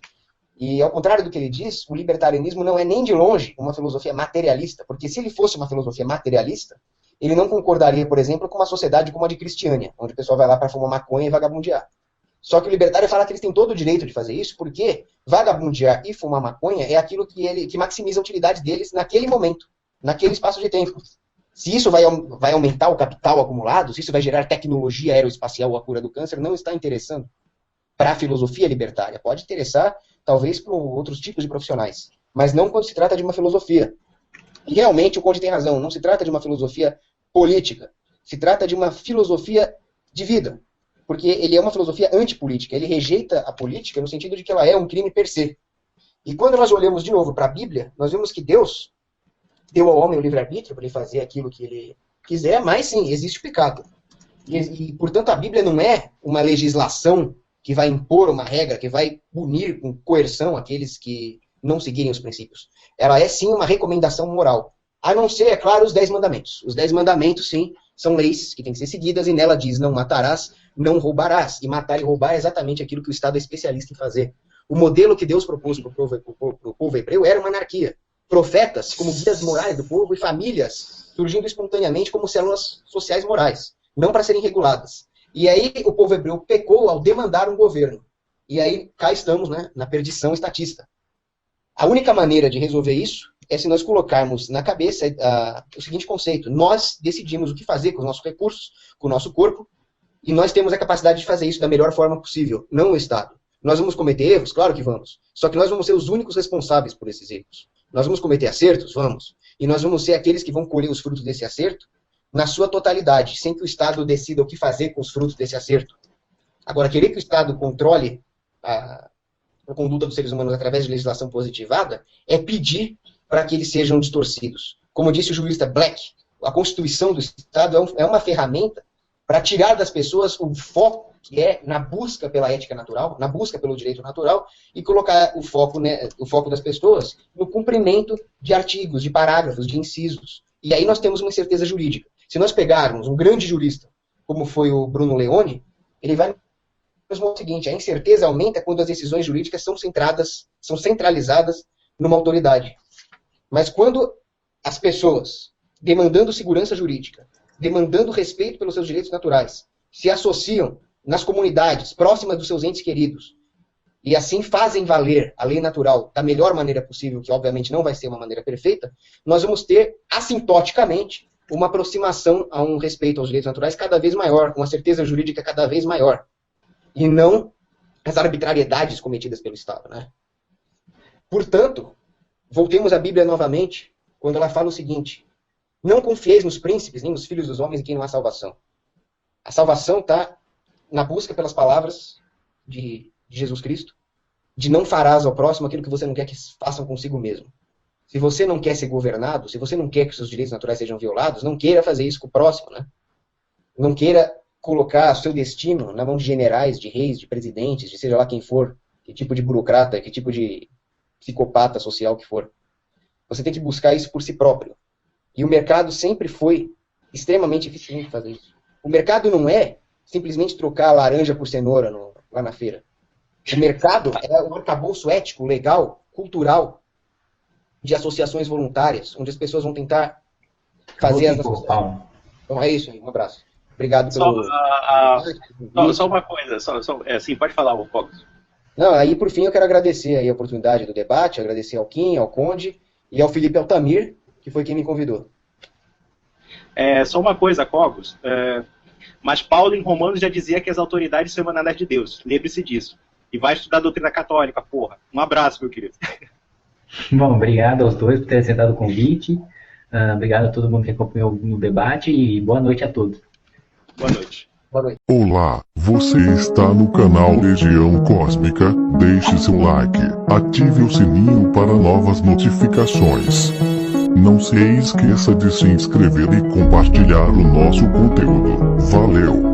E ao contrário do que ele diz, o libertarianismo não é nem de longe uma filosofia materialista, porque se ele fosse uma filosofia materialista, ele não concordaria, por exemplo, com uma sociedade como a de Cristiânia, onde o pessoal vai lá para fumar maconha e vagabundear. Só que o libertário fala que eles têm todo o direito de fazer isso, porque vagabundear e fumar maconha é aquilo que maximiza a utilidade deles naquele momento, naquele espaço de tempo. Se isso vai aumentar o capital acumulado, se isso vai gerar tecnologia aeroespacial ou a cura do câncer, não está interessando para a filosofia libertária. Pode interessar, talvez, para outros tipos de profissionais, mas não quando se trata de uma filosofia. E realmente o Conde tem razão, não se trata de uma filosofia política, se trata de uma filosofia de vida. porque ele é uma filosofia antipolítica. Ele rejeita a política no sentido de que ela é um crime per se. E quando nós olhamos de novo para a Bíblia, nós vemos que Deus deu ao homem o livre-arbítrio para ele fazer aquilo que ele quiser, mas sim, existe o pecado. E, portanto, a Bíblia não é uma legislação que vai impor uma regra, que vai punir com coerção aqueles que não seguirem os princípios. Ela é, sim, uma recomendação moral. A não ser, é claro, os 10 mandamentos. Os 10 mandamentos, sim, são leis que têm que ser seguidas, e nela diz, não matarás, não roubarás. E matar e roubar é exatamente aquilo que o Estado é especialista em fazer. O modelo que Deus propôs para o povo hebreu era uma anarquia. Profetas como guias morais do povo e famílias surgindo espontaneamente como células sociais morais, não para serem reguladas. E aí o povo hebreu pecou ao demandar um governo. E aí cá estamos, né, na perdição estatista. A única maneira de resolver isso é se nós colocarmos na cabeça o seguinte conceito: nós decidimos o que fazer com os nossos recursos, com o nosso corpo, e nós temos a capacidade de fazer isso da melhor forma possível, não o Estado. Nós vamos cometer erros? Claro que vamos. Só que nós vamos ser os únicos responsáveis por esses erros. Nós vamos cometer acertos? Vamos. E nós vamos ser aqueles que vão colher os frutos desse acerto na sua totalidade, sem que o Estado decida o que fazer com os frutos desse acerto. Agora, querer que o Estado controle a conduta dos seres humanos através de legislação positivada é pedir para que eles sejam distorcidos. Como disse o jurista Black, a Constituição do Estado é uma ferramenta para tirar das pessoas o foco que é na busca pela ética natural, na busca pelo direito natural, e colocar o foco, né, o foco das pessoas no cumprimento de artigos, de parágrafos, de incisos. E aí nós temos uma incerteza jurídica. Se nós pegarmos um grande jurista, como foi o Bruno Leoni, ele vai nos mostrar o seguinte: a incerteza aumenta quando as decisões jurídicas são centralizadas numa autoridade. Mas quando as pessoas, demandando segurança jurídica, demandando respeito pelos seus direitos naturais, se associam nas comunidades próximas dos seus entes queridos e assim fazem valer a lei natural da melhor maneira possível, que obviamente não vai ser uma maneira perfeita, nós vamos ter assintoticamente uma aproximação a um respeito aos direitos naturais cada vez maior, uma certeza jurídica cada vez maior, e não as arbitrariedades cometidas pelo Estado, né? Portanto, voltemos à Bíblia novamente, quando ela fala o seguinte: não confieis nos príncipes, nem nos filhos dos homens em quem não há salvação. A salvação está na busca pelas palavras de Jesus Cristo, de não farás ao próximo aquilo que você não quer que façam consigo mesmo. Se você não quer ser governado, se você não quer que os seus direitos naturais sejam violados, não queira fazer isso com o próximo, né? Não queira colocar o seu destino na mão de generais, de reis, de presidentes, de seja lá quem for, que tipo de burocrata, que tipo de psicopata social que for. Você tem que buscar isso por si próprio. E o mercado sempre foi extremamente eficiente em fazer isso. O mercado não é simplesmente trocar laranja por cenoura lá na feira. O mercado é um arcabouço ético, legal, cultural, de associações voluntárias, onde as pessoas vão tentar fazer as associações. Então é isso aí, um abraço. Obrigado pelo... Só uma coisa, sim, pode falar, Fogos. Não, aí por fim eu quero agradecer aí a oportunidade do debate, agradecer ao Kim, ao Conde e ao Felipe Altamir, que foi quem me convidou. Só uma coisa, Cogos. Mas Paulo, em Romanos, já dizia que as autoridades são emanadas de Deus. Lembre-se disso. E vai estudar a doutrina católica, porra. Um abraço, meu querido. Bom, obrigado aos dois por terem aceitado o convite. Obrigado a todo mundo que acompanhou no debate e boa noite a todos. Boa noite. Boa noite. Olá, você está no canal Legião Cósmica. Deixe seu like, ative o sininho para novas notificações. Não se esqueça de se inscrever e compartilhar o nosso conteúdo. Valeu!